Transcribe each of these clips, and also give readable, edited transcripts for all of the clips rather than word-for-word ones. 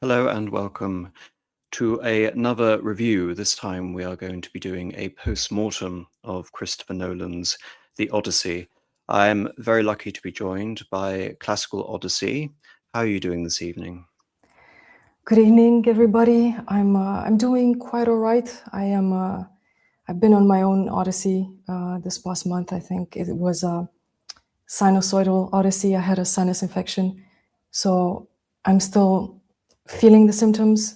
Hello and welcome to another review. This time we are going to be doing a post-mortem of Christopher Nolan's The Odyssey. I'm very lucky to be joined by Classical Odyssey. How are you doing this evening? Good evening, everybody. I'm doing quite all right. I've been on my own Odyssey this past month. I think it was a sinusoidal Odyssey. I had a sinus infection, so I'm still feeling the symptoms,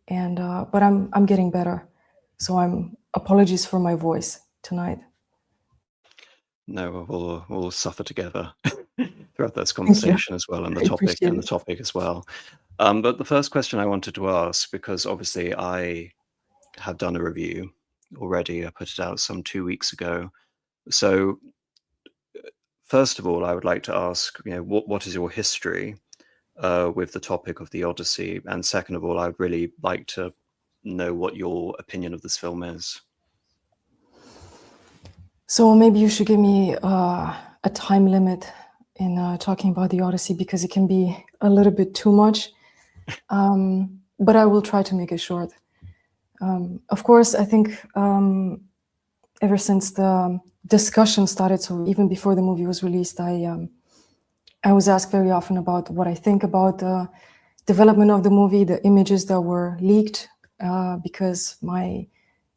and but I'm getting better. So apologies for my voice tonight. No, we'll suffer together throughout this conversation as well, and I appreciate the it. topic as well. But the first question I wanted to ask, because obviously I have done a review already. I put it out some 2 weeks ago. So first of all, I would like to ask, what is your history with the topic of the Odyssey? And second of all, I'd really like to know what your opinion of this film is. So maybe you should give me a time limit in talking about the Odyssey, because it can be a little bit too much. But I will try to make it short. Of course, I think ever since the discussion started, so even before the movie was released, I was asked very often about what I think about the development of the movie, the images that were leaked, because my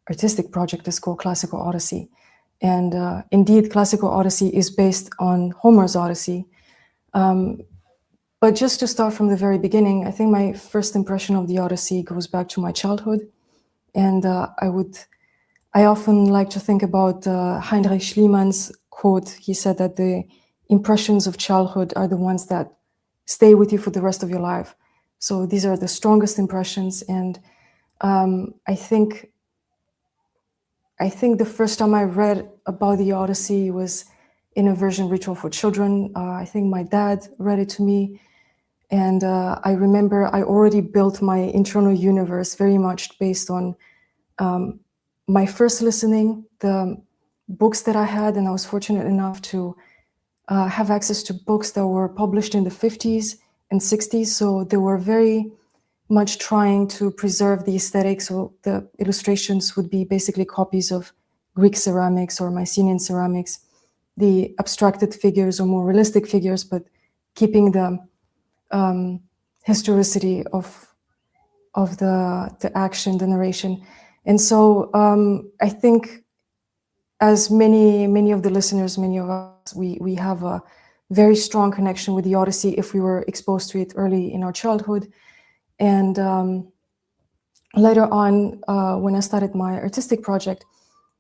artistic project is called Classical Odyssey. And indeed, Classical Odyssey is based on Homer's Odyssey. But just to start from the very beginning, I think my first impression of the Odyssey goes back to my childhood. And I often like to think about Heinrich Schliemann's quote. He said that the impressions of childhood are the ones that stay with you for the rest of your life. So these are the strongest impressions. And I think the first time I read about the Odyssey was in a version Ritual for Children. I think my dad read it to me. And I remember I already built my internal universe very much based on my first listening, the books that I had, and I was fortunate enough to have access to books that were published in the 50s and 60s. So they were very much trying to preserve the aesthetic. So the illustrations would be basically copies of Greek ceramics or Mycenaean ceramics, the abstracted figures or more realistic figures, but keeping the historicity of the action, the narration. And so I think, as many of the listeners, many of us, we have a very strong connection with the Odyssey if we were exposed to it early in our childhood. And later on, when I started my artistic project,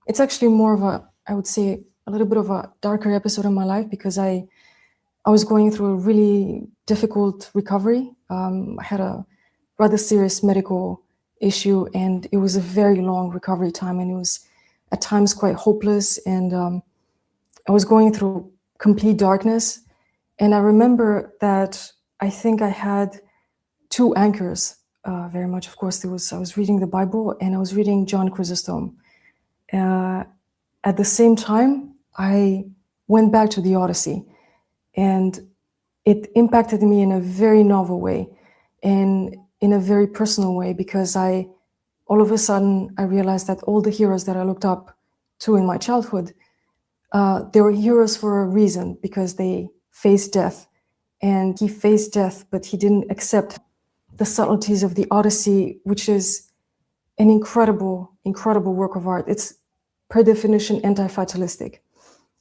it's actually more of I would say, a little bit of a darker episode in my life, because I was going through a really difficult recovery. I had a rather serious medical issue, and it was a very long recovery time, and it was at times quite hopeless, and I was going through complete darkness. And I remember that I think I had two anchors very much. Of course, I was reading the Bible, and I was reading John Chrysostom. At the same time, I went back to the Odyssey, and it impacted me in a very novel way and in a very personal way, because all of a sudden I realized that all the heroes that I looked up to in my childhood, they were heroes for a reason, because they faced death. And he faced death, but he didn't accept the subtleties of the Odyssey, which is an incredible, incredible work of art. It's per definition anti-fatalistic.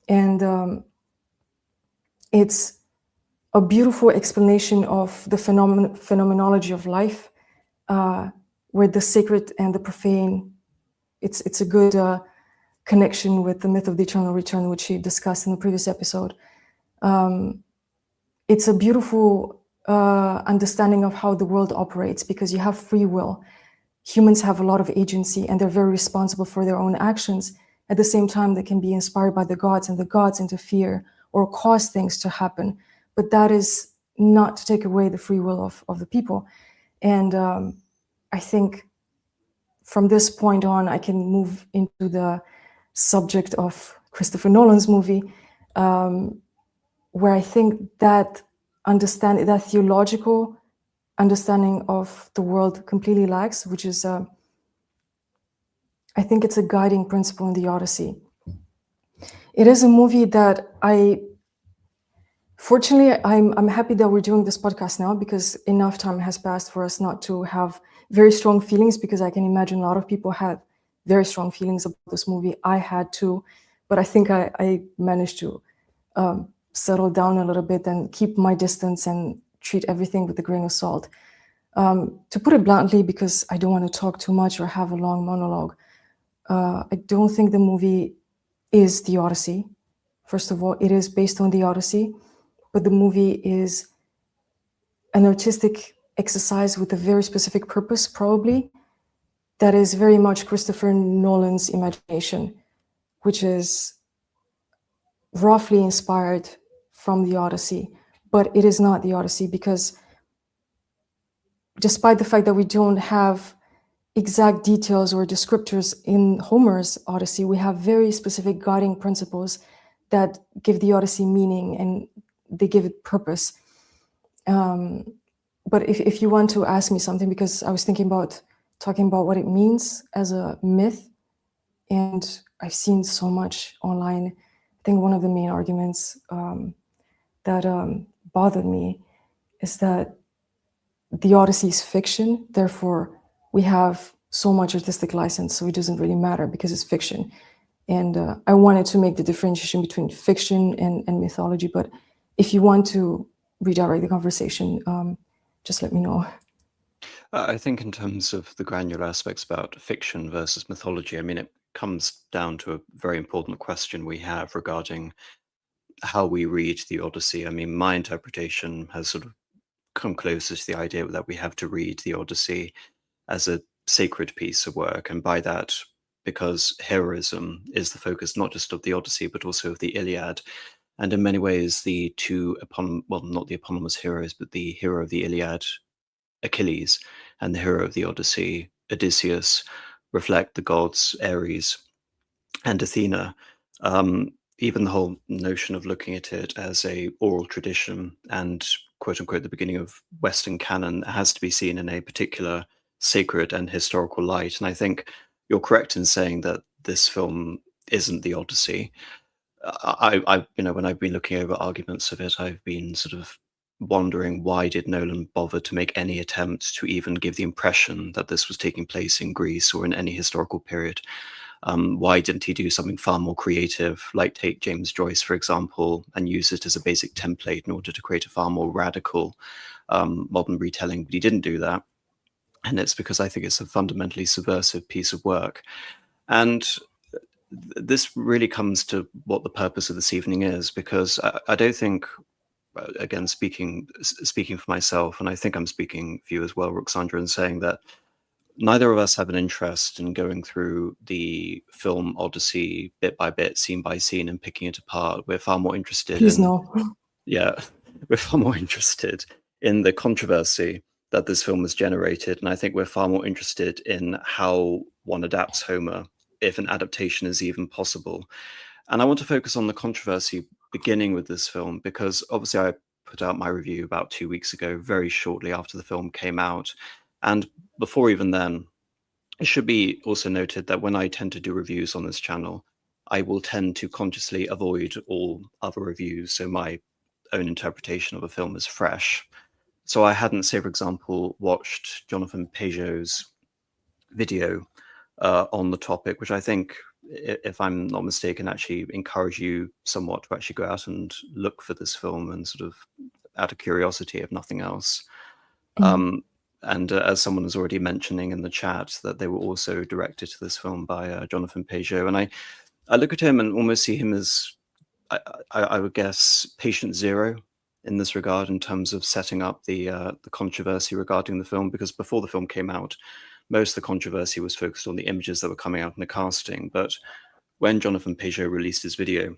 And it's a beautiful explanation of the phenomenology of life, where the sacred and the profane, it's a good connection with the myth of the eternal return, which he discussed in the previous episode. It's a beautiful understanding of how the world operates, because you have free will. Humans have a lot of agency, and they're very responsible for their own actions. At the same time, they can be inspired by the gods, and the gods interfere or cause things to happen. But that is not to take away the free will of the people. And I think from this point on, I can move into the subject of Christopher Nolan's movie, where I think that theological understanding of the world completely lacks, which is, I think it's a guiding principle in the Odyssey. It is a movie that fortunately, I'm happy that we're doing this podcast now, because enough time has passed for us not to have very strong feelings, because I can imagine a lot of people had very strong feelings about this movie. I had too, but I think I managed to settle down a little bit and keep my distance and treat everything with a grain of salt. To put it bluntly, because I don't want to talk too much or have a long monologue, I don't think the movie is the Odyssey. First of all, it is based on the Odyssey, but the movie is an artistic exercise with a very specific purpose, probably, that is very much Christopher Nolan's imagination, which is roughly inspired from the Odyssey. But it is not the Odyssey, because despite the fact that we don't have exact details or descriptors in Homer's Odyssey, we have very specific guiding principles that give the Odyssey meaning and they give it purpose. But if you want to ask me something, because I was thinking about talking about what it means as a myth, and I've seen so much online. I think one of the main arguments that bothered me is that the Odyssey is fiction, therefore we have so much artistic license, so it doesn't really matter because it's fiction. And I wanted to make the differentiation between fiction and mythology, but if you want to redirect the conversation, just let me know. I think in terms of the granular aspects about fiction versus mythology, I mean, it comes down to a very important question we have regarding how we read the Odyssey. I mean, my interpretation has sort of come closer to the idea that we have to read the Odyssey as a sacred piece of work. And by that, because heroism is the focus not just of the Odyssey, but also of the Iliad. And in many ways, the two, well, not the eponymous heroes, but the hero of the Iliad, Achilles, and the hero of the Odyssey, Odysseus, reflect the gods Ares and Athena. Even the whole notion of looking at it as a oral tradition and quote unquote the beginning of Western canon has to be seen in a particular sacred and historical light. And I think you're correct in saying that this film isn't the Odyssey. When I've been looking over arguments of it, I've been sort of wondering, why did Nolan bother to make any attempt to even give the impression that this was taking place in Greece or in any historical period? Why didn't he do something far more creative, like take James Joyce, for example, and use it as a basic template in order to create a far more radical modern retelling? But he didn't do that. And it's because I think it's a fundamentally subversive piece of work. And this really comes to what the purpose of this evening is, because I don't think, again, speaking for myself, and I think I'm speaking for you as well, Ruxandra, in saying that neither of us have an interest in going through the film Odyssey bit by bit, scene by scene, and picking it apart. We're far more interested Please no. Yeah, we're far more interested in the controversy that this film has generated, and I think we're far more interested in how one adapts Homer, if an adaptation is even possible. And I want to focus on the controversy beginning with this film, because obviously I put out my review about 2 weeks ago, very shortly after the film came out. And before even then, it should be also noted that when I tend to do reviews on this channel, I will tend to consciously avoid all other reviews, so my own interpretation of a film is fresh. So I hadn't, say, for example, watched Jonathan Peugeot's video on the topic, which I think, if I'm not mistaken, actually encourage you somewhat to actually go out and look for this film, and sort of out of curiosity, if nothing else. And as someone was already mentioning in the chat, that they were also directed to this film by Jonathan Peugeot. And I look at him and almost see him as, I would guess, patient zero in this regard, in terms of setting up the controversy regarding the film, because before the film came out, most of the controversy was focused on the images that were coming out in the casting. But when Jonathan Peugeot released his video,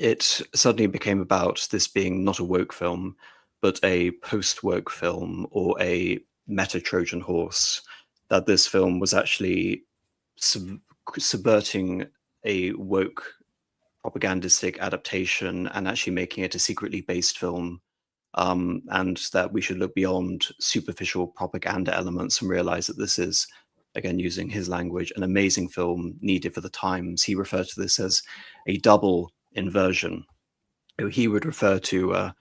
it suddenly became about this being not a woke film, but a post-woke film, or a meta-Trojan horse, that this film was actually subverting a woke propagandistic adaptation and actually making it a secretly based film and that we should look beyond superficial propaganda elements and realize that this is, again, using his language, an amazing film needed for the times. He referred to this as a double inversion. He would refer to,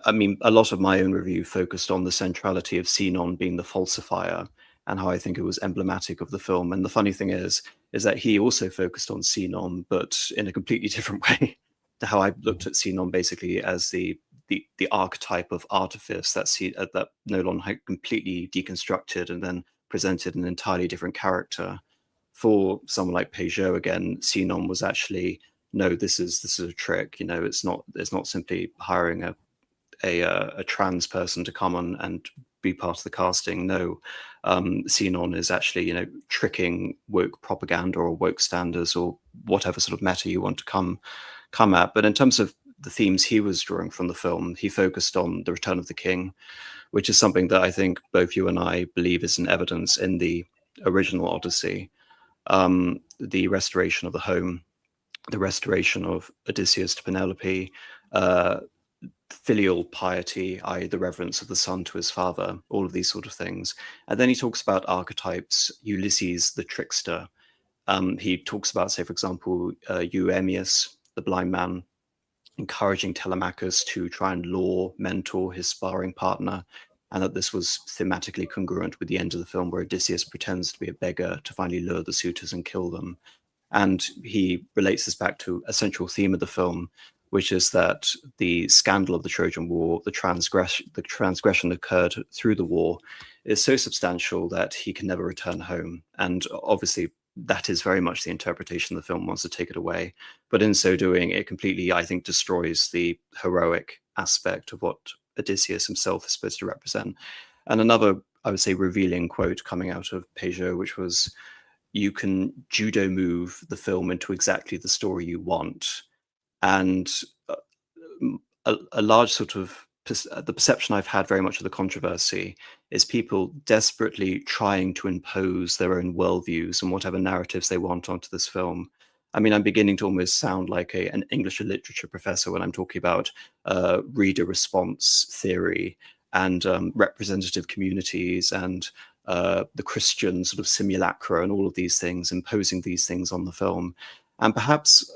I mean, a lot of my own review focused on the centrality of Sinon being the falsifier and how I think it was emblematic of the film. And the funny thing is that he also focused on Sinon, but in a completely different way to how I looked at Sinon, basically as the archetype of artifice that Nolan had completely deconstructed and then presented an entirely different character. For someone like Peugeot, again, Sinon was actually, no, this is a trick. You know, it's not simply hiring a trans person to come on and be part of the casting. No, Sinon is actually, you know, tricking woke propaganda or woke standards or whatever sort of meta you want to come at. But in terms of the themes he was drawing from the film, he focused on the return of the king, which is something that I think both you and I believe is in evidence in the original Odyssey. The restoration of the home, the restoration of Odysseus to Penelope, filial piety, i.e. the reverence of the son to his father, all of these sort of things. And then he talks about archetypes, Ulysses, the trickster. He talks about, say, for example, Euaemus, the blind man, encouraging Telemachus to try and mentor his sparring partner, and that this was thematically congruent with the end of the film where Odysseus pretends to be a beggar to finally lure the suitors and kill them. And he relates this back to a central theme of the film, which is that the scandal of the Trojan War, the transgression occurred through the war, is so substantial that he can never return home. And obviously, that is very much the interpretation the film wants to take it away. But in so doing, it completely, I think, destroys the heroic aspect of what Odysseus himself is supposed to represent. And another, I would say, revealing quote coming out of Peugeot, which was, you can judo move the film into exactly the story you want. And a large sort of the perception I've had very much of the controversy is people desperately trying to impose their own worldviews and whatever narratives they want onto this film. I mean, I'm beginning to almost sound like an English literature professor when I'm talking about reader response theory and representative communities and the Christian sort of simulacra and all of these things, imposing these things on the film. And perhaps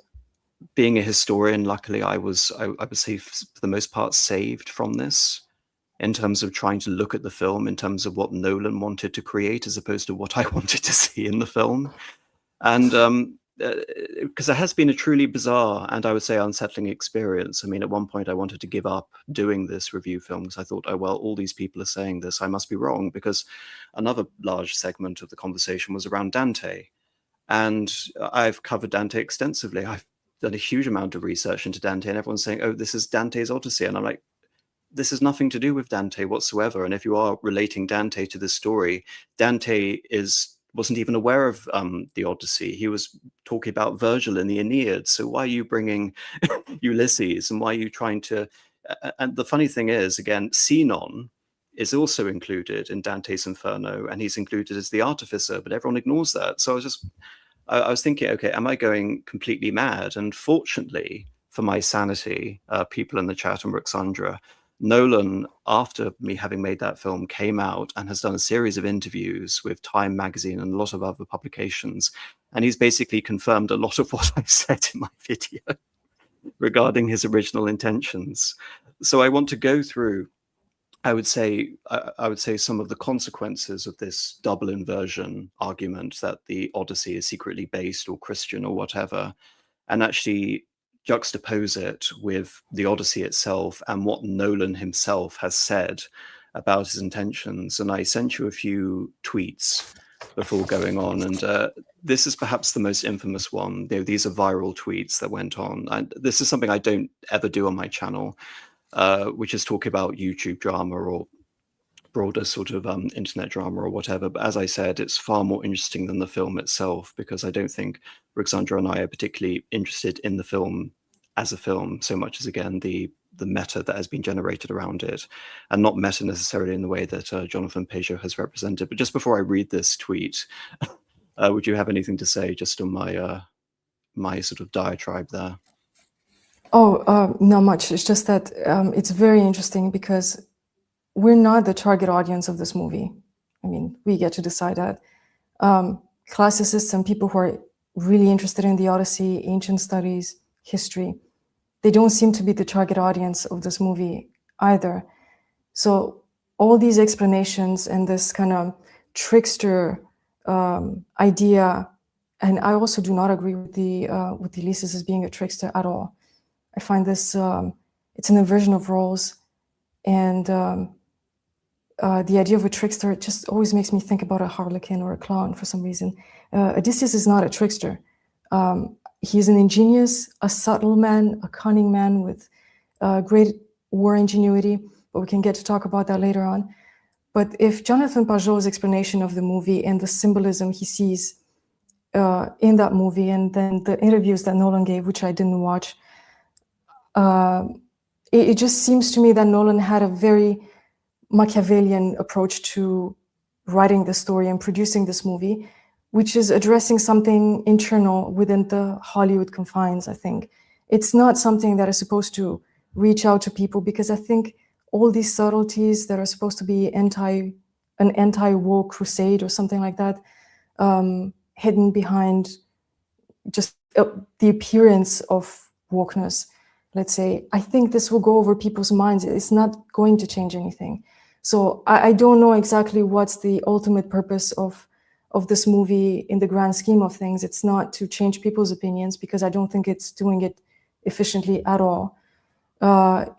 being a historian, luckily, I would say for the most part saved from this in terms of trying to look at the film in terms of what Nolan wanted to create as opposed to what I wanted to see in the film. And because it has been a truly bizarre and I would say unsettling experience. I mean, at one point I wanted to give up doing this review film because I thought, oh, well, all these people are saying this, I must be wrong, because another large segment of the conversation was around Dante. And I've covered Dante extensively. I've done a huge amount of research into Dante, and everyone's saying, oh, this is Dante's Odyssey. And I'm like, this has nothing to do with Dante whatsoever. And if you are relating Dante to this story, Dante wasn't even aware of the Odyssey. He was talking about Virgil in the Aeneid. So why are you bringing Ulysses, and why are you trying to... And the funny thing is, again, Sinon is also included in Dante's Inferno, and he's included as the artificer, but everyone ignores that. So I was thinking, okay, am I going completely mad? And fortunately for my sanity, people in the chat and Ruxandra, Nolan, after me having made that film, came out and has done a series of interviews with Time magazine and a lot of other publications. And he's basically confirmed a lot of what I said in my video regarding his original intentions. So I want to go through, I would say some of the consequences of this double inversion argument that the Odyssey is secretly based or Christian or whatever, and actually juxtapose it with the Odyssey itself and what Nolan himself has said about his intentions. And I sent you a few tweets before going on, and this is perhaps the most infamous one. These are viral tweets that went on, and this is something I don't ever do on my channel. Which is talking about YouTube drama or broader sort of internet drama or whatever. But as I said, it's far more interesting than the film itself, because I don't think Ruxandra and I are particularly interested in the film as a film so much as, again, the meta that has been generated around it, and not meta necessarily in the way that Jonathan Peugeot has represented. But just before I read this tweet, would you have anything to say just on my my sort of diatribe there? Oh, not much. It's just that it's very interesting because we're not the target audience of this movie. I mean, we get to decide that. Classicists and people who are really interested in the Odyssey, ancient studies, history, they don't seem to be the target audience of this movie either. So all these explanations and this kind of trickster idea, and I also do not agree with the Ulysses as being a trickster at all. I find this it's an inversion of roles, and the idea of a trickster just always makes me think about a harlequin or a clown for some reason. Odysseus is not a trickster. He's an ingenious, a subtle man, a cunning man with great war ingenuity, but we can get to talk about that later on. But if Jonathan Pajot's explanation of the movie and the symbolism he sees in that movie, and then the interviews that Nolan gave, which I didn't watch, it just seems to me that Nolan had a very Machiavellian approach to writing the story and producing this movie, which is addressing something internal within the Hollywood confines, I think. It's not something that is supposed to reach out to people, because I think all these subtleties that are supposed to be an anti-woke crusade or something like that, hidden behind just the appearance of wokeness, let's say, I think this will go over people's minds. It's not going to change anything. So I don't know exactly what's the ultimate purpose of this movie in the grand scheme of things. It's not to change people's opinions, because I don't think it's doing it efficiently at all.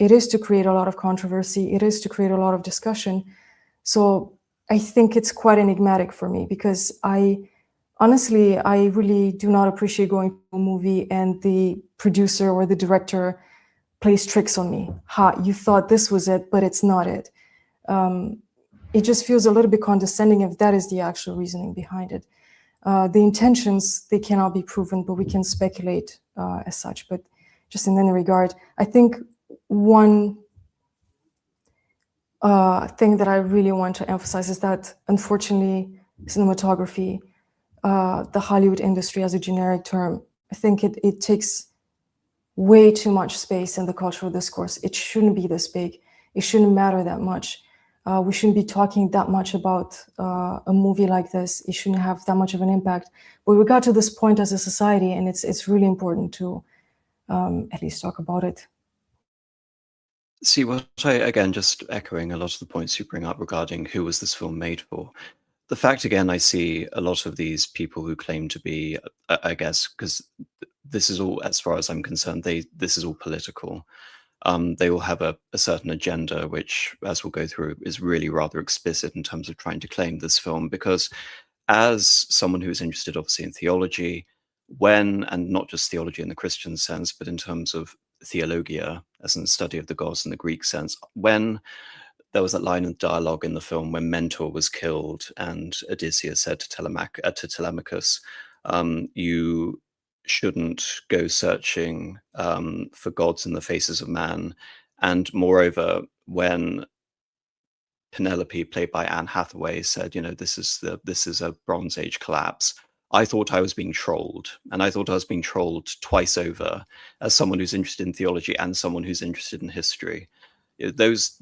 It is to create a lot of controversy. It is to create a lot of discussion. So I think it's quite enigmatic for me, because honestly, I really do not appreciate going to a movie and the producer or the director plays tricks on me. Ha, you thought this was it, but it's not it. It just feels a little bit condescending if that is the actual reasoning behind it. The intentions, they cannot be proven, but we can speculate as such. But just in any regard, I think one thing that I really want to emphasize is that, unfortunately, cinematography, the Hollywood industry as a generic term, I think it takes way too much space in the cultural discourse. It shouldn't be this big. It shouldn't matter that much. We shouldn't be talking that much about a movie like this. It shouldn't have that much of an impact. But we got to this point as a society, and it's really important to at least talk about it. See, what again, just echoing a lot of the points you bring up regarding who was this film made for. The fact, again, I see a lot of these people who claim to be, I guess, because this is all, as far as I'm concerned, this is all political. They all have a certain agenda, which, as we'll go through, is really rather explicit in terms of trying to claim this film. Because as someone who's interested, obviously, in theology, and not just theology in the Christian sense, but in terms of theologia, as in the study of the gods in the Greek sense, when there was that line of dialogue in the film when Mentor was killed and Odysseus said to Telemachus, you shouldn't go searching for gods in the faces of man. And moreover, when Penelope, played by Anne Hathaway, said, this is a Bronze Age collapse, I thought I was being trolled. And I thought I was being trolled twice over, as someone who's interested in theology and someone who's interested in history. Those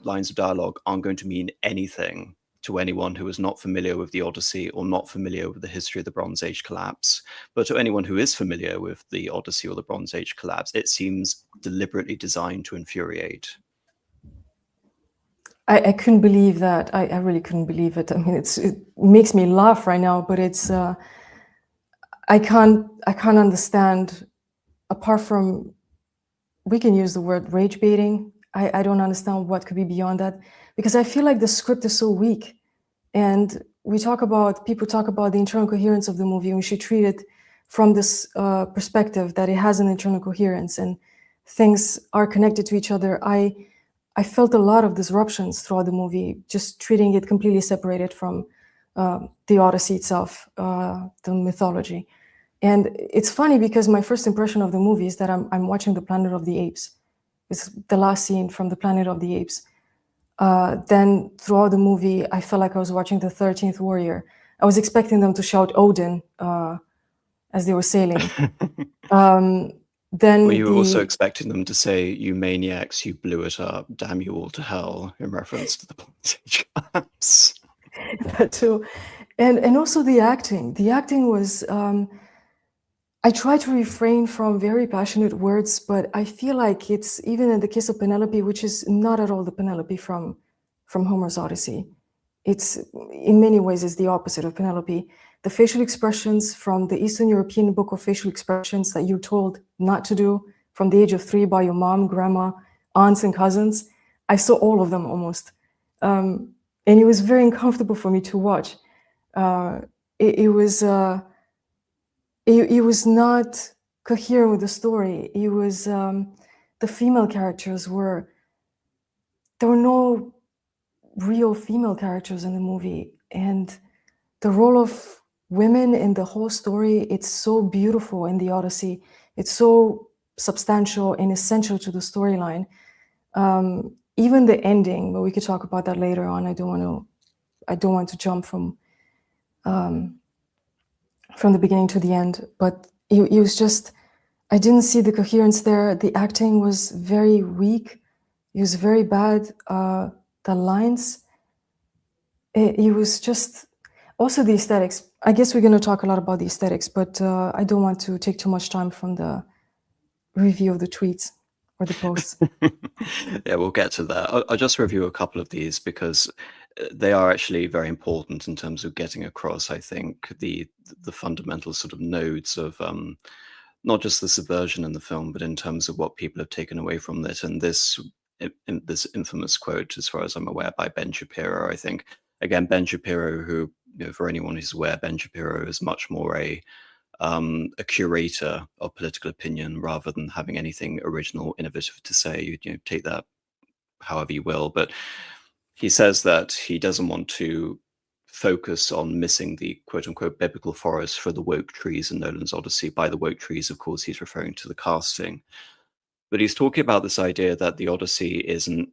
lines of dialogue aren't going to mean anything to anyone who is not familiar with the Odyssey or not familiar with the history of the Bronze Age collapse. But to anyone who is familiar with the Odyssey or the Bronze Age collapse, it seems deliberately designed to infuriate. I couldn't believe that. I really couldn't believe it. I mean, it makes me laugh right now, but it's I can't understand, apart from, we can use the word rage baiting. I don't understand what could be beyond that, because I feel like the script is so weak, and people talk about the internal coherence of the movie, and we should treat it from this perspective that it has an internal coherence and things are connected to each other. I felt a lot of disruptions throughout the movie, just treating it completely separated from the Odyssey itself, the mythology. And it's funny because my first impression of the movie is that I'm watching the Planet of the Apes. It's the last scene from the Planet of the Apes. Then throughout the movie, I felt like I was watching the 13th Warrior. I was expecting them to shout Odin as they were sailing. Well, then you were also the expecting them to say, "You maniacs, you blew it up, damn you all to hell," in reference to the Pontage collapse. that too, and also the acting. The acting was. I try to refrain from very passionate words, but I feel like it's even in the case of Penelope, which is not at all the Penelope from Homer's Odyssey. It's in many ways is the opposite of Penelope. The facial expressions from the Eastern European book of facial expressions that you're told not to do from the age of 3 by your mom, grandma, aunts, and cousins, I saw all of them almost, and it was very uncomfortable for me to watch. It was. It was not coherent with the story. It was the female characters there were no real female characters in the movie, and the role of women in the whole story, it's so beautiful in the Odyssey. It's so substantial and essential to the storyline. Even the ending, but we could talk about that later on. I don't want to jump from the beginning to the end, but it was just, I didn't see the coherence there. The acting was very weak. It was very bad. The lines, it was just, also the aesthetics. I guess we're going to talk a lot about the aesthetics, but I don't want to take too much time from the review of the tweets or the posts. Yeah, we'll get to that. I'll just review a couple of these because they are actually very important in terms of getting across, I think, the fundamental sort of nodes of not just the subversion in the film, but in terms of what people have taken away from it. And this infamous quote, as far as I'm aware, by Ben Shapiro, I think. Again, Ben Shapiro, who, for anyone who's aware, Ben Shapiro is much more a curator of political opinion rather than having anything original, innovative to say. Take that however you will. But he says that he doesn't want to focus on missing the quote-unquote biblical forest for the woke trees in Nolan's Odyssey. By the woke trees, of course, he's referring to the casting. But he's talking about this idea that the Odyssey is an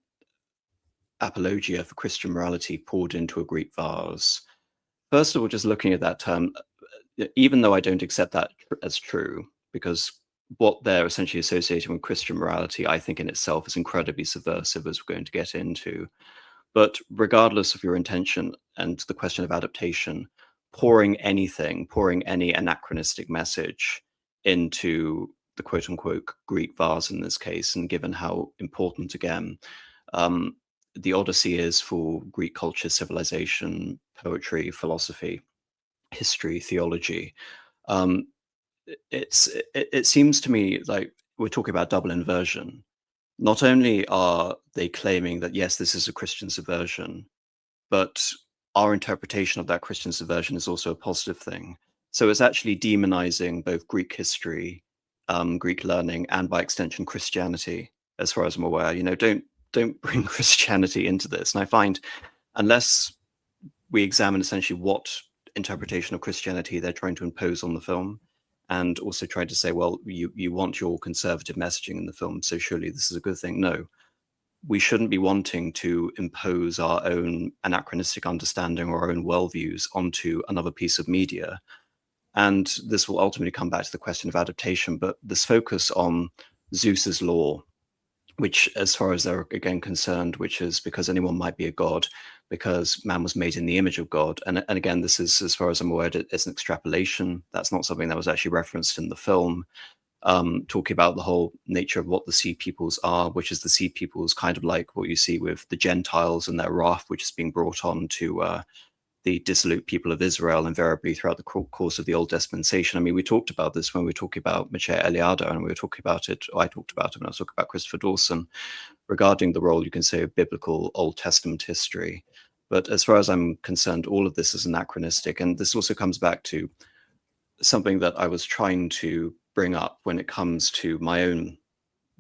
apologia for Christian morality poured into a Greek vase. First of all, just looking at that term, even though I don't accept that as true, because what they're essentially associating with Christian morality, I think in itself is incredibly subversive, as we're going to get into. But regardless of your intention and the question of adaptation, pouring any anachronistic message into the quote unquote Greek vase in this case, and given how important, again, the Odyssey is for Greek culture, civilization, poetry, philosophy, history, theology, it seems to me like we're talking about double inversion. Not only are they claiming that, yes, this is a Christian subversion, but our interpretation of that Christian subversion is also a positive thing. So it's actually demonizing both Greek history, Greek learning, and by extension, Christianity, as far as I'm aware. Don't bring Christianity into this. And I find, unless we examine essentially what interpretation of Christianity they're trying to impose on the film, and also try to say, well, you want your conservative messaging in the film, so surely this is a good thing. No, we shouldn't be wanting to impose our own anachronistic understanding or our own worldviews onto another piece of media. And this will ultimately come back to the question of adaptation, but this focus on Zeus's law, which, as far as they're again concerned, which is because anyone might be a god, because man was made in the image of God. And again, this is, as far as I'm aware, it's an extrapolation. That's not something that was actually referenced in the film. Talking about the whole nature of what the sea peoples are, which is the sea peoples kind of like what you see with the Gentiles and their wrath, which is being brought on to the dissolute people of Israel invariably throughout the course of the Old Dispensation. I mean, we talked about this when we were talking about Michelle Eliana, and we were talking about it, or I talked about it when I was talking about Christopher Dawson, regarding the role, you can say, of biblical Old Testament history. But as far as I'm concerned, all of this is anachronistic. And this also comes back to something that I was trying to bring up when it comes to my own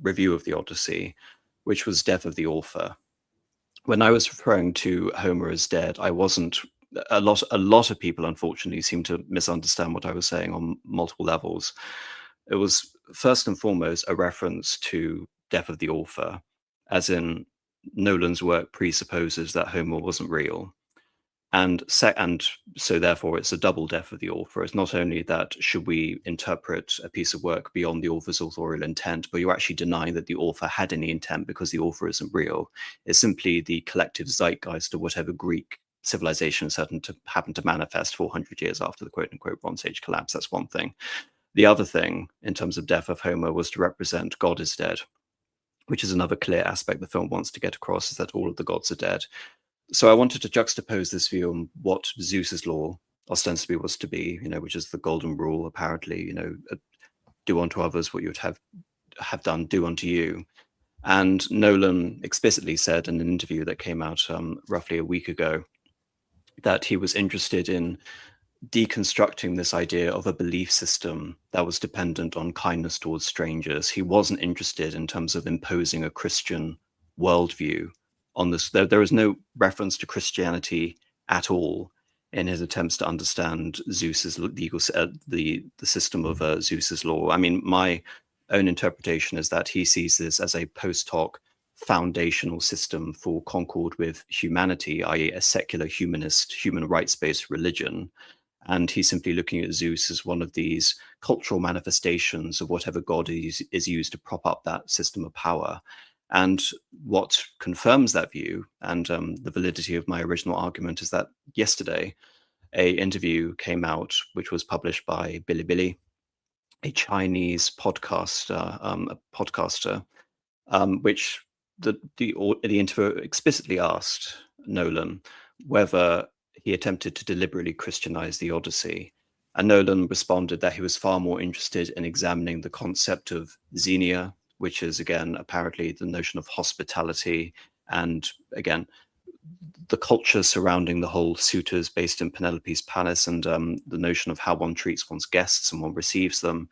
review of the Odyssey, which was death of the author. When I was referring to Homer as dead, I wasn't. A lot of people, unfortunately, seem to misunderstand what I was saying on multiple levels. It was first and foremost a reference to death of the author, as in Nolan's work presupposes that Homer wasn't real. And so therefore it's a double death of the author. It's not only that should we interpret a piece of work beyond the author's authorial intent, but you're actually denying that the author had any intent because the author isn't real. It's simply the collective zeitgeist of whatever Greek civilization happened to manifest 400 years after the quote-unquote Bronze Age collapse. That's one thing. The other thing, in terms of death of Homer, was to represent God is dead, which is another clear aspect the film wants to get across, is that all of the gods are dead. So I wanted to juxtapose this view on what Zeus's law ostensibly was to be, which is the golden rule, apparently, do unto others what you would have done, do unto you. And Nolan explicitly said in an interview that came out roughly a week ago that he was interested in deconstructing this idea of a belief system that was dependent on kindness towards strangers. He wasn't interested in terms of imposing a Christian worldview on this. There is no reference to Christianity at all in his attempts to understand Zeus's legal, the system of Zeus's law. I mean, my own interpretation is that he sees this as a post hoc foundational system for concord with humanity, i.e. a secular humanist, human rights-based religion. And he's simply looking at Zeus as one of these cultural manifestations of whatever god is used to prop up that system of power. And what confirms that view and the validity of my original argument is that yesterday, an interview came out, which was published by Bilibili, a Chinese podcaster, which the interviewer explicitly asked Nolan whether he attempted to deliberately Christianize the Odyssey. And Nolan responded that he was far more interested in examining the concept of xenia, which is, again, apparently the notion of hospitality, and, again, the culture surrounding the whole suitors based in Penelope's palace, and the notion of how one treats one's guests and one receives them.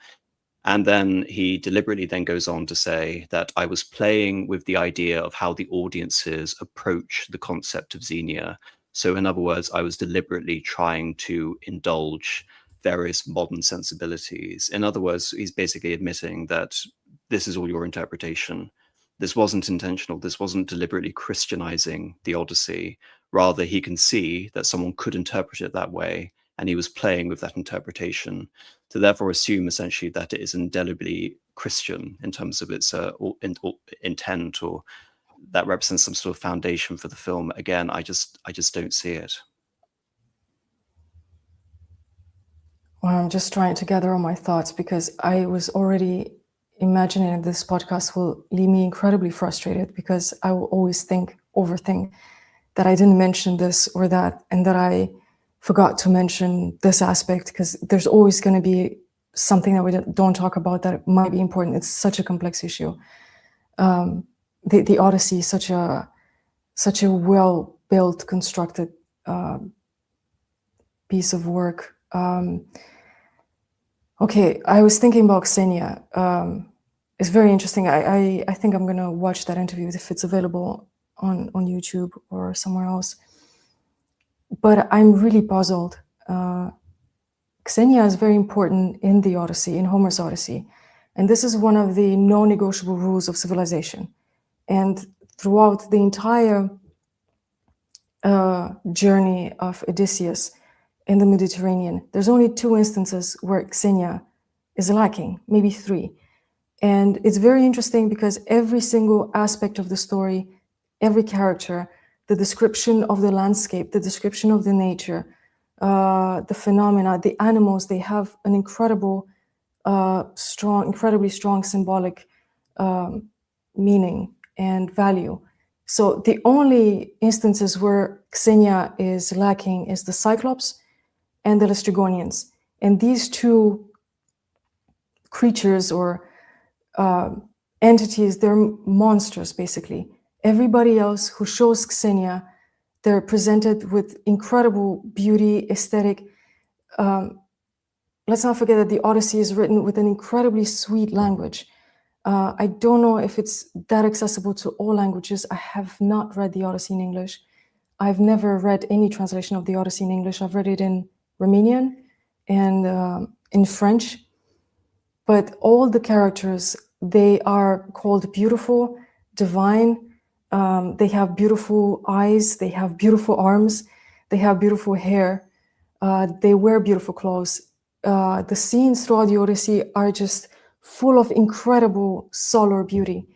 And then he deliberately then goes on to say that I was playing with the idea of how the audiences approach the concept of xenia. So in other words, I was deliberately trying to indulge various modern sensibilities. In other words, he's basically admitting that this is all your interpretation. This wasn't intentional. This wasn't deliberately Christianizing the Odyssey. Rather, he can see that someone could interpret it that way, and he was playing with that interpretation to therefore assume essentially that it is indelibly Christian in terms of its intent, or that represents some sort of foundation for the film. Again, I just don't see it. Well, I'm just trying to gather all my thoughts because I was already imagining that this podcast will leave me incredibly frustrated because I will always overthink that I didn't mention this or that, and that I forgot to mention this aspect, because there's always going to be something that we don't talk about that might be important. It's such a complex issue. The Odyssey is such a well-built, constructed piece of work. Okay, I was thinking about Xenia. It's very interesting. I think I'm gonna watch that interview if it's available on YouTube or somewhere else. But I'm really puzzled. Xenia is very important in the Odyssey, in Homer's Odyssey. And this is one of the non-negotiable rules of civilization. And throughout the entire journey of Odysseus in the Mediterranean, there's only 2 instances where Xenia is lacking, maybe 3. And it's very interesting because every single aspect of the story, every character, the description of the landscape, the description of the nature, the phenomena, the animals, they have an incredibly strong symbolic meaning and value. So the only instances where Xenia is lacking is the Cyclops and the Laestrygonians. And these 2 creatures or entities, they're monsters, basically. Everybody else who shows Xenia, they're presented with incredible beauty, aesthetic. Let's not forget that the Odyssey is written with an incredibly sweet language. I don't know if it's that accessible to all languages. I have not read the Odyssey in English. I've never read any translation of the Odyssey in English. I've read it in Romanian and in French. But all the characters, they are called beautiful, divine. They have beautiful eyes. They have beautiful arms. They have beautiful hair. They wear beautiful clothes. The scenes throughout the Odyssey are just full of incredible solar beauty.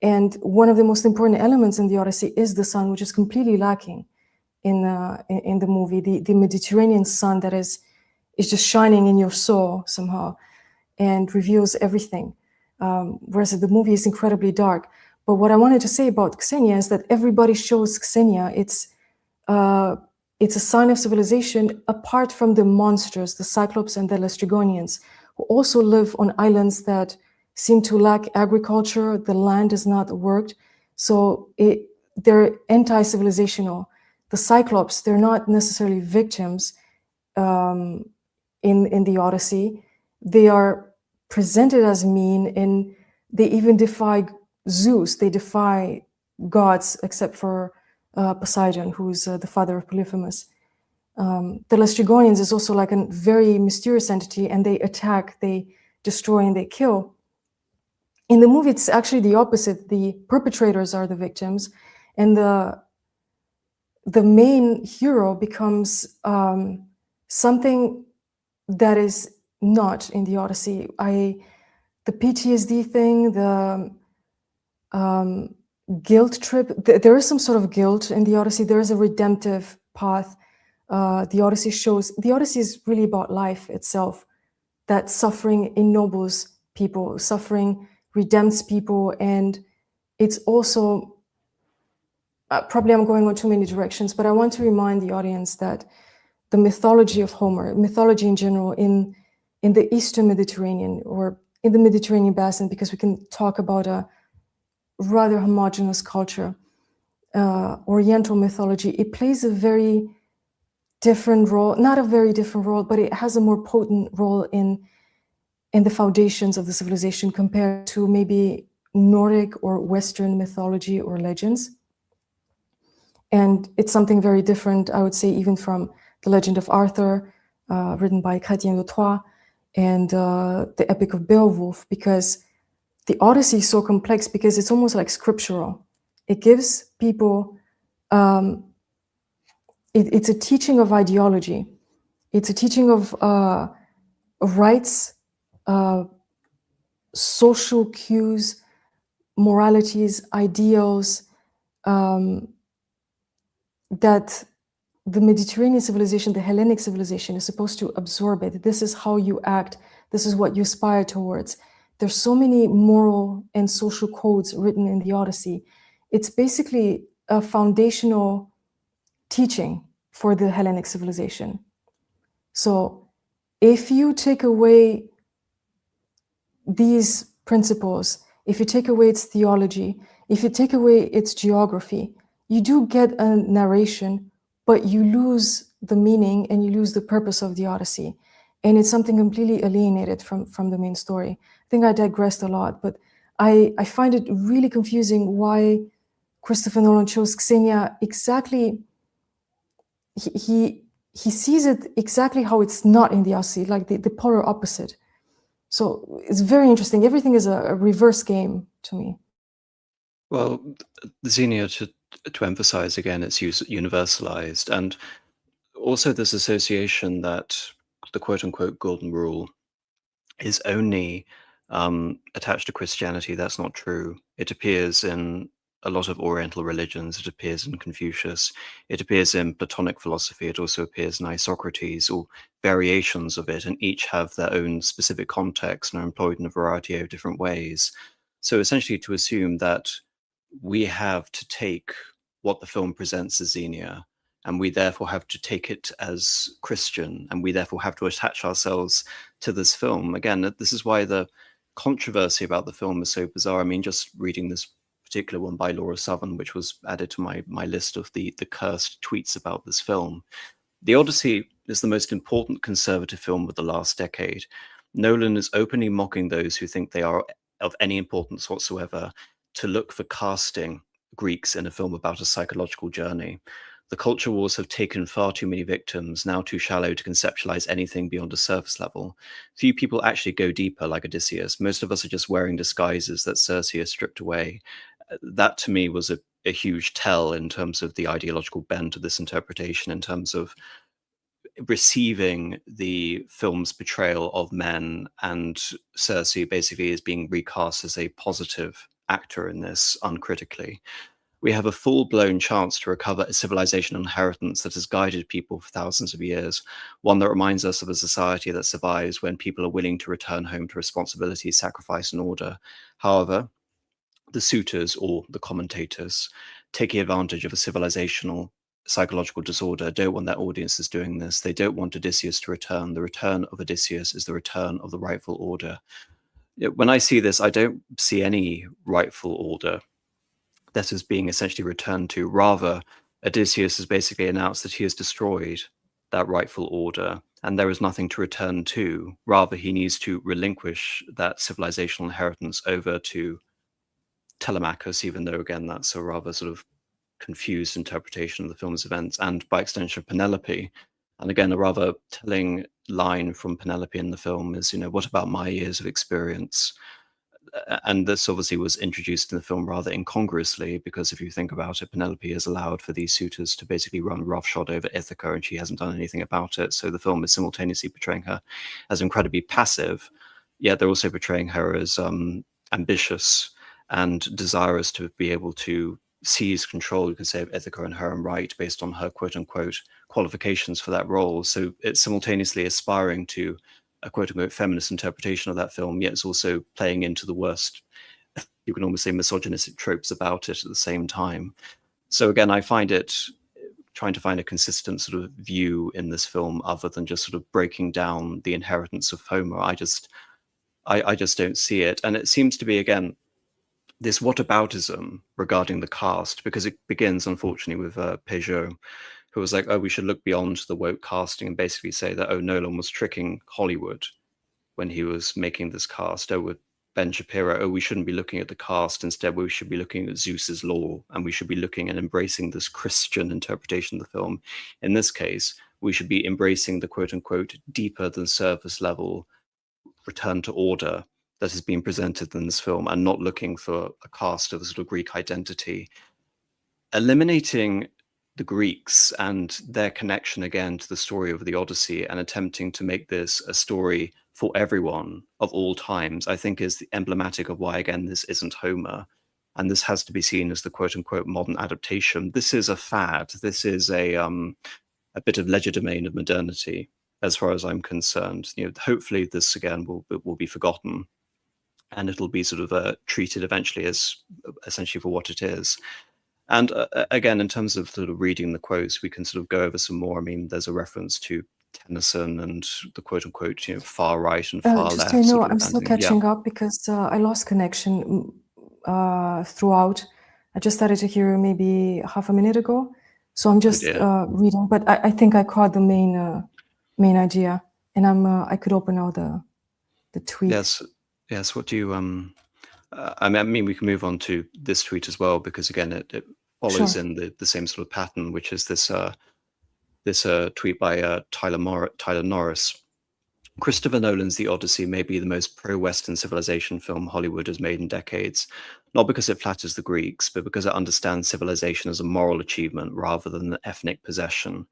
And one of the most important elements in the Odyssey is the sun, which is completely lacking in the movie. The Mediterranean sun that is just shining in your soul somehow and reveals everything. Whereas the movie is incredibly dark. But what I wanted to say about Xenia is that everybody shows Xenia. It's a sign of civilization apart from the monsters, the Cyclops and the Lestrygonians, who also live on islands that seem to lack agriculture. The land is not worked. So they're anti-civilizational. The Cyclops, they're not necessarily victims in the Odyssey. They are presented as mean, and they even defy Zeus. They defy gods, except for Poseidon, who's the father of Polyphemus. The Lestrygonians is also like a very mysterious entity, and they attack, they destroy, and they kill. In the movie, it's actually the opposite. The perpetrators are the victims, and the main hero becomes something that is not in the Odyssey. The PTSD thing, the guilt trip, there is some sort of guilt in the Odyssey. There is a redemptive path. The Odyssey is really about life itself, that suffering ennobles people, suffering redempts people, and it's also, probably I'm going on too many directions, but I want to remind the audience that the mythology of Homer, mythology in general, in the Eastern Mediterranean, or in the Mediterranean basin, because we can talk about a rather homogeneous culture, Oriental mythology, it plays a very different role, not a very different role, but it has a more potent role in the foundations of the civilization compared to maybe Nordic or Western mythology or legends. And it's something very different, I would say, even from the Legend of Arthur, written by Chrétien de Troyes, and the Epic of Beowulf, because the Odyssey is so complex because it's almost like scriptural. It gives people, it's a teaching of ideology. It's a teaching of rights, social cues, moralities, ideals, that the Mediterranean civilization, the Hellenic civilization, is supposed to absorb it. This is how you act. This is what you aspire towards. There's so many moral and social codes written in the Odyssey. It's basically a foundational teaching for the Hellenic civilization. So if you take away these principles, if you take away its theology, if you take away its geography, you do get a narration, but you lose the meaning and you lose the purpose of the Odyssey. And it's something completely alienated from the main story. I think I digressed a lot, but I find it really confusing why Christopher Nolan chose Xenia exactly. He sees it exactly how it's not in the Odyssey, like the polar opposite. So it's very interesting. Everything is a reverse game to me. Well, Xenia, to emphasize again, it's universalized, and also this association that the quote-unquote golden rule is only attached to Christianity. That's not true. It appears in a lot of Oriental religions. It appears in Confucius. It appears in Platonic philosophy. It also appears in Isocrates, or variations of it, and each have their own specific context and are employed in a variety of different ways. So essentially, to assume that we have to take what the film presents as Xenia, and we therefore have to take it as Christian, and we therefore have to attach ourselves to this film. Again, this is why the controversy about the film is so bizarre. I mean, just reading this particular one by Laura Southern, which was added to my list of the cursed tweets about this film. The Odyssey is the most important conservative film of the last decade. Nolan is openly mocking those who think they are of any importance whatsoever to look for casting Greeks in a film about a psychological journey. The culture wars have taken far too many victims, now too shallow to conceptualize anything beyond a surface level. Few people actually go deeper like Odysseus. Most of us are just wearing disguises that Circe has stripped away. That to me was a a huge tell in terms of the ideological bent of this interpretation, in terms of receiving the film's portrayal of men, and Cersei basically is being recast as a positive actor in this uncritically. We have a full-blown chance to recover a civilization inheritance that has guided people for thousands of years, one that reminds us of a society that survives when people are willing to return home to responsibility, sacrifice, and order. However, the suitors, or the commentators, taking advantage of a civilizational psychological disorder, don't want their audiences doing this. They don't want Odysseus to return. The return of Odysseus is the return of the rightful order. When I see this, I don't see any rightful order that is being essentially returned to. Rather, Odysseus has basically announced that he has destroyed that rightful order, and there is nothing to return to. Rather, he needs to relinquish that civilizational inheritance over to Telemachus, even though, again, that's a rather sort of confused interpretation of the film's events, and by extension, Penelope. And again, a rather telling line from Penelope in the film is, what about my years of experience? And this obviously was introduced in the film rather incongruously, because if you think about it, Penelope has allowed for these suitors to basically run roughshod over Ithaca, and she hasn't done anything about it. So the film is simultaneously portraying her as incredibly passive, yet they're also portraying her as ambitious and desirous to be able to seize control, you could say, of Ithaca in her own right, based on her quote-unquote qualifications for that role. So it's simultaneously aspiring to a quote-unquote feminist interpretation of that film, yet it's also playing into the worst, you can almost say, misogynistic tropes about it at the same time. So again, I find it trying to find a consistent sort of view in this film, other than just sort of breaking down the inheritance of Homer. I just don't see it. And it seems to be, again, this whataboutism regarding the cast, because it begins, unfortunately, with Peugeot, who was like, oh, we should look beyond the woke casting and basically say that, oh, Nolan was tricking Hollywood when he was making this cast. Oh, with Ben Shapiro, oh, we shouldn't be looking at the cast. Instead, we should be looking at Zeus's law, and we should be looking and embracing this Christian interpretation of the film. In this case, we should be embracing the quote-unquote deeper than surface level return to order that has been presented in this film, and not looking for a cast of a sort of Greek identity. Eliminating the Greeks and their connection again to the story of the Odyssey, and attempting to make this a story for everyone of all times, I think is emblematic of why, again, this isn't Homer. And this has to be seen as the quote-unquote modern adaptation. This is a fad. This is a bit of legerdemain of modernity, as far as I'm concerned. Hopefully this, again, will be forgotten, and it'll be sort of treated eventually as essentially for what it is. And again, in terms of sort of reading the quotes, we can sort of go over some more. I mean, there's a reference to Tennyson and the quote-unquote, far right and far just left. so you know, I'm still catching up, because I lost connection throughout. I just started to hear you maybe half a minute ago. So I'm just reading, but I think I caught the main idea, and I could open now the tweet. Yes. What do you I mean, we can move on to this tweet as well, because again, it follows in the same sort of pattern, which is this tweet by Tyler Norris. Christopher Nolan's The Odyssey may be the most pro-Western civilization film Hollywood has made in decades, not because it flatters the Greeks, but because it understands civilization as a moral achievement rather than an ethnic possession.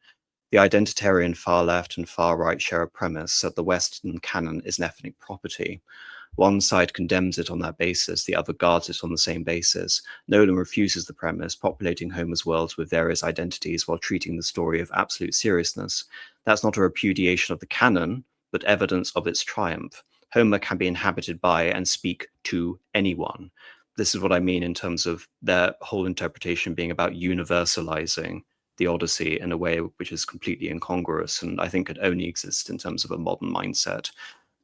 The identitarian far left and far right share a premise that the Western canon is an ethnic property. One side condemns it on that basis, the other guards it on the same basis. Nolan refuses the premise, populating Homer's worlds with various identities while treating the story of absolute seriousness. That's not a repudiation of the canon, but evidence of its triumph. Homer can be inhabited by and speak to anyone. This is what I mean in terms of their whole interpretation being about universalizing the Odyssey in a way which is completely incongruous, and I think it only exists in terms of a modern mindset.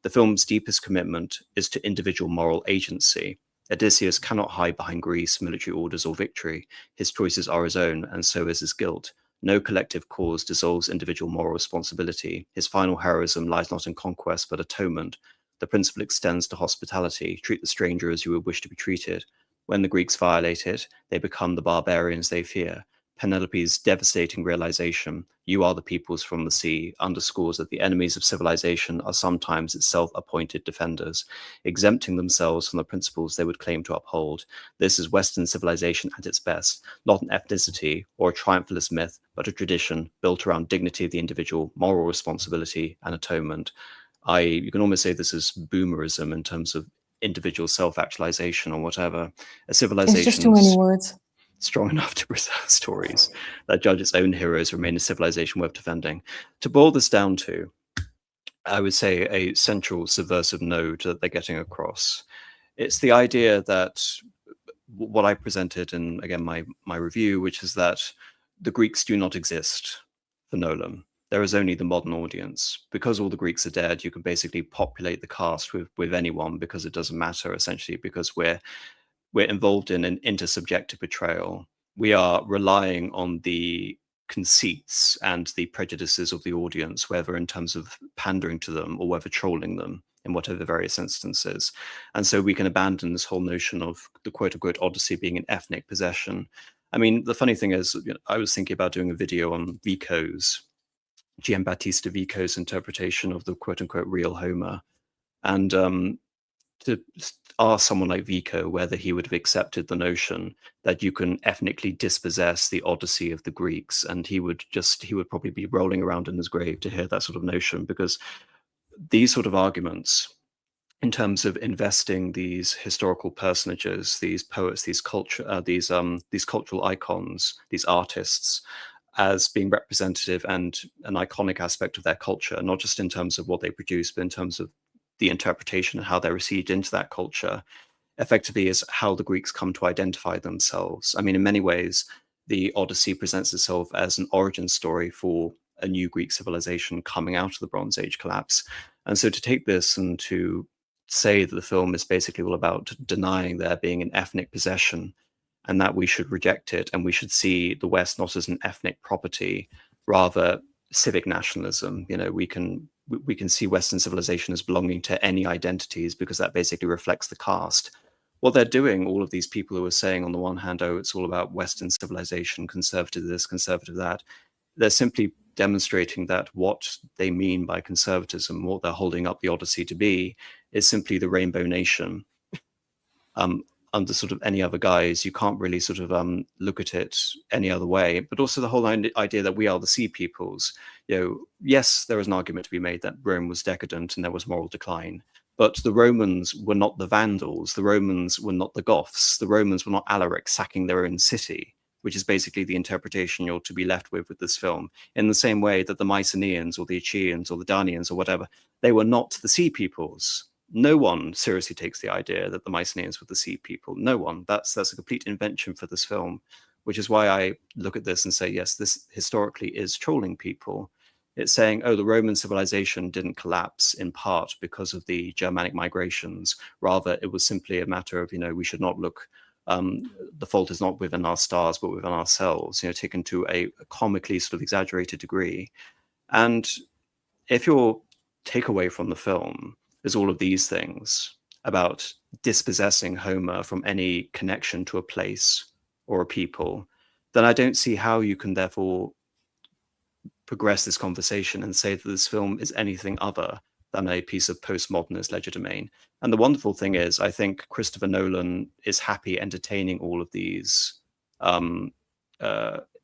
The film's deepest commitment is to individual moral agency. Odysseus cannot hide behind Greece, military orders, or victory. His choices are his own, and so is his guilt. No collective cause dissolves individual moral responsibility. His final heroism lies not in conquest, but atonement. The principle extends to hospitality. Treat the stranger as you would wish to be treated. When the Greeks violate it, they become the barbarians they fear. Penelope's devastating realization, "You are the peoples from the sea," underscores that the enemies of civilization are sometimes its self-appointed defenders, exempting themselves from the principles they would claim to uphold. This is Western civilization at its best, not an ethnicity or a triumphalist myth, but a tradition built around dignity of the individual, moral responsibility, and atonement. You can almost say this is boomerism in terms of individual self-actualization or whatever. A It's just too many civilization's words. strong enough to preserve stories that judge its own heroes remain a civilization worth defending. To boil this down to, I would say, a central subversive node that they're getting across. It's the idea that what I presented in, again, my review, which is that the Greeks do not exist for Nolan. There is only the modern audience. Because all the Greeks are dead, you can basically populate the cast with anyone because it doesn't matter, essentially, because we're involved in an intersubjective betrayal. We are relying on the conceits and the prejudices of the audience, whether in terms of pandering to them or whether trolling them in whatever various instances. And so we can abandon this whole notion of the quote unquote Odyssey being an ethnic possession. I mean, the funny thing is, I was thinking about doing a video on Giambattista Vico's interpretation of the quote unquote real Homer. And to ask someone like Vico whether he would have accepted the notion that you can ethnically dispossess the Odyssey of the Greeks, and he would probably be rolling around in his grave to hear that sort of notion, because these sort of arguments, in terms of investing these historical personages, these poets, these cultural icons, these artists, as being representative and an iconic aspect of their culture, not just in terms of what they produce, but in terms of the interpretation and how they're received into that culture, effectively is how the Greeks come to identify themselves. I mean, in many ways, the Odyssey presents itself as an origin story for a new Greek civilization coming out of the Bronze Age collapse. And so to take this and to say that the film is basically all about denying there being an ethnic possession and that we should reject it and we should see the West not as an ethnic property, rather civic nationalism. We can see Western civilization as belonging to any identities because that basically reflects the caste. What they're doing, all of these people who are saying on the one hand, oh, it's all about Western civilization, conservative this, conservative that, they're simply demonstrating that what they mean by conservatism, what they're holding up the Odyssey to be, is simply the Rainbow Nation. Under sort of any other guise, you can't really sort of look at it any other way. But also the whole idea that we are the sea peoples. Yes, there is an argument to be made that Rome was decadent and there was moral decline, but the Romans were not the Vandals. The Romans were not the Goths. The Romans were not Alaric sacking their own city, which is basically the interpretation you're to be left with this film. In the same way that the Mycenaeans or the Achaeans or the Daunians or whatever, they were not the sea peoples. No one seriously takes the idea that the Mycenaeans were the sea people. No one. That's a complete invention for this film, which is why I look at this and say, yes, this historically is trolling people. It's saying, oh, the Roman civilization didn't collapse in part because of the Germanic migrations. Rather, it was simply a matter of, we should not look, the fault is not within our stars, but within ourselves, taken to a comically sort of exaggerated degree. And if your takeaway from the film is all of these things about dispossessing Homer from any connection to a place or a people, then I don't see how you can therefore progress this conversation and say that this film is anything other than a piece of postmodernist legerdemain. And the wonderful thing is, I think Christopher Nolan is happy entertaining all of these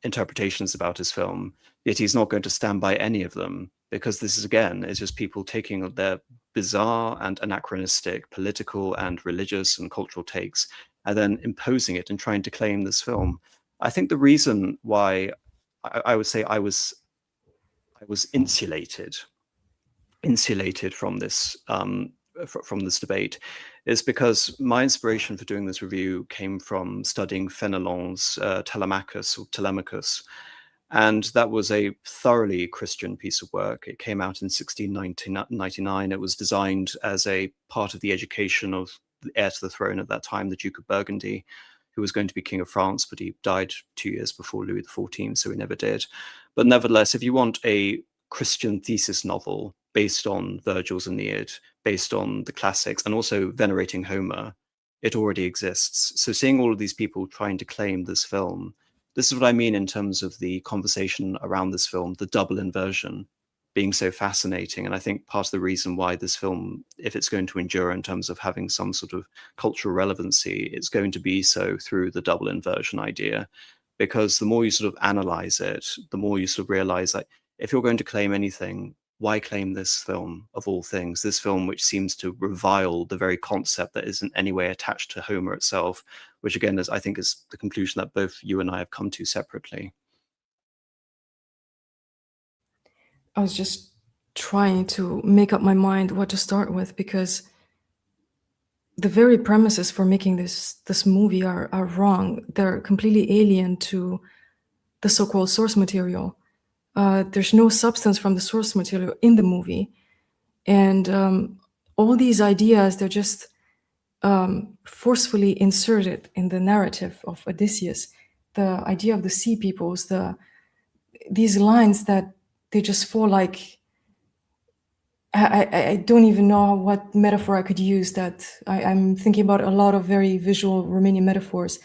interpretations about his film, yet he's not going to stand by any of them, because this is, again, is just people taking their bizarre and anachronistic political and religious and cultural takes and then imposing it and trying to claim this film. I think the reason why I would say I was insulated from this debate is because my inspiration for doing this review came from studying Fenelon's Telemachus, and that was a thoroughly Christian piece of work. It came out in 1699. It was designed as a part of the education of the heir to the throne at that time, the Duke of Burgundy, who was going to be King of France, but he died 2 years before Louis XIV, so he never did. But nevertheless, if you want a Christian thesis novel based on Virgil's Aeneid, based on the classics, and also venerating Homer, it already exists. So seeing all of these people trying to claim this film, this is what I mean in terms of the conversation around this film, the double inversion being so fascinating. And I think part of the reason why this film, if it's going to endure in terms of having some sort of cultural relevancy, it's going to be so through the double inversion idea. Because the more you sort of analyze it, the more you sort of realize that if you're going to claim anything, why claim this film of all things? This film, which seems to revile the very concept that isn't any way attached to Homer itself, which again is, I think, is the conclusion that both you and I have come to separately. I was just trying to make up my mind what to start with, because the very premises for making this movie are wrong. They're completely alien to the so-called source material. There's no substance from the source material in the movie. And all these ideas, they're just forcefully inserted in the narrative of Odysseus. The idea of the sea peoples, these lines that they just fall like, I don't even know what metaphor I could use. That I'm thinking about a lot of very visual Romanian metaphors.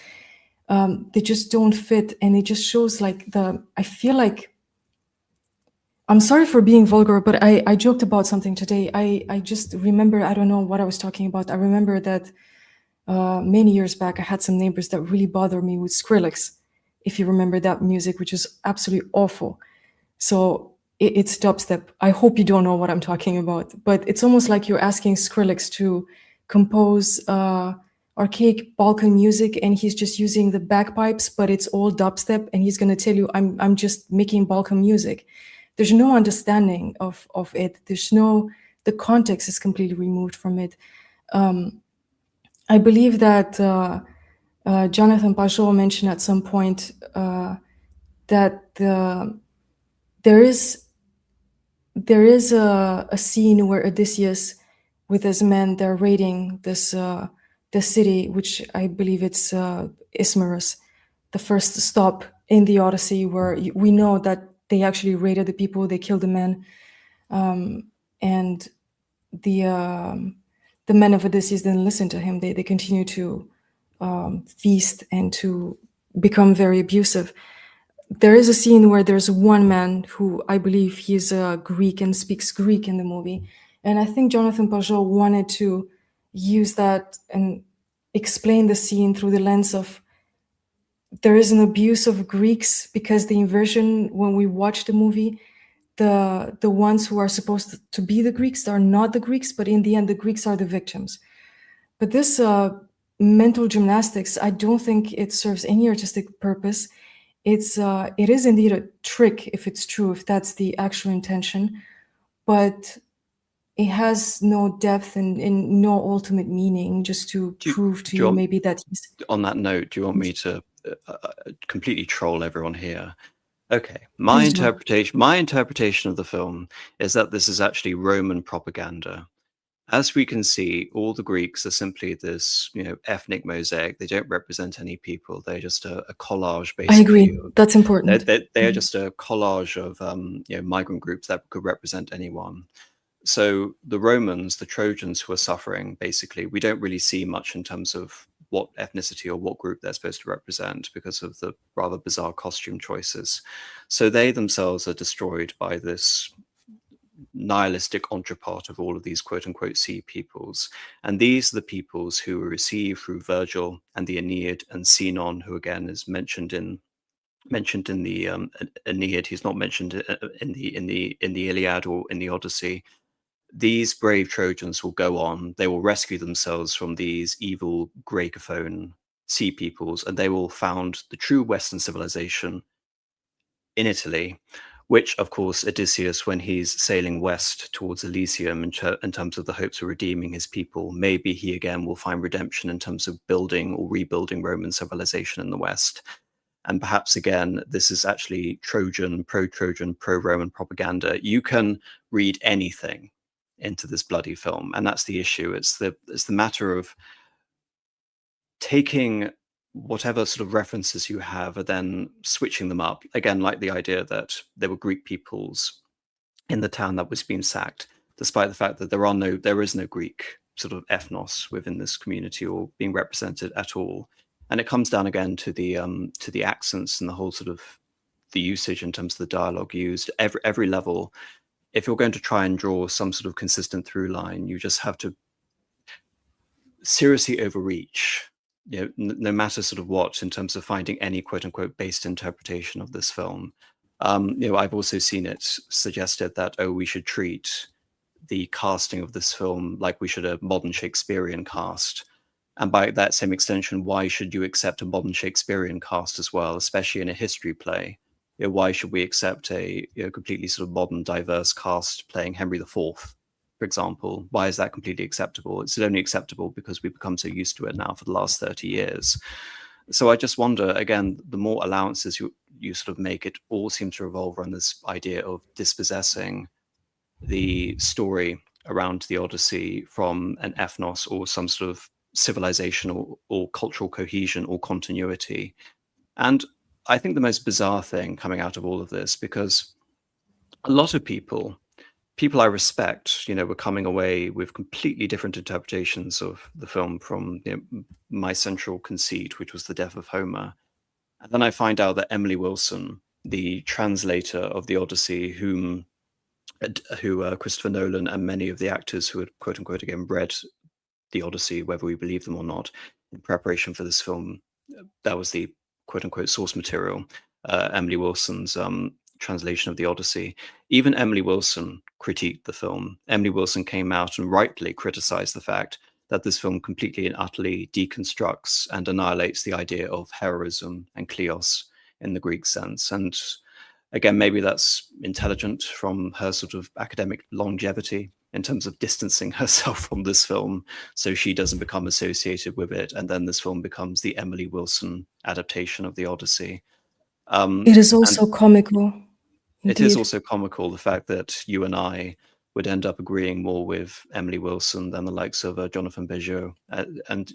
They just don't fit, and it just shows like I feel like, I'm sorry for being vulgar, but I joked about something today. I just remember, I don't know what I was talking about. I remember that many years back, I had some neighbors that really bothered me with Skrillex, if you remember that music, which is absolutely awful. So it's dubstep. I hope you don't know what I'm talking about, but it's almost like you're asking Skrillex to compose archaic Balkan music, and he's just using the bagpipes, but it's all dubstep, and he's going to tell you, I'm just making Balkan music. There's no understanding of it. The context is completely removed from it. I believe that Jonathan Pajot mentioned at some point that there is a scene where Odysseus, with his men, they're raiding this city, which I believe it's Ismarus, the first stop in the Odyssey, where we know that they actually raided the people, they killed the men, and the men of Odysseus didn't listen to him. They continue to feast and to become very abusive. There is a scene where there's one man who, I believe he's a Greek and speaks Greek in the movie. And I think Jonathan Pajot wanted to use that and explain the scene through the lens of, there is an abuse of Greeks, because the inversion, when we watch the movie, the ones who are supposed to be the Greeks are not the Greeks, but in the end, the Greeks are the victims. But this mental gymnastics, I don't think it serves any artistic purpose. It is indeed a trick, if it's true, if that's the actual intention, but it has no depth and no ultimate meaning, just to prove to you maybe that he's... On that note, do you want me to completely troll everyone here? Okay, my interpretation of the film is that this is actually Roman propaganda. As we can see, all the Greeks are simply this, ethnic mosaic. They don't represent any people. They're just a collage, basically. I agree. That's important. They are just a collage of, migrant groups that could represent anyone. So the Romans, the Trojans who are suffering, basically, we don't really see much in terms of what ethnicity or what group they're supposed to represent because of the rather bizarre costume choices. So they themselves are destroyed by this nihilistic entrepot of all of these quote-unquote sea peoples. And these are the peoples who were received through Virgil and the Aeneid, and Sinon, who again is mentioned in the Aeneid. He's not mentioned in the Iliad or in the Odyssey. These brave Trojans will go on. They will rescue themselves from these evil Graecophone sea peoples, and they will found the true Western civilization in Italy, which, of course, Odysseus, when he's sailing west towards Elysium in terms of the hopes of redeeming his people, maybe he again will find redemption in terms of building or rebuilding Roman civilization in the West. And perhaps again, this is actually Trojan, pro-Roman propaganda. You can read anything into this bloody film, and that's the issue. It's the matter of taking whatever sort of references you have and then switching them up. Again, like the idea that there were Greek peoples in the town that was being sacked, despite the fact that there is no Greek sort of ethnos within this community or being represented at all. And it comes down again to the accents and the whole sort of the usage in terms of the dialogue used. Every level, if you're going to try and draw some sort of consistent through line, you just have to seriously overreach, no matter sort of what, in terms of finding any quote unquote based interpretation of this film. I've also seen it suggested that, we should treat the casting of this film like we should a modern Shakespearean cast. And by that same extension, why should you accept a modern Shakespearean cast as well, especially in a history play? Why should we accept a completely sort of modern, diverse cast playing Henry IV, for example? Why is that completely acceptable? It's only acceptable because we've become so used to it now for the last 30 years. So I just wonder, again, the more allowances you sort of make, it all seems to revolve around this idea of dispossessing the story around the Odyssey from an ethnos or some sort of civilization or cultural cohesion or continuity. And I think the most bizarre thing coming out of all of this, because a lot of people I respect, were coming away with completely different interpretations of the film from my central conceit, which was the death of Homer. And then I find out that Emily Wilson, the translator of the Odyssey, who Christopher Nolan and many of the actors who had, quote unquote, again, read the Odyssey, whether we believe them or not, in preparation for this film, that was the quote unquote source material, Emily Wilson's translation of the Odyssey. Even Emily Wilson critiqued the film. Emily Wilson came out and rightly criticized the fact that this film completely and utterly deconstructs and annihilates the idea of heroism and kleos in the Greek sense. And again, maybe that's intelligent from her sort of academic longevity in terms of distancing herself from this film so she doesn't become associated with it. And then this film becomes the Emily Wilson adaptation of the Odyssey. It is also comical. It is also comical, the fact that you and I would end up agreeing more with Emily Wilson than the likes of Jonathan Bejo. And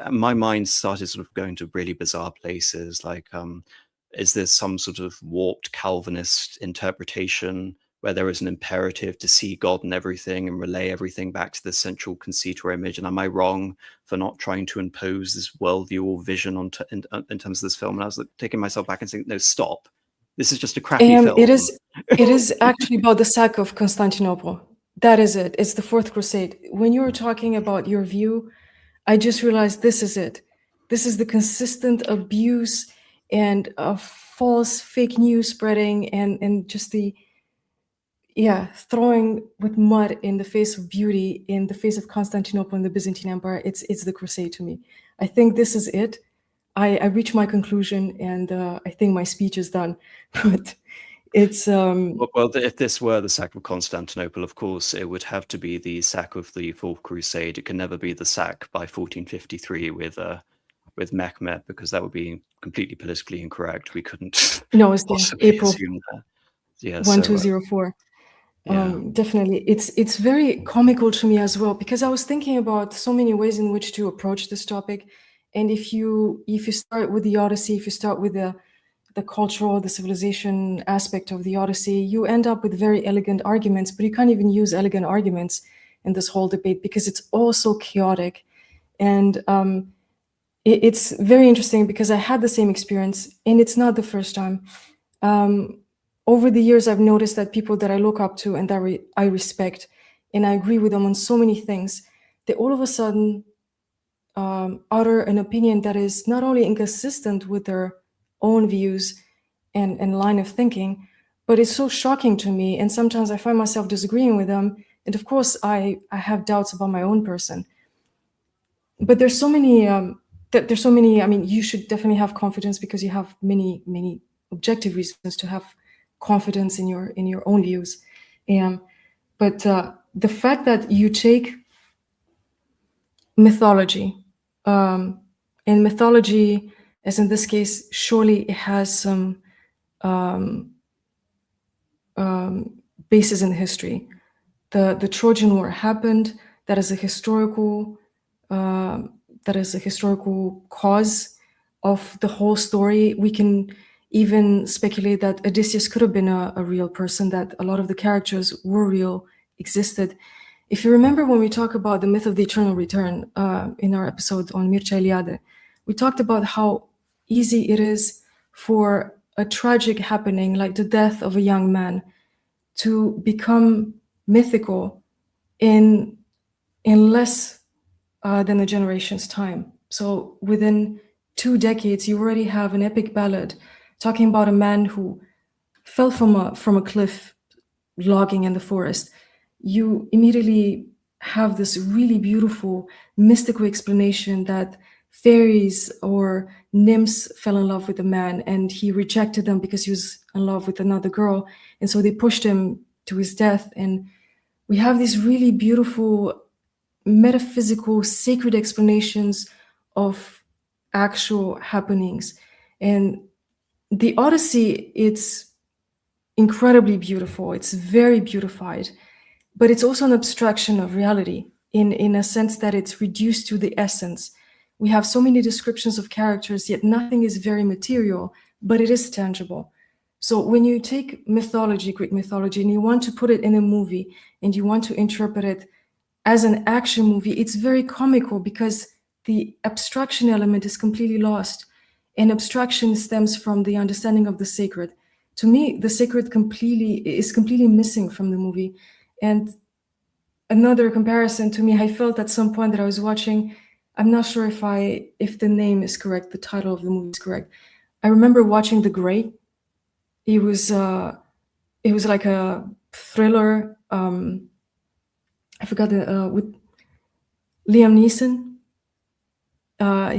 my mind started sort of going to really bizarre places, like, is there some sort of warped Calvinist interpretation where there is an imperative to see God in everything and relay everything back to the central conceit or image? And am I wrong for not trying to impose this worldview or vision in terms of this film? And I was like, taking myself back and saying, no, stop. This is just a crappy film. It is actually about the sack of Constantinople. That is it. It's the Fourth Crusade. When you were talking about your view, I just realized this is it. This is the consistent abuse and false fake news spreading and just the throwing with mud in the face of beauty, in the face of Constantinople and the Byzantine Empire. It's the crusade to me. I think this is it. I reached my conclusion, and I think my speech is done. But it's well, if this were the sack of Constantinople, of course, it would have to be the sack of the Fourth Crusade. It can never be the sack by 1453 with Mehmet, because that would be completely politically incorrect. We couldn't. No, it's April. Assume that. Yeah, 1204. Definitely, it's very comical to me as well, because I was thinking about so many ways in which to approach this topic. And if you start with the Odyssey, if you start with the cultural, the civilization aspect of the Odyssey, you end up with very elegant arguments, but you can't even use elegant arguments in this whole debate because it's all so chaotic. And it's very interesting because I had the same experience, and it's not the first time. Over the years, I've noticed that people that I look up to and that I respect, and I agree with them on so many things, they all of a sudden utter an opinion that is not only inconsistent with their own views and line of thinking, but it's so shocking to me. And sometimes I find myself disagreeing with them. And of course, I have doubts about my own person. But there's so many, I mean, you should definitely have confidence because you have many, many objective reasons to have confidence in your own views. But the fact that you take mythology, and mythology, as in this case, surely it has some basis in history. The Trojan War happened. That is a historical cause of the whole story. We can even speculate that Odysseus could have been a real person, that a lot of the characters were real, existed. If you remember when we talk about the myth of the eternal return in our episode on Mircea Eliade, we talked about how easy it is for a tragic happening like the death of a young man to become mythical in less than a generation's time. So within 2 decades, you already have an epic ballad talking about a man who fell from a cliff logging in the forest. You immediately have this really beautiful mystical explanation that fairies or nymphs fell in love with a man and he rejected them because he was in love with another girl, and so they pushed him to his death. And we have these really beautiful metaphysical sacred explanations of actual happenings. And the Odyssey, it's incredibly beautiful, it's very beautified, but it's also an abstraction of reality in a sense that it's reduced to the essence. We have so many descriptions of characters, yet nothing is very material, but it is tangible. So when you take mythology, Greek mythology, and you want to put it in a movie and you want to interpret it as an action movie, it's very comical because the abstraction element is completely lost. And abstraction stems from the understanding of the sacred. To me, the sacred is completely missing from the movie. And another comparison to me, I felt at some point that I was watching, I'm not sure if the name is correct, the title of the movie is correct. I remember watching The Grey. It was like a thriller. I forgot with Liam Neeson.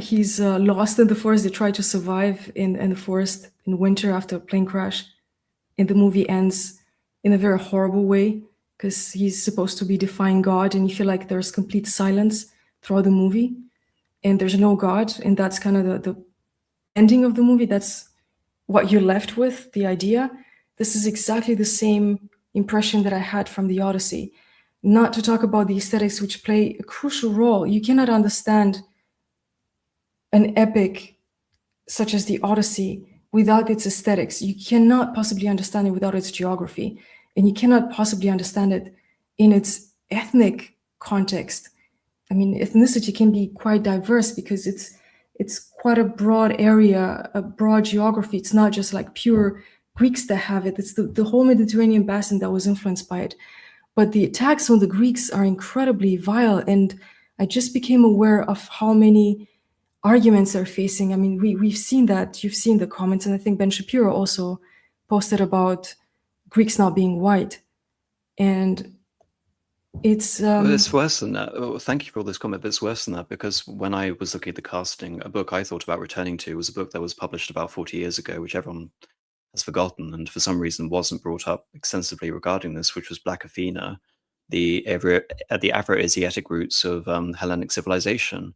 He's lost in the forest. They try to survive in the forest in winter after a plane crash. And the movie ends in a very horrible way because he's supposed to be defying God, and you feel like there's complete silence throughout the movie and there's no God. And that's kind of the ending of the movie. That's what you're left with, the idea. This is exactly the same impression that I had from the Odyssey. Not to talk about the aesthetics, which play a crucial role. You cannot understand an epic such as the Odyssey without its aesthetics. You cannot possibly understand it without its geography, and you cannot possibly understand it in its ethnic context. I mean, ethnicity can be quite diverse because it's quite a broad area, a broad geography. It's not just like pure Greeks that have it. It's the whole Mediterranean basin that was influenced by it. But the attacks on the Greeks are incredibly vile, and I just became aware of how many arguments they're facing. I mean, we've seen that. You've seen the comments, and I think Ben Shapiro also posted about Greeks not being white. And it's Well, it's worse than that. Oh, thank you for all this comment, but it's worse than that because when I was looking at the casting, a book I thought about returning to was a book that was published about 40 years ago, which everyone has forgotten and for some reason wasn't brought up extensively regarding this, which was Black Athena, the Afro-Asiatic roots of Hellenic civilization.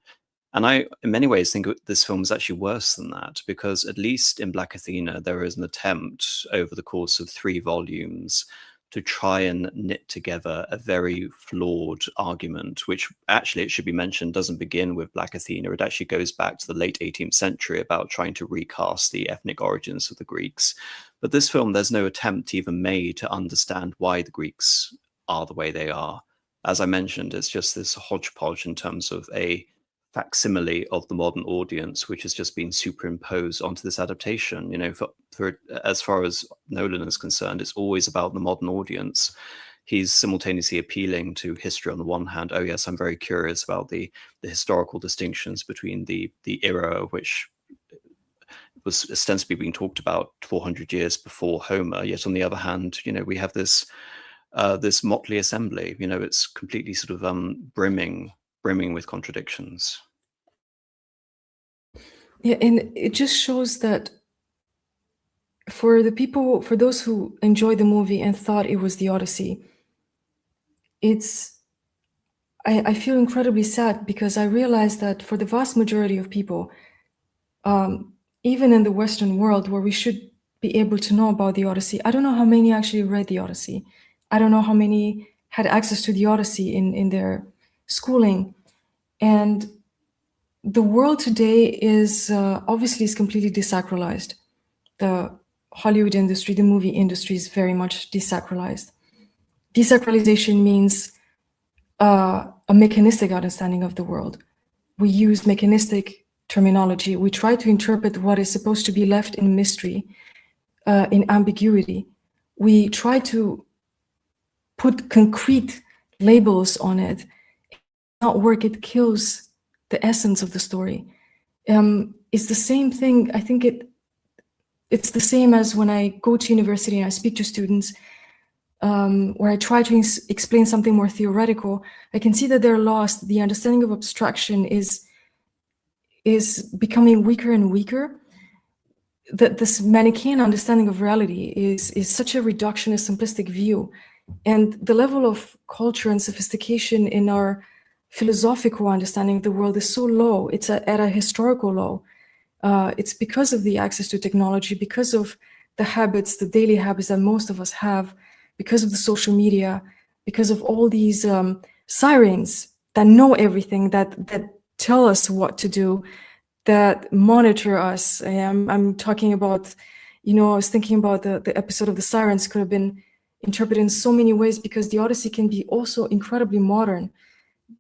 And I, in many ways, think this film is actually worse than that because at least in Black Athena, there is an attempt over the course of 3 volumes to try and knit together a very flawed argument, which actually, it should be mentioned, doesn't begin with Black Athena. It actually goes back to the late 18th century about trying to recast the ethnic origins of the Greeks. But this film, there's no attempt even made to understand why the Greeks are the way they are. As I mentioned, it's just this hodgepodge in terms of a facsimile of the modern audience, which has just been superimposed onto this adaptation. You know, for as far as Nolan is concerned, it's always about the modern audience. He's simultaneously appealing to history on the one hand. Oh yes, I'm very curious about the historical distinctions between the era which was ostensibly being talked about 400 years before Homer. Yet on the other hand, you know, we have this this motley assembly. You know, it's completely sort of brimming with contradictions. Yeah, and it just shows that for those who enjoyed the movie and thought it was the Odyssey, I feel incredibly sad because I realized that for the vast majority of people, even in the Western world where we should be able to know about the Odyssey, I don't know how many actually read the Odyssey. I don't know how many had access to the Odyssey in their schooling. And the world today is obviously is completely desacralized. The Hollywood industry, the movie industry is very much desacralized. Desacralization means a mechanistic understanding of the world. We use mechanistic terminology. We try to interpret what is supposed to be left in mystery, in ambiguity. We try to put concrete labels on it. Not work, it kills the essence of the story. It's the same thing. I think it's the same as when I go to university and I speak to students, where I try to explain something more theoretical. I can see that they're lost. The understanding of abstraction is becoming weaker and weaker. That this Manichaean understanding of reality is such a reductionist, simplistic view, and the level of culture and sophistication in our philosophical understanding of the world is so low. It's at a historical low. It's because of the access to technology, because of the habits, the daily habits that most of us have, because of the social media, because of all these sirens that know everything, that tell us what to do, that monitor us. I'm talking about, I was thinking about the episode of the sirens could have been interpreted in so many ways, because the Odyssey can be also incredibly modern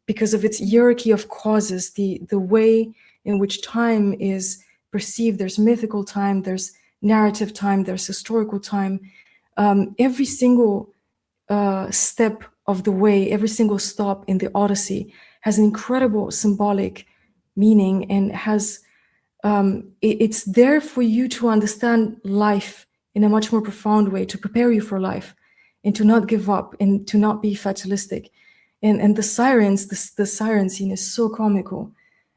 because of its hierarchy of causes, the way in which time is perceived. There's mythical time, there's narrative time, there's historical time. Every single step of the way, every single stop in the Odyssey has an incredible symbolic meaning, and has it's there for you to understand life in a much more profound way, to prepare you for life, and to not give up, and to not be fatalistic. And the sirens, the siren scene is so comical.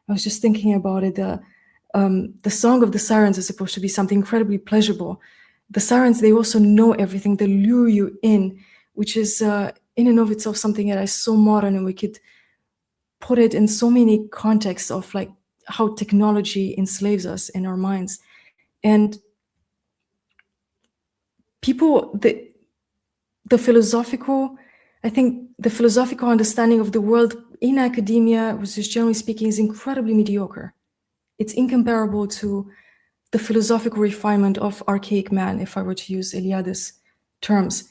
I was just thinking about it. The song of the sirens is supposed to be something incredibly pleasurable. The sirens, they also know everything. They lure you in, which is in and of itself something that is so modern, and we could put it in so many contexts of like how technology enslaves us in our minds. And people, the philosophical, I think the philosophical understanding of the world in academia, which is generally speaking, is incredibly mediocre. It's incomparable to the philosophical refinement of archaic man, if I were to use Eliada's terms.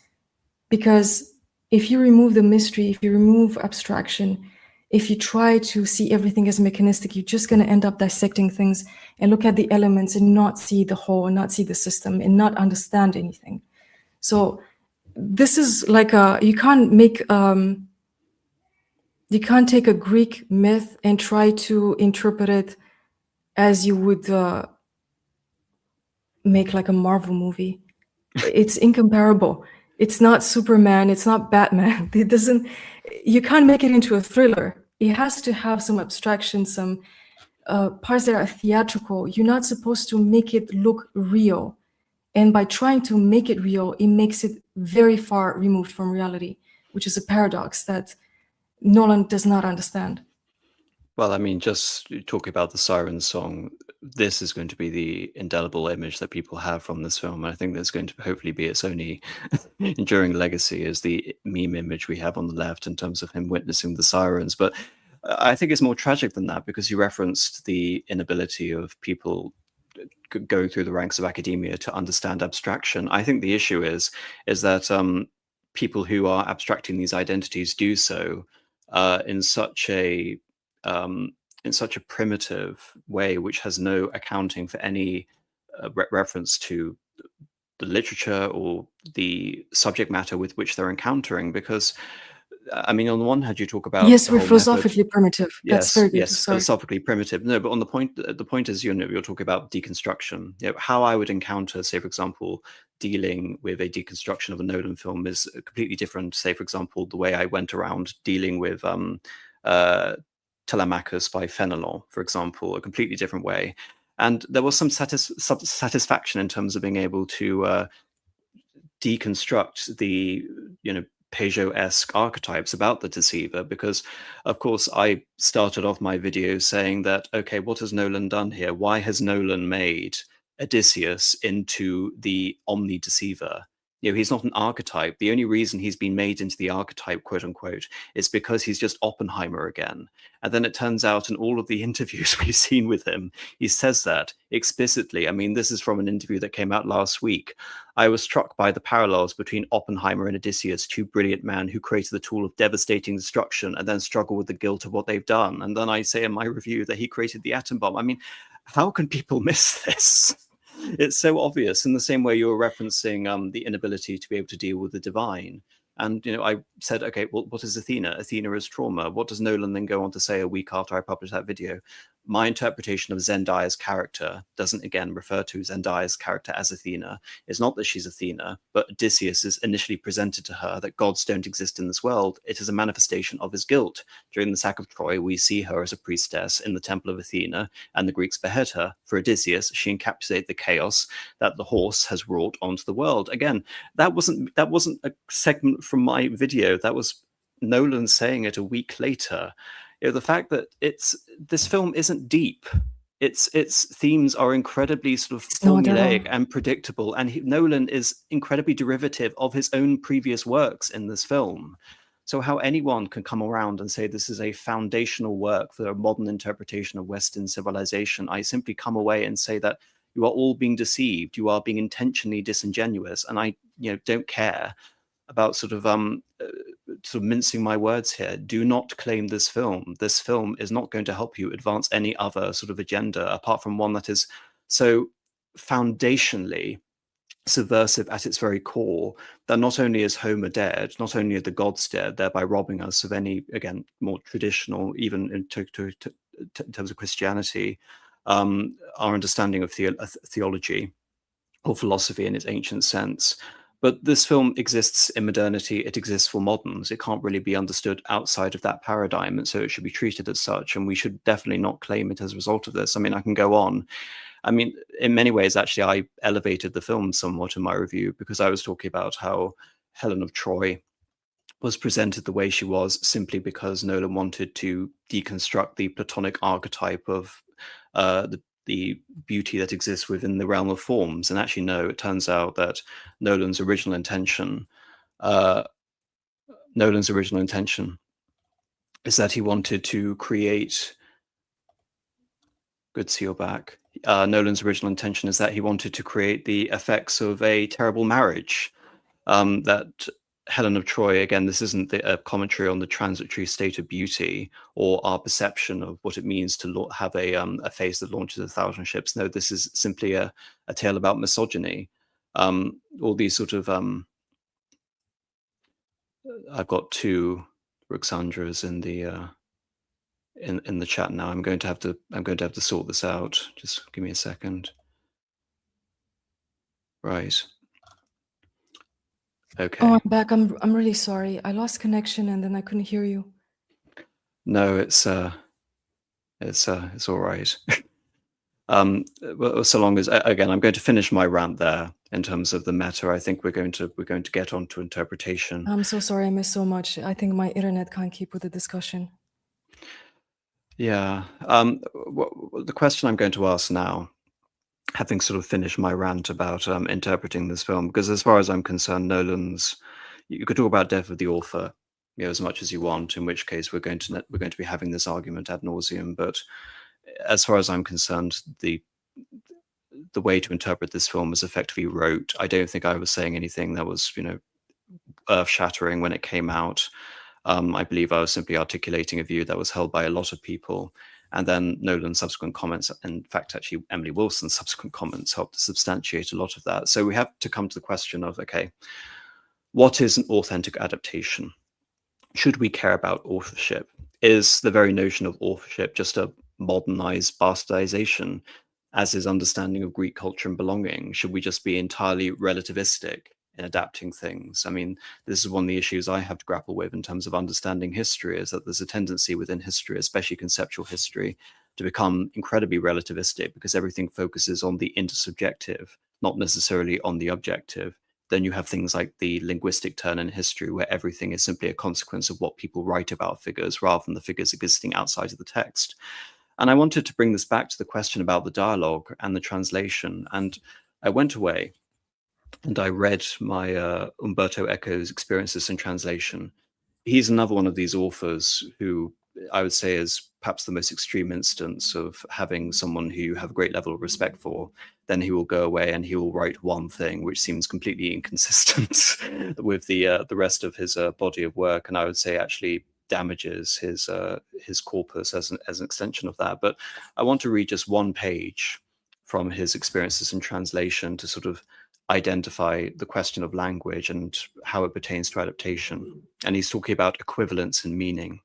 Because if you remove the mystery, if you remove abstraction, if you try to see everything as mechanistic, you're just going to end up dissecting things and look at the elements and not see the whole, and not see the system, and not understand anything. So this is like you can't take a Greek myth and try to interpret it as you would make like a Marvel movie. It's incomparable. It's not Superman, it's not Batman. You can't make it into a thriller. It has to have some abstraction, some parts that are theatrical. You're not supposed to make it look real. And by trying to make it real, it makes it very far removed from reality, which is a paradox that Nolan does not understand. Well, I mean, just talking about the siren song, this is going to be the indelible image that people have from this film. And I think that's going to hopefully be its only enduring legacy, is the meme image we have on the left in terms of him witnessing the sirens. But I think it's more tragic than that, because you referenced the inability of people going through the ranks of academia to understand abstraction. I think the issue is that people who are abstracting these identities do so in such a primitive way, which has no accounting for any reference to the literature or the subject matter with which they're encountering. Because I mean, on the one hand, you talk about yes, the we're whole philosophically method. primitive. That's very good. Yes, Sorry. philosophically primitive. No, but on the point is, you're talking about deconstruction. How I would encounter, say, for example, dealing with a deconstruction of a Nolan film is completely different. Say, for example, the way I went around dealing with Telemachus by Fenelon, for example, a completely different way. And there was some satisfaction in terms of being able to deconstruct the Peugeot-esque archetypes about the deceiver, because of course I started off my video saying that, okay, what has Nolan done here? Why has Nolan made Odysseus into the omni-deceiver? He's not an archetype. The only reason he's been made into the archetype, quote unquote, is because he's just Oppenheimer again. And then it turns out in all of the interviews we've seen with him, he says that explicitly. I mean, this is from an interview that came out last week. I was struck by the parallels between Oppenheimer and Odysseus, two brilliant men who created the tool of devastating destruction and then struggle with the guilt of what they've done. And then I say in my review that he created the atom bomb. I mean, how can people miss this? It's so obvious. In the same way you were referencing the inability to be able to deal with the divine. And I said, okay, well, what is Athena? Athena is trauma. What does Nolan then go on to say a week after I published that video? My interpretation of Zendaya's character doesn't again refer to Zendaya's character as Athena. It's not that she's Athena, but Odysseus is initially presented to her that gods don't exist in this world. It is a manifestation of his guilt. During the sack of Troy, we see her as a priestess in the temple of Athena, and the Greeks behead her. For Odysseus, she encapsulated the chaos that the horse has wrought onto the world. Again, that wasn't a segment from my video. That was Nolan saying it a week later. The fact that this film isn't deep. Its themes are incredibly sort of formulaic and predictable, and Nolan is incredibly derivative of his own previous works in this film. So how anyone can come around and say this is a foundational work for a modern interpretation of Western civilization, I simply come away and say that you are all being deceived. You are being intentionally disingenuous, and I don't care about sort of mincing my words here. Do not claim this film. This film is not going to help you advance any other sort of agenda apart from one that is so foundationally subversive at its very core that not only is Homer dead, not only are the gods dead, thereby robbing us of any, again, more traditional, even in terms of Christianity, our understanding of theology or philosophy in its ancient sense. But this film exists in modernity. It exists for moderns. It can't really be understood outside of that paradigm, and so it should be treated as such. And we should definitely not claim it as a result of this. I mean, I can go on. I mean, in many ways, actually, I elevated the film somewhat in my review because I was talking about how Helen of Troy was presented the way she was simply because Nolan wanted to deconstruct the Platonic archetype of the beauty that exists within the realm of forms. And actually, no, it turns out that Nolan's original intention is that he wanted to create. Good to see you're back. Nolan's original intention is that he wanted to create the effects of a terrible marriage. That Helen of Troy, again, this isn't a commentary on the transitory state of beauty or our perception of what it means to have a face that launches 1,000 ships. No, this is simply a tale about misogyny. All these sort of I've got two Roxandras in the chat now. I'm going to have to sort this out. Just give me a second. Right. Okay. Oh, I'm back. I'm really sorry. I lost connection and then I couldn't hear you. No, it's all right. Well, so long as, again, I'm going to finish my rant there in terms of the meta. I think we're going to get on to interpretation. I'm so sorry. I missed so much. I think my internet can't keep with the discussion. Yeah. The question I'm going to ask now, having sort of finished my rant about interpreting this film, because as far as I'm concerned, Nolan's, you could talk about death of the author, as much as you want, in which case we're going to be having this argument ad nauseum. But as far as I'm concerned, the way to interpret this film is effectively rote. I don't think I was saying anything that was, earth-shattering when it came out. I believe I was simply articulating a view that was held by a lot of people. And then Nolan's subsequent comments, in fact, actually Emily Wilson's subsequent comments helped to substantiate a lot of that. So we have to come to the question of, okay, what is an authentic adaptation? Should we care about authorship? Is the very notion of authorship just a modernized bastardization, as is understanding of Greek culture and belonging? Should we just be entirely relativistic in adapting things? I mean, this is one of the issues I have to grapple with in terms of understanding history, is that there's a tendency within history, especially conceptual history, to become incredibly relativistic because everything focuses on the intersubjective, not necessarily on the objective. Then you have things like the linguistic turn in history, where everything is simply a consequence of what people write about figures rather than the figures existing outside of the text. And I wanted to bring this back to the question about the dialogue and the translation. And I went away and I read my Umberto Eco's Experiences in Translation. He's another one of these authors who I would say is perhaps the most extreme instance of having someone who you have a great level of respect for. Then he will go away and he will write one thing which seems completely inconsistent with the rest of his body of work, and I would say actually damages his corpus as an extension of that. But I want to read just one page from his Experiences in Translation to sort of identify the question of language and how it pertains to adaptation. And he's talking about equivalence and meaning.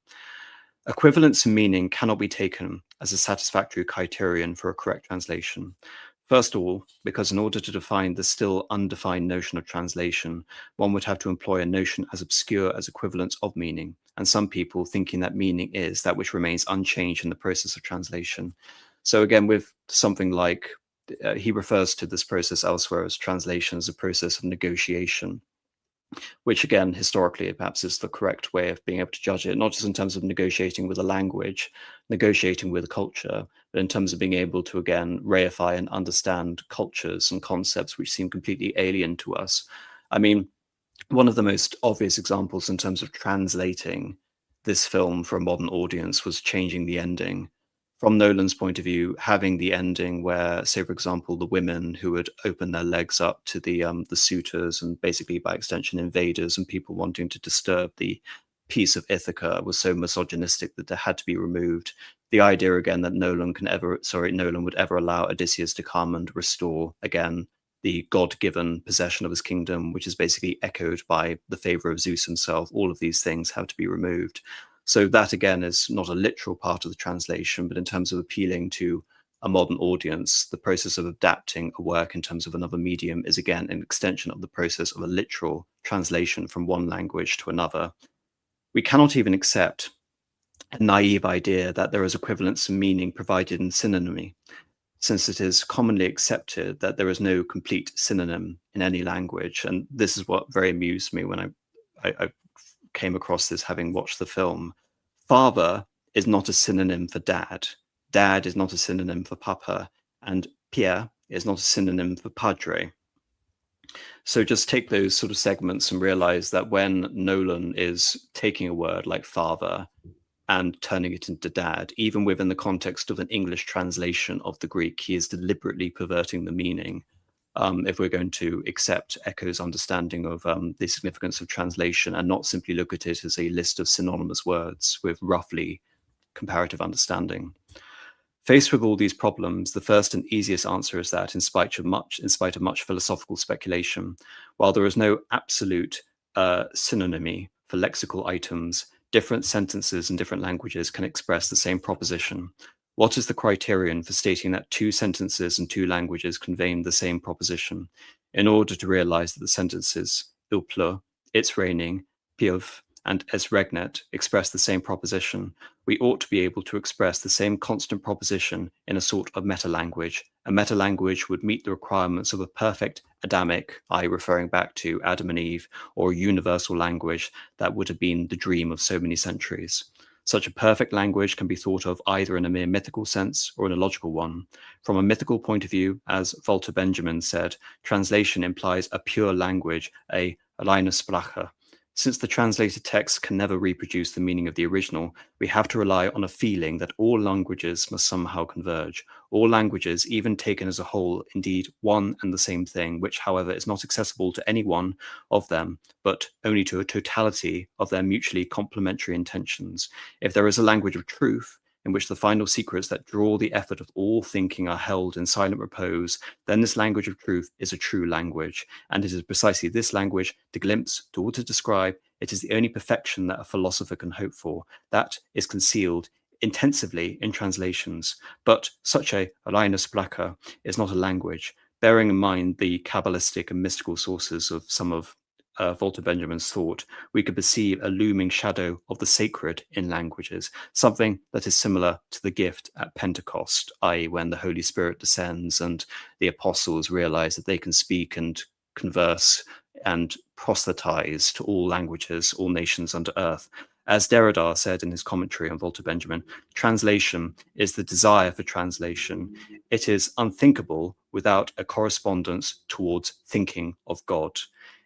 Equivalence and meaning cannot be taken as a satisfactory criterion for a correct translation. First of all, because in order to define the still undefined notion of translation, one would have to employ a notion as obscure as equivalence of meaning, and some people thinking that meaning is that which remains unchanged in the process of translation. So again, with something like, he refers to this process elsewhere as translation as a process of negotiation, which again, historically, perhaps is the correct way of being able to judge it, not just in terms of negotiating with a language, negotiating with a culture, but in terms of being able to, again, reify and understand cultures and concepts which seem completely alien to us. I mean, one of the most obvious examples in terms of translating this film for a modern audience was changing the ending. From Nolan's point of view, having the ending where, say, for example, the women who would open their legs up to the suitors and basically by extension invaders and people wanting to disturb the peace of Ithaca was so misogynistic that it had to be removed. The idea again that Nolan would ever allow Odysseus to come and restore again the God-given possession of his kingdom, which is basically echoed by the favor of Zeus himself. All of these things have to be removed. So that, again, is not a literal part of the translation, but in terms of appealing to a modern audience, the process of adapting a work in terms of another medium is, again, an extension of the process of a literal translation from one language to another. We cannot even accept a naive idea that there is equivalence and meaning provided in synonymy, since it is commonly accepted that there is no complete synonym in any language. And this is what very amused me when I came across this having watched the film. Father is not a synonym for dad. Dad is not a synonym for papa. And Pierre is not a synonym for padre. So just take those sort of segments and realize that when Nolan is taking a word like father and turning it into dad, even within the context of an English translation of the Greek, he is deliberately perverting the meaning. If we're going to accept Eco's understanding of the significance of translation and not simply look at it as a list of synonymous words with roughly comparative understanding. Faced with all these problems, the first and easiest answer is that, in spite of much philosophical speculation, while there is no absolute synonymy for lexical items, different sentences in different languages can express the same proposition. What is the criterion for stating that two sentences in two languages convey the same proposition? In order to realize that the sentences il pleut, it's raining, piove, and es regnet express the same proposition, we ought to be able to express the same constant proposition in a sort of meta-language. A meta-language would meet the requirements of a perfect Adamic, i.e. referring back to Adam and Eve, or a universal language that would have been the dream of so many centuries. Such a perfect language can be thought of either in a mere mythical sense or in a logical one. From a mythical point of view, as Walter Benjamin said, translation implies a pure language, a reine Sprache. Since the translated text can never reproduce the meaning of the original, we have to rely on a feeling that all languages must somehow converge. All languages, even taken as a whole, indeed one and the same thing, which, however, is not accessible to any one of them, but only to a totality of their mutually complementary intentions. If there is a language of truth, in which the final secrets that draw the effort of all thinking are held in silent repose, then this language of truth is a true language. And it is precisely this language, to glimpse, to describe, it is the only perfection that a philosopher can hope for, that is concealed intensively in translations. But such a reine Sprache is not a language. Bearing in mind the Kabbalistic and mystical sources of some of Walter Benjamin's thought, we could perceive a looming shadow of the sacred in languages, something that is similar to the gift at Pentecost, i.e. when the Holy Spirit descends and the apostles realize that they can speak and converse and proselytize to all languages, all nations under earth. As Derrida said in his commentary on Walter Benjamin, translation is the desire for translation. It is unthinkable without a correspondence towards thinking of God.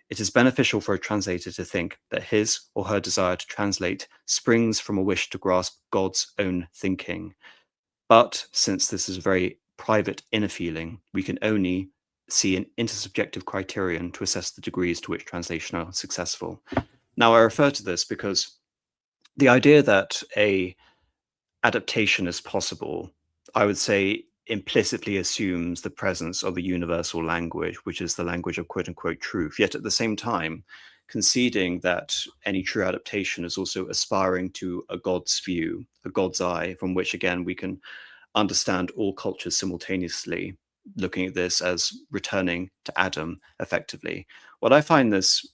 It is beneficial for a translator to think that his or her desire to translate springs from a wish to grasp God's own thinking. But since this is a very private inner feeling, we can only see an intersubjective criterion to assess the degrees to which translation are successful. Now, I refer to this because the idea that a adaptation is possible, I would say, implicitly assumes the presence of a universal language, which is the language of quote unquote truth, yet at the same time conceding that any true adaptation is also aspiring to a God's view, a God's eye, from which again we can understand all cultures simultaneously, looking at this as returning to Adam effectively. What I find this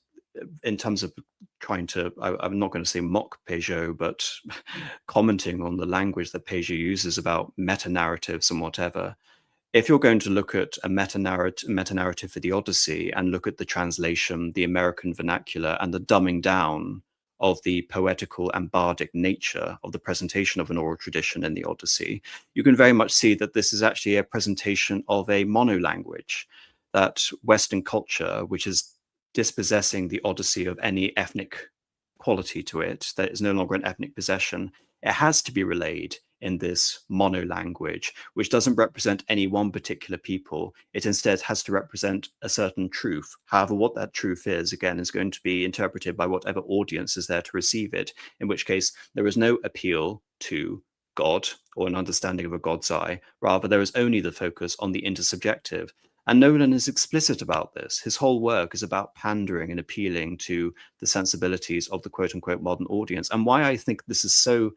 in terms of trying to, I'm not going to say mock Peugeot, but commenting on the language that Peugeot uses about meta-narratives and whatever. If you're going to look at a meta-narrative for the Odyssey and look at the translation, the American vernacular, and the dumbing down of the poetical and bardic nature of the presentation of an oral tradition in the Odyssey, you can very much see that this is actually a presentation of a monolanguage, that Western culture, which is dispossessing the Odyssey of any ethnic quality to it, that is no longer an ethnic possession, it has to be relayed in this mono language, which doesn't represent any one particular people. It instead has to represent a certain truth. However, what that truth is, again, is going to be interpreted by whatever audience is there to receive it, in which case there is no appeal to God or an understanding of a God's eye. Rather, there is only the focus on the intersubjective. And Nolan is explicit about this. His whole work is about pandering and appealing to the sensibilities of the quote unquote modern audience. And why I think this is so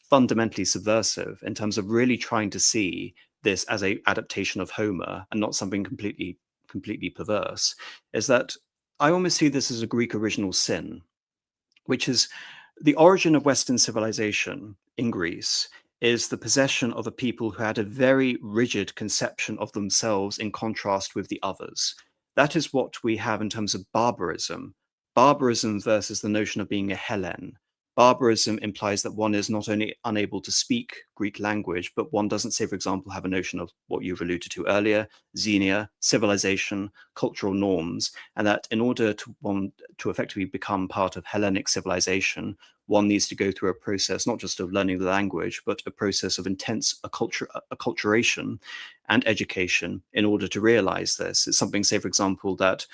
fundamentally subversive in terms of really trying to see this as a adaptation of Homer and not something completely perverse, is that I almost see this as a Greek original sin, which is the origin of Western civilization in Greece is the possession of a people who had a very rigid conception of themselves in contrast with the others. That is what we have in terms of barbarism. Barbarism versus the notion of being a Helen. Barbarism implies that one is not only unable to speak Greek language, but one doesn't, say, for example, have a notion of what you've alluded to earlier, xenia, civilization, cultural norms, and that in order to effectively become part of Hellenic civilization, one needs to go through a process not just of learning the language, but a process of intense acculturation and education in order to realize this. It's something, say, for example, that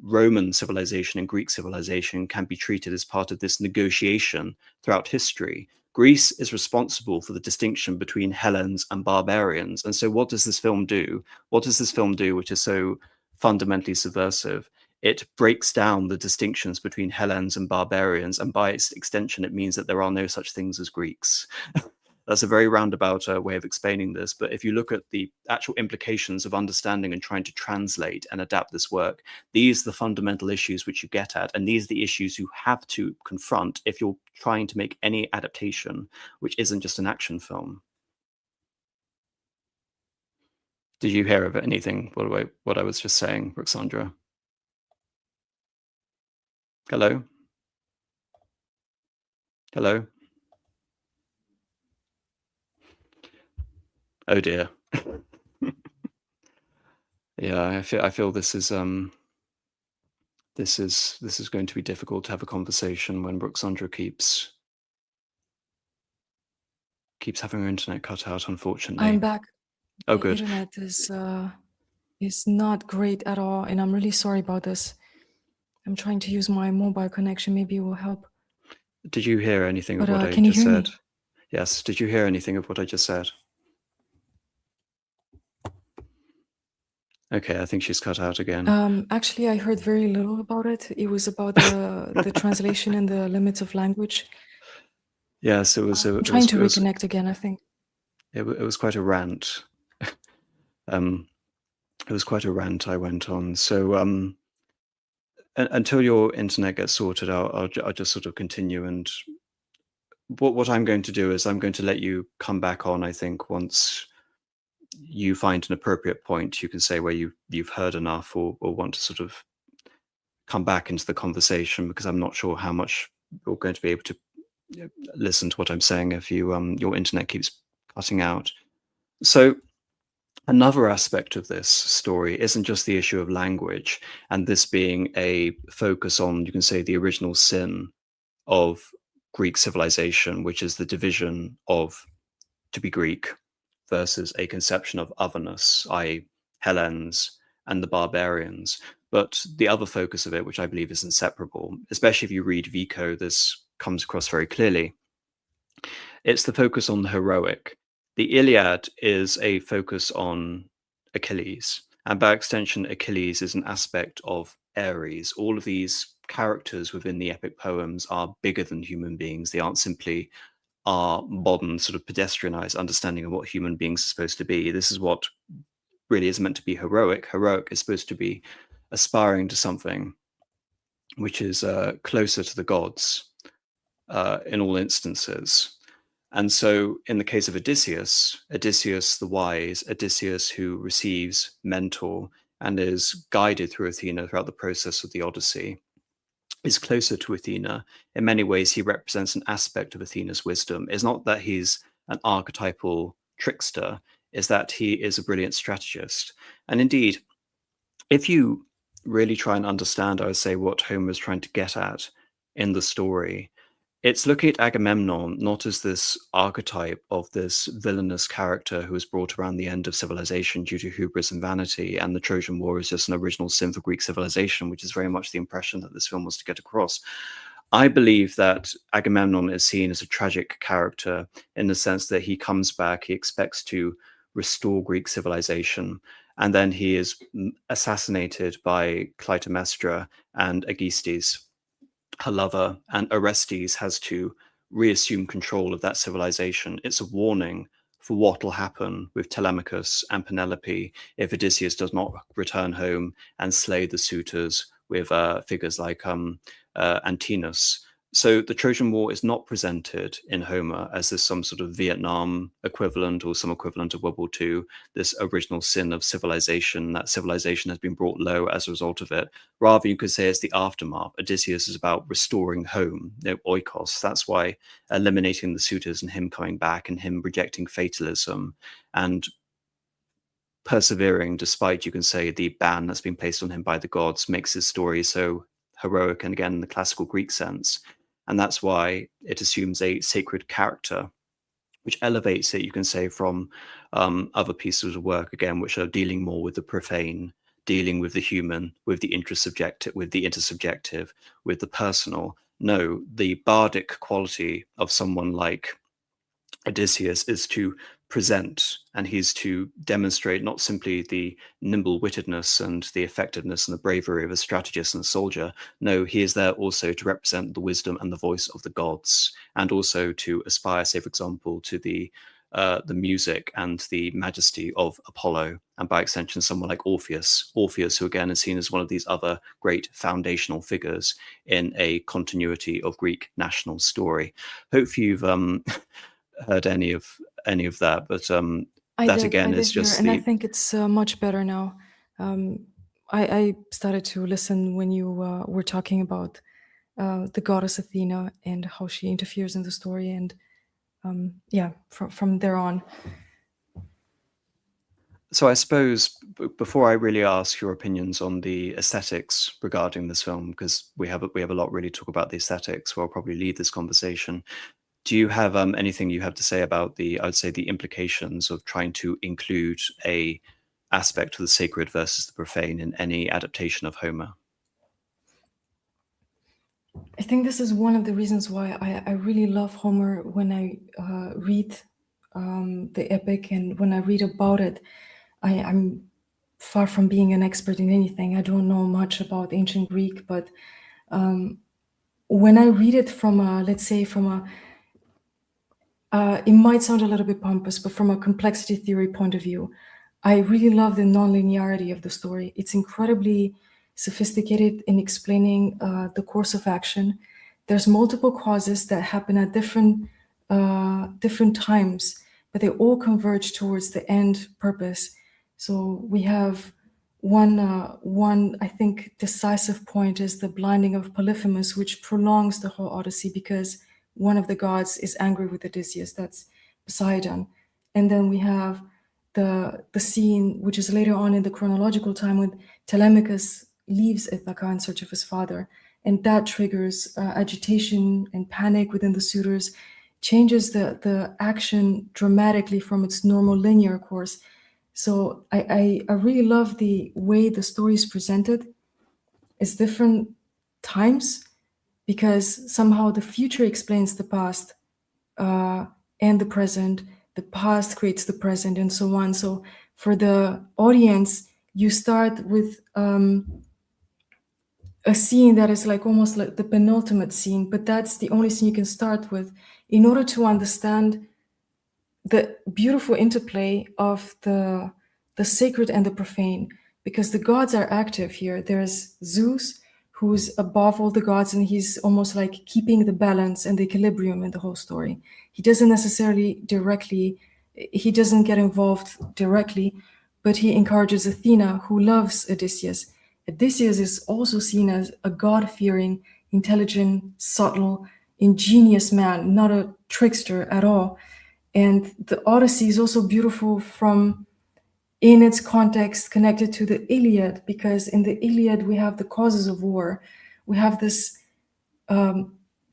Roman civilization and Greek civilization can be treated as part of this negotiation throughout history. Greece is responsible for the distinction between Hellenes and barbarians. And so what does this film do? What does this film do which is so fundamentally subversive? It breaks down the distinctions between Hellenes and barbarians, and by its extension, it means that there are no such things as Greeks. That's a very roundabout way of explaining this, but if you look at the actual implications of understanding and trying to translate and adapt this work, these are the fundamental issues which you get at, and these are the issues you have to confront if you're trying to make any adaptation which isn't just an action film. Did you hear of anything, what I was just saying, Roxandra? Hello? Hello? Oh dear. Yeah, I feel this is going to be difficult to have a conversation when Roxandra keeps having her internet cut out, unfortunately. I'm back. Oh, The good. internet is not great at all, and I'm really sorry about this. I'm trying to use my mobile connection. Maybe it will help. Did you hear anything of But what I can you just hear said? me? Yes. Did you hear anything of what I just said? Okay, I think she's cut out again. Actually, I heard very little about it. It was about the translation and the limits of language. Yes, I'm trying to reconnect again, I think. It was quite a rant. It was quite a rant I went on. So until your internet gets sorted out, I'll just sort of continue. And what I'm going to do is I'm going to let you come back on, I think, once you find an appropriate point. You can say where you've heard enough or want to sort of come back into the conversation, because I'm not sure how much you're going to be able to listen to what I'm saying if you your internet keeps cutting out. So Another aspect of this story isn't just the issue of language, and this being a focus on, you can say, the original sin of Greek civilization, which is the division of to be Greek versus a conception of otherness, i.e., Hellenes and the barbarians. But the other focus of it, which I believe is inseparable, especially if you read Vico, this comes across very clearly. It's the focus on the heroic. The Iliad is a focus on Achilles, and by extension, Achilles is an aspect of Ares. All of these characters within the epic poems are bigger than human beings. They aren't simply our modern sort of pedestrianized understanding of what human beings are supposed to be. This is what really is meant to be heroic. Heroic is supposed to be aspiring to something which is closer to the gods in all instances. And so in the case of Odysseus, Odysseus the wise, Odysseus who receives mentor and is guided through Athena throughout the process of the Odyssey, is closer to Athena. In many ways, he represents an aspect of Athena's wisdom. It's not that he's an archetypal trickster, it's that he is a brilliant strategist. And indeed, if you really try and understand, I would say, what Homer is trying to get at in the story, it's looking at Agamemnon not as this archetype of this villainous character who was brought around the end of civilization due to hubris and vanity, and the Trojan War is just an original sin for Greek civilization, which is very much the impression that this film was to get across. I believe that Agamemnon is seen as a tragic character in the sense that he comes back, he expects to restore Greek civilization, and then he is assassinated by Clytemnestra and Aegisthus, her lover, and Orestes has to reassume control of that civilization. It's a warning for what will happen with Telemachus and Penelope if Odysseus does not return home and slay the suitors with figures like Antinous. So the Trojan War is not presented in Homer as this some sort of Vietnam equivalent or some equivalent of World War II, this original sin of civilization, that civilization has been brought low as a result of it. Rather, you could say it's the aftermath. Odysseus is about restoring home, oikos. That's why eliminating the suitors and him coming back and him rejecting fatalism and persevering despite, you can say, the ban that's been placed on him by the gods makes his story so heroic and, again, in the classical Greek sense. And that's why it assumes a sacred character, which elevates it, you can say, from other pieces of work, again, which are dealing more with the profane, dealing with the human, with the intersubjective, with the personal. No, the bardic quality of someone like Odysseus is to present, and he's to demonstrate not simply the nimble-wittedness and the effectiveness and the bravery of a strategist and a soldier. No, he is there also to represent the wisdom and the voice of the gods, and also to aspire, say, for example, to the music and the majesty of Apollo, and by extension, someone like Orpheus. Orpheus, who again is seen as one of these other great foundational figures in a continuity of Greek national story. Hopefully, you've heard any of that, but that again is just and I think it's much better now. I started to listen when you were talking about the goddess Athena and how she interferes in the story, and yeah, from there on. So I suppose before I really ask your opinions on the aesthetics regarding this film, because we have a lot really to talk about the aesthetics, where I'll probably lead this conversation. Do you have anything you have to say about I would say, the implications of trying to include a aspect of the sacred versus the profane in any adaptation of Homer? I think this is one of the reasons why I really love Homer when I read the epic, and when I read about it, I'm far from being an expert in anything. I don't know much about ancient Greek, but when I read it from let's say it might sound a little bit pompous, but from a complexity theory point of view, I really love the non-linearity of the story. It's incredibly sophisticated in explaining the course of action. There's multiple causes that happen at different times, but they all converge towards the end purpose. So we have one, I think, decisive point is the blinding of Polyphemus, which prolongs the whole Odyssey because one of the gods is angry with Odysseus. That's Poseidon. And then we have the scene, which is later on in the chronological time, when Telemachus leaves Ithaca in search of his father, and that triggers agitation and panic within the suitors, changes the action dramatically from its normal linear course. So I really love the way the story is presented. It's different times, because somehow the future explains the past and the present, the past creates the present, and so on. So for the audience, you start with a scene that is like almost like the penultimate scene, but that's the only scene you can start with in order to understand the beautiful interplay of the sacred and the profane, because the gods are active here. There's Zeus, who's above all the gods, and he's almost like keeping the balance and the equilibrium in the whole story. He doesn't necessarily he doesn't get involved directly, but he encourages Athena, who loves Odysseus. Odysseus is also seen as a God-fearing, intelligent, subtle, ingenious man, not a trickster at all. And the Odyssey is also beautiful in its context connected to the Iliad, because in the Iliad we have the causes of war. We have this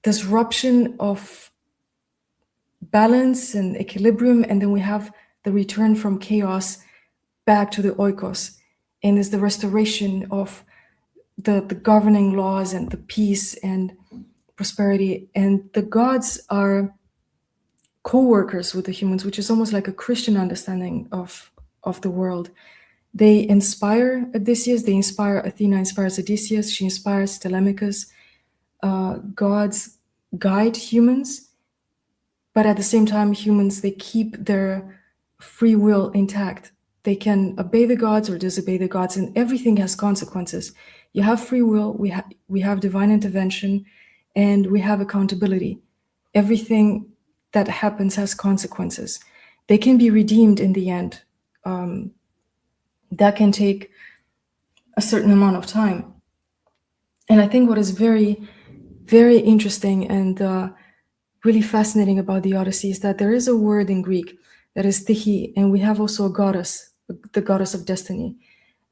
disruption of balance and equilibrium, and then we have the return from chaos back to the oikos, and it's the restoration of the governing laws and the peace and prosperity. And the gods are co-workers with the humans, which is almost like a Christian understanding of the world. They inspire Odysseus, they inspire Athena, inspires Odysseus, she inspires Telemachus. Gods guide humans, but at the same time, humans, they keep their free will intact. They can obey the gods or disobey the gods, and everything has consequences. You have free will, we have divine intervention, and we have accountability. Everything that happens has consequences. They can be redeemed in the end. That can take a certain amount of time. And I think what is very, very interesting and really fascinating about the Odyssey is that there is a word in Greek that is Tyche, and we have also a goddess, the goddess of destiny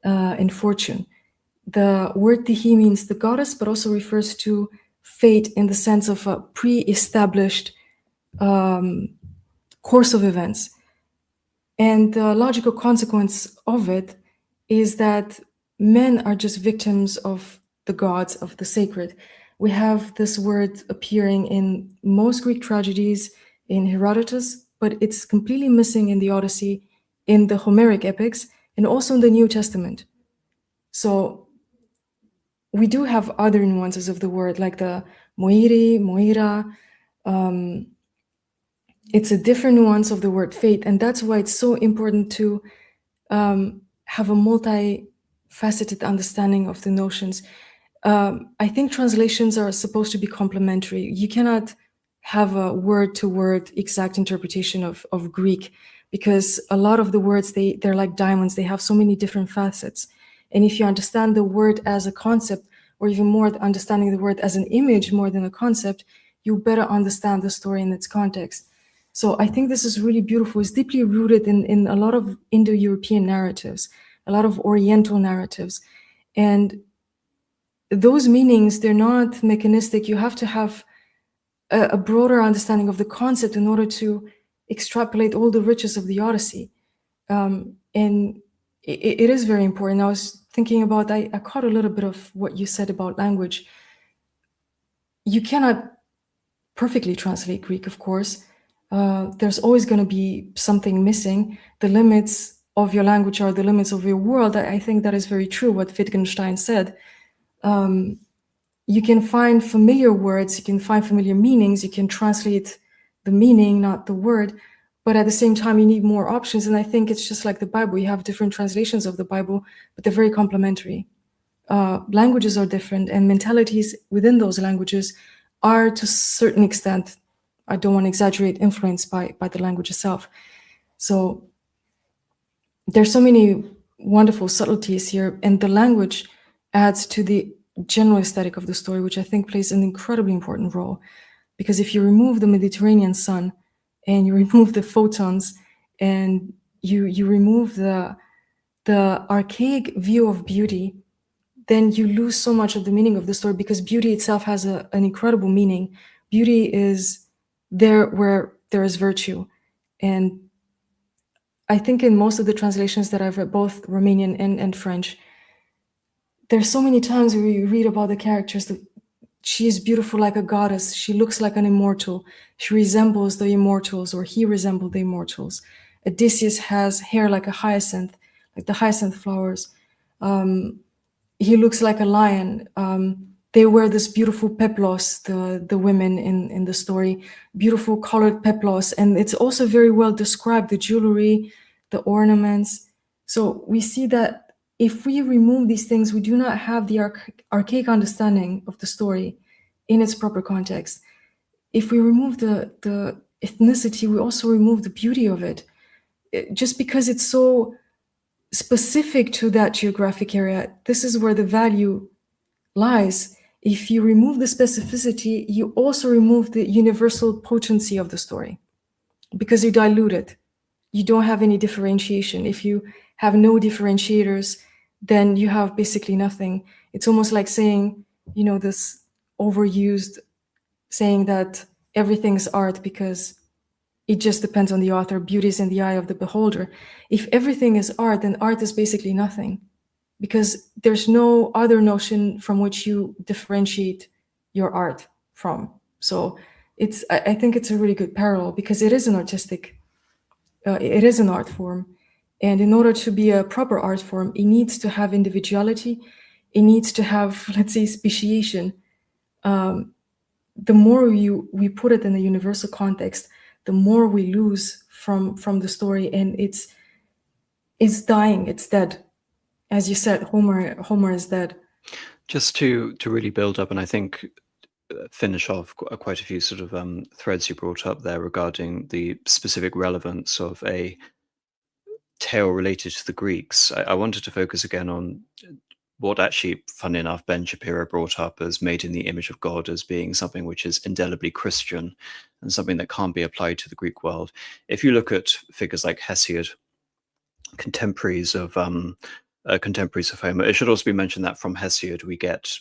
and fortune. The word Tyche means the goddess, but also refers to fate in the sense of a pre-established course of events. And the logical consequence of it is that men are just victims of the gods, of the sacred. We have this word appearing in most Greek tragedies, in Herodotus, but it's completely missing in the Odyssey, in the Homeric epics, and also in the New Testament. So we do have other nuances of the word, like the moiri, moira. It's a different nuance of the word fate, and that's why it's so important to have a multifaceted understanding of the notions. I think translations are supposed to be complementary. You cannot have a word-to-word exact interpretation of Greek, because a lot of the words, they're like diamonds. They have so many different facets. And if you understand the word as a concept, or even more understanding the word as an image more than a concept, you better understand the story in its context. So I think this is really beautiful. It's deeply rooted in a lot of Indo-European narratives, a lot of Oriental narratives. And those meanings, they're not mechanistic. You have to have a broader understanding of the concept in order to extrapolate all the riches of the Odyssey. And it is very important. I was thinking about, I caught a little bit of what you said about language. You cannot perfectly translate Greek, of course. There's always going to be something missing. The limits of your language are the limits of your world. I think that is very true, what Wittgenstein said. You can find familiar words, you can find familiar meanings, you can translate the meaning, not the word, but at the same time, you need more options. And I think it's just like the Bible. You have different translations of the Bible, but they're very complementary. Languages are different, and mentalities within those languages are, to a certain extent, I don't want to exaggerate, influenced by the language itself. So there's so many wonderful subtleties here, and the language adds to the general aesthetic of the story, which I think plays an incredibly important role. Because if you remove the Mediterranean sun and you remove the photons and you remove the archaic view of beauty, then you lose so much of the meaning of the story, because beauty itself has an incredible meaning. Beauty is there where there is virtue. And I think in most of the translations that I've read, both Romanian and French, there's so many times where you read about the characters that she is beautiful like a goddess, she looks like an immortal, she resembles the immortals, or he resembled the immortals. Odysseus has hair like a hyacinth, like the hyacinth flowers. He looks like a lion. They wear this beautiful peplos, the women in the story, beautiful colored peplos, and it's also very well described, the jewelry, the ornaments. So we see that if we remove these things, we do not have the archaic understanding of the story in its proper context. If we remove the ethnicity, we also remove the beauty of it. Just because it's so specific to that geographic area, this is where the value lies. If you remove the specificity, you also remove the universal potency of the story, because you dilute it. You don't have any differentiation. If you have no differentiators, then you have basically nothing. It's almost like saying, this overused saying that everything's art because it just depends on the author. Beauty is in the eye of the beholder. If everything is art, then art is basically nothing, because there's no other notion from which you differentiate your art from. So I think it's a really good parallel, because it is an artistic, it is an art form. And in order to be a proper art form, it needs to have individuality. It needs to have, let's say, speciation. The more we put it in a universal context, the more we lose from the story, and it's dying, it's dead. As you said, Homer is dead. Just to really build up, and I think finish off quite a few sort of threads you brought up there regarding the specific relevance of a tale related to the Greeks. I wanted to focus again on what actually, funny enough, Ben Shapiro brought up as made in the image of God as being something which is indelibly Christian and something that can't be applied to the Greek world. If you look at figures like Hesiod, contemporaries of Homer, it should also be mentioned that from Hesiod we get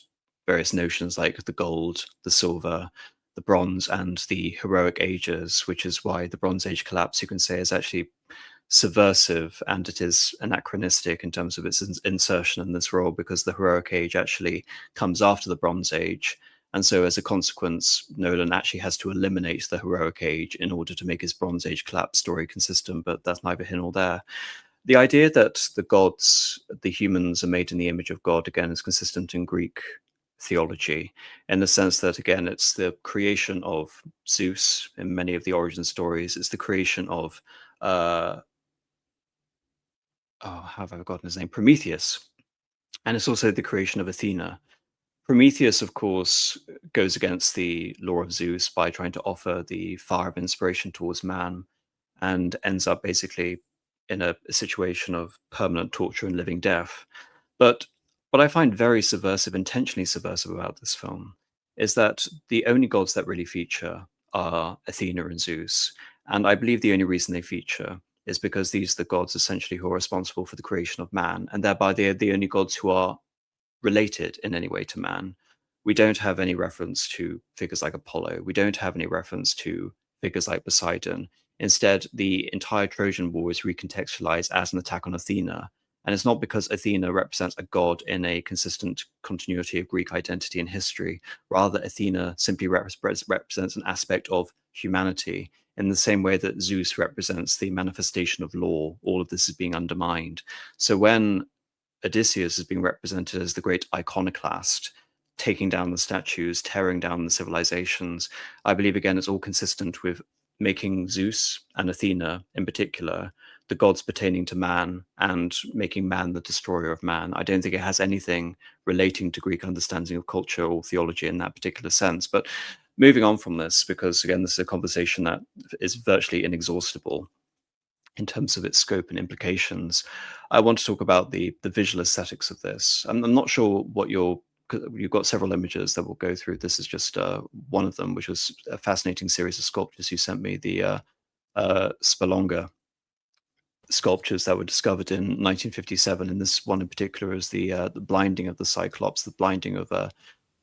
various notions like the gold, the silver, the bronze, and the heroic ages, which is why the Bronze Age collapse, you can say, is actually subversive, and it is anachronistic in terms of its insertion in this role, because the heroic age actually comes after the Bronze Age, and so as a consequence Nolan actually has to eliminate the heroic age in order to make his Bronze Age collapse story consistent. But that's neither here nor there. The idea that the gods, the humans, are made in the image of God, again, is consistent in Greek theology, in the sense that, again, it's the creation of Zeus in many of the origin stories. It's the creation of how have I forgotten his name? Prometheus. And it's also the creation of Athena. Prometheus, of course, goes against the law of Zeus by trying to offer the fire of inspiration towards man, and ends up basically in a situation of permanent torture and living death. But what I find very subversive, intentionally subversive about this film, is that the only gods that really feature are Athena and Zeus. And I believe the only reason they feature is because these are the gods essentially who are responsible for the creation of man, and thereby they are the only gods who are related in any way to man. We don't have any reference to figures like Apollo. We don't have any reference to figures like Poseidon. Instead, the entire Trojan War is recontextualized as an attack on Athena. And it's not because Athena represents a god in a consistent continuity of Greek identity and history. Rather, Athena simply represents an aspect of humanity, in the same way that Zeus represents the manifestation of law. All of this is being undermined. So when Odysseus is being represented as the great iconoclast, taking down the statues, tearing down the civilizations, I believe, again, it's all consistent with making Zeus and Athena, in particular, the gods pertaining to man, and making man the destroyer of man. I don't think it has anything relating to Greek understanding of culture or theology in that particular sense. But moving on from this, because, again, this is a conversation that is virtually inexhaustible in terms of its scope and implications, I want to talk about the visual aesthetics of this. I'm not sure what you've got several images that we'll go through. This is just one of them, which was a fascinating series of sculptures you sent me, the Spelunga sculptures that were discovered in 1957, and this one in particular is the blinding of the Cyclops, the blinding of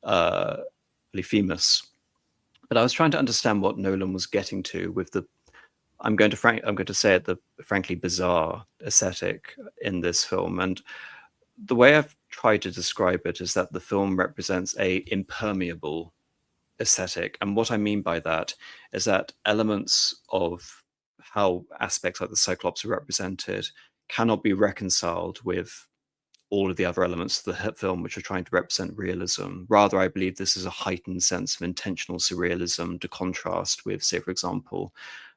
Polyphemus. But I was trying to understand what Nolan was getting to with the, I'm going to say it, the frankly bizarre aesthetic in this film. And the way I've tried to describe it is that the film represents a impermeable aesthetic. And what I mean by that is that elements of how aspects like the Cyclops are represented cannot be reconciled with all of the other elements of the film which are trying to represent realism. Rather, I believe this is a heightened sense of intentional surrealism to contrast with, say, for example,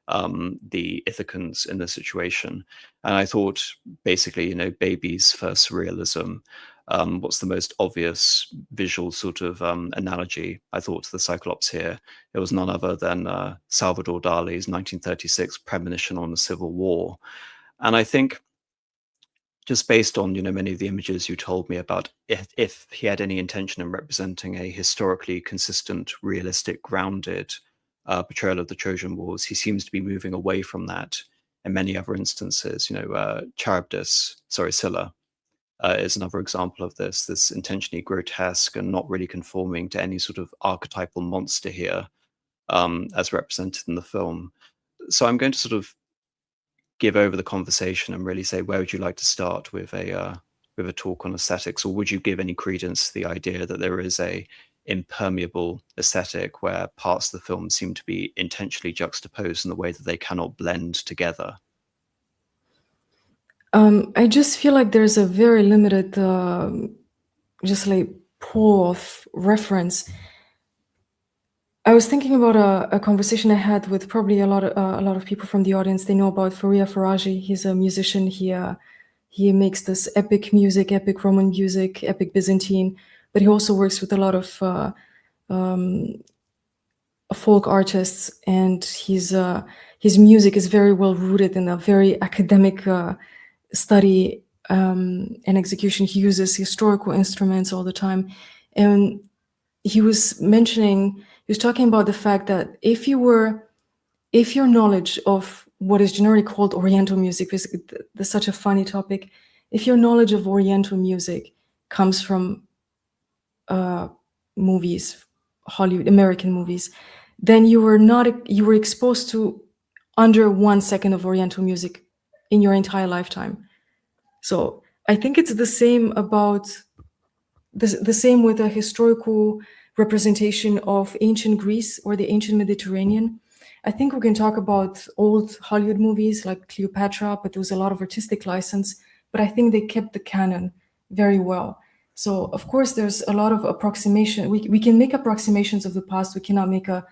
the Ithacans in this situation. And I thought, basically, babies for surrealism. What's the most obvious visual sort of analogy, I thought, to the Cyclops here? It was none other than Salvador Dali's 1936 Premonition on the Civil War. And I think, just based on many of the images you told me about, if he had any intention in representing a historically consistent, realistic, grounded portrayal of the Trojan Wars, he seems to be moving away from that in many other instances. Scylla is another example of this intentionally grotesque and not really conforming to any sort of archetypal monster here, as represented in the film. So I'm going to sort of give over the conversation and really say, where would you like to start with a talk on aesthetics, or would you give any credence to the idea that there is a impermeable aesthetic where parts of the film seem to be intentionally juxtaposed in the way that they cannot blend together? I just feel like there's a very limited just like pool of reference. I was thinking about a conversation I had with probably a lot of people from the audience. They know about Faria Faraji. He's a musician. He makes this epic music, epic Roman music, epic Byzantine, but he also works with a lot of folk artists, and his music is very well rooted in a very academic study and execution. He uses historical instruments all the time, and he was talking about the fact that if your knowledge of what is generally called Oriental music, that's such a funny topic, if your knowledge of Oriental music comes from movies, Hollywood, American movies, then you were exposed to under 1 second of Oriental music in your entire lifetime. So I think it's the same about the same with a historical representation of ancient Greece or the ancient Mediterranean. I think we can talk about old Hollywood movies like Cleopatra, but there was a lot of artistic license, but I think they kept the canon very well. So of course there's a lot of approximation. We can make approximations of the past. We cannot make a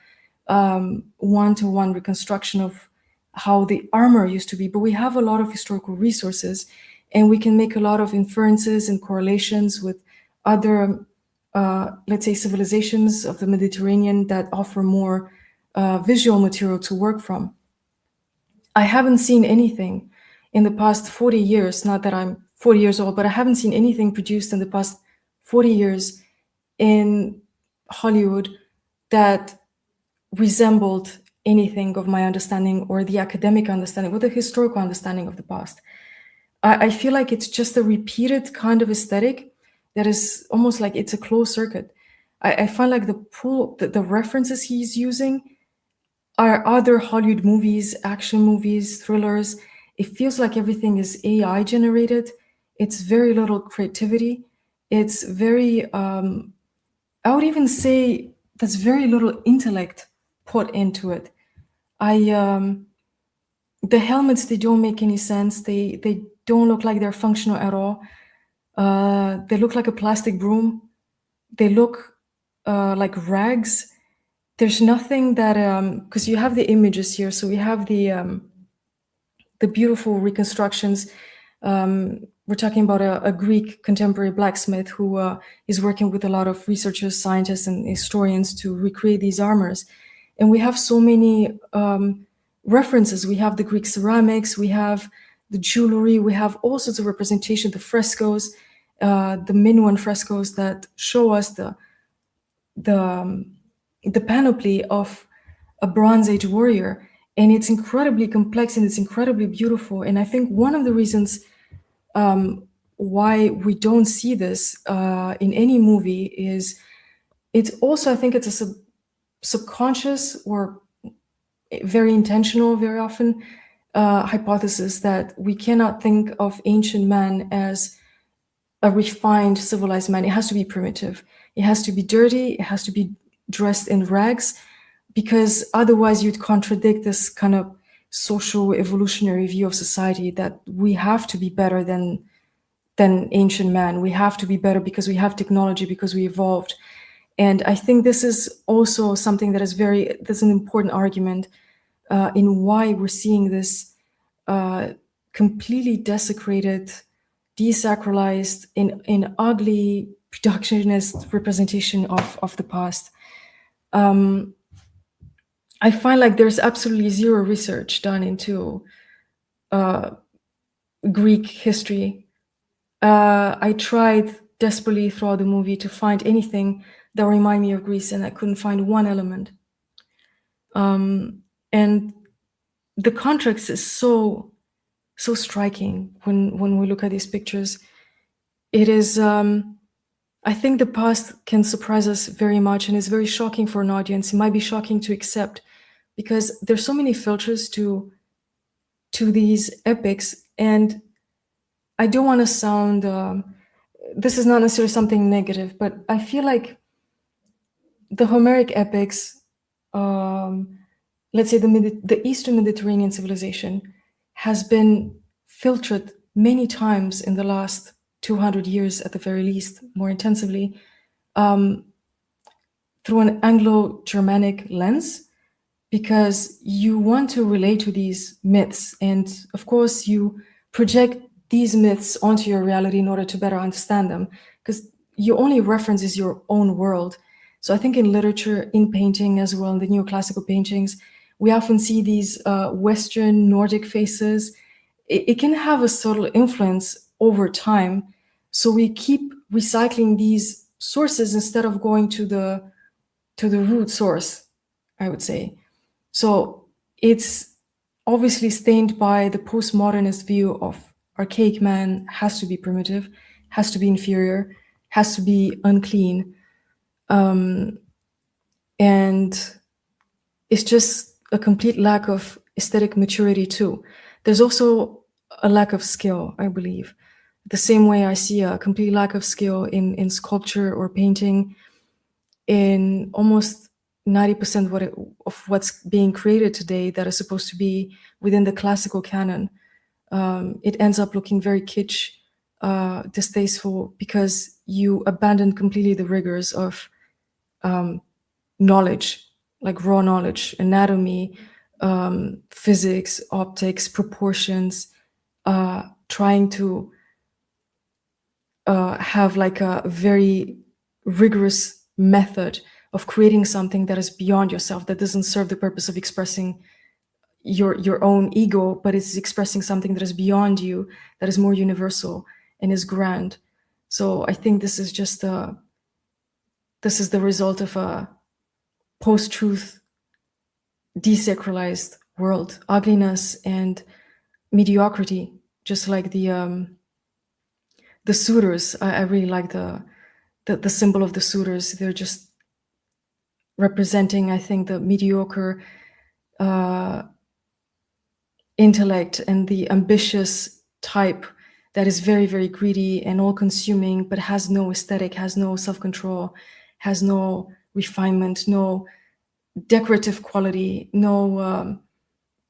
one-to-one reconstruction of how the armor used to be, but we have a lot of historical resources, and we can make a lot of inferences and correlations with other, let's say, civilizations of the Mediterranean that offer more visual material to work from. I haven't seen anything in the past 40 years, not that I'm 40 years old, but I haven't seen anything produced in the past 40 years in Hollywood that resembled anything of my understanding or the academic understanding or the historical understanding of the past. I feel like it's just a repeated kind of aesthetic that is almost like it's a closed circuit. I find like the references he's using are other Hollywood movies, action movies, thrillers. It feels like everything is AI generated. It's very little creativity. It's very, I would even say there's very little intellect put into it. The helmets, they don't make any sense. They don't look like they're functional at all. They look like a plastic broom. They look like rags. There's nothing that, because you have the images here, so we have the beautiful reconstructions. We're talking about a Greek contemporary blacksmith who is working with a lot of researchers, scientists, and historians to recreate these armors. And we have so many references. We have the Greek ceramics, we have the jewelry, we have all sorts of representation, the frescoes, the Minoan frescoes that show us the panoply of a Bronze Age warrior. and it's incredibly complex and it's incredibly beautiful. And I think one of the reasons why we don't see this in any movie is it's also, I think it's a subconscious or very intentional, very often, hypothesis that we cannot think of ancient man as a refined, civilized man. It has to be primitive. It has to be dirty. It has to be dressed in rags, because otherwise you'd contradict this kind of social evolutionary view of society that we have to be better than ancient man. We have to be better because we have technology, because we evolved. And I think this is also something that is there's an important argument in why we're seeing this completely desecrated, desacralized, in ugly productionist representation of the past. I find like there's absolutely zero research done into Greek history. I tried desperately throughout the movie to find anything that remind me of Greece, and I couldn't find one element. And the contrast is so striking when we look at these pictures. It is, I think the past can surprise us very much, and it's very shocking for an audience. It might be shocking to accept because there's so many filters to these epics, and I don't want to sound, this is not necessarily something negative, but I feel like the Homeric epics, let's say the Eastern Mediterranean civilization, has been filtered many times in the last 200 years, at the very least, more intensively, through an Anglo-Germanic lens, because you want to relate to these myths. And of course, you project these myths onto your reality in order to better understand them, because your only reference is your own world. So I think in literature, in painting as well, in the neoclassical paintings, we often see these Western Nordic faces. It can have a subtle influence over time. So we keep recycling these sources instead of going to the root source, I would say. So it's obviously stained by the postmodernist view of archaic man has to be primitive, has to be inferior, has to be unclean. And it's just a complete lack of aesthetic maturity too. There's also a lack of skill, I believe. The same way I see a complete lack of skill in sculpture or painting, in almost 90% of what's being created today that is supposed to be within the classical canon. It ends up looking very kitsch, distasteful, because you abandon completely the rigors of knowledge, like raw knowledge, anatomy, physics, optics, proportions, trying to have like a very rigorous method of creating something that is beyond yourself, that doesn't serve the purpose of expressing your own ego, but it's expressing something that is beyond you, that is more universal and is grand. So I think this is just this is the result of a post-truth, desacralized world, ugliness and mediocrity, just like the suitors. I really like the symbol of the suitors. They're just representing, I think, the mediocre intellect and the ambitious type that is very, very greedy and all-consuming, but has no aesthetic, has no self-control, has no refinement, no decorative quality, no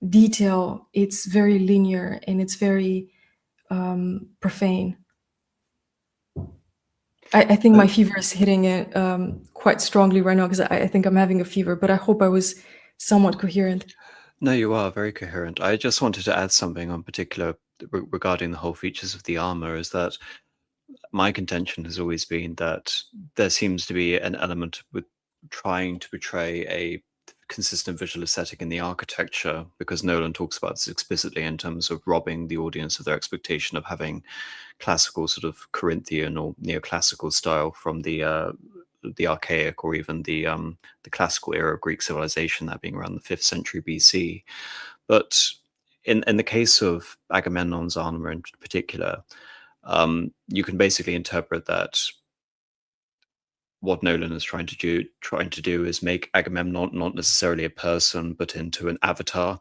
detail. It's very linear and it's very profane. I think my fever is hitting it quite strongly right now, because I think I'm having a fever, but I hope I was somewhat coherent. No, you are very coherent. I just wanted to add something on particular regarding the whole features of the armor, is that my contention has always been that there seems to be an element with trying to portray a consistent visual aesthetic in the architecture, because Nolan talks about this explicitly in terms of robbing the audience of their expectation of having classical sort of Corinthian or neoclassical style from the the archaic or even the classical era of Greek civilization, that being around the 5th century BC. But in the case of Agamemnon's armor in particular, you can basically interpret that what Nolan is trying to do is make Agamemnon not necessarily a person, but into an avatar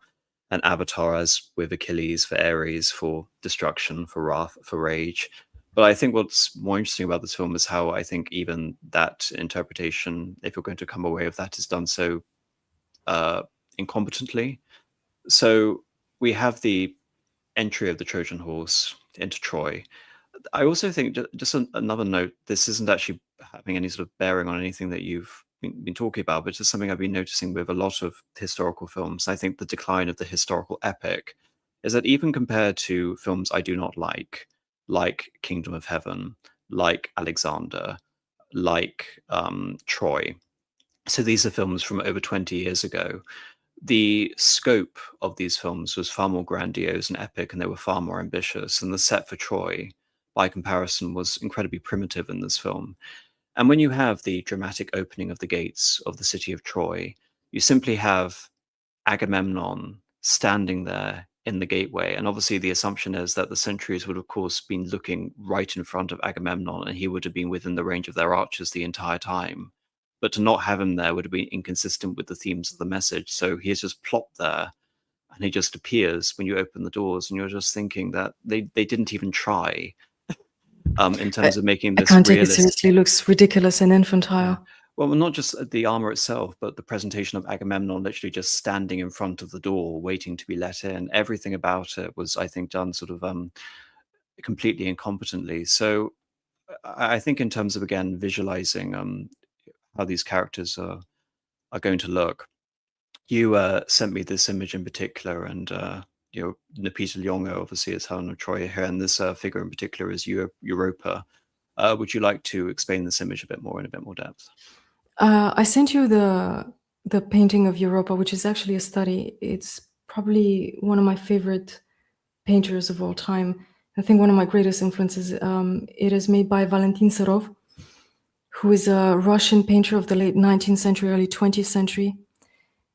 as with Achilles for Ares, for destruction, for wrath, for rage. But I think what's more interesting about this film is how I think even that interpretation, if you're going to come away with that, is done so incompetently. So we have the entry of the Trojan horse into Troy. I also think, just another note, this isn't actually having any sort of bearing on anything that you've been talking about, but it's just something I've been noticing with a lot of historical films. I think the decline of the historical epic is that even compared to films I do not like Kingdom of Heaven, like Alexander, like Troy, so these are films from over 20 years ago, the scope of these films was far more grandiose and epic, and they were far more ambitious. And the set for Troy, by comparison, was incredibly primitive in this film. And when you have the dramatic opening of the gates of the city of Troy, you simply have Agamemnon standing there in the gateway. And obviously, the assumption is that the sentries would, of course, been looking right in front of Agamemnon, and he would have been within the range of their archers the entire time. But to not have him there would have been inconsistent with the themes of the message. So he is just plopped there, and he just appears when you open the doors, and you're just thinking that they didn't even try in terms of making this I can't take it realistic. seriously. It looks ridiculous and infantile. Yeah. Well, not just the armor itself, but the presentation of Agamemnon literally just standing in front of the door, waiting to be let in. Everything about it was, I think, done sort of completely incompetently. So I think in terms of, again, visualizing how these characters are going to look, you sent me this image in particular, and Lupita Nyong'o obviously is Helen of Troy here, and this figure in particular is Europa. Would you like to explain this image a bit more in a bit more depth? I sent you the painting of Europa, which is actually a study. It's probably one of my favorite painters of all time. I think one of my greatest influences. It is made by Valentin Serov, who is a Russian painter of the late 19th century, early 20th century.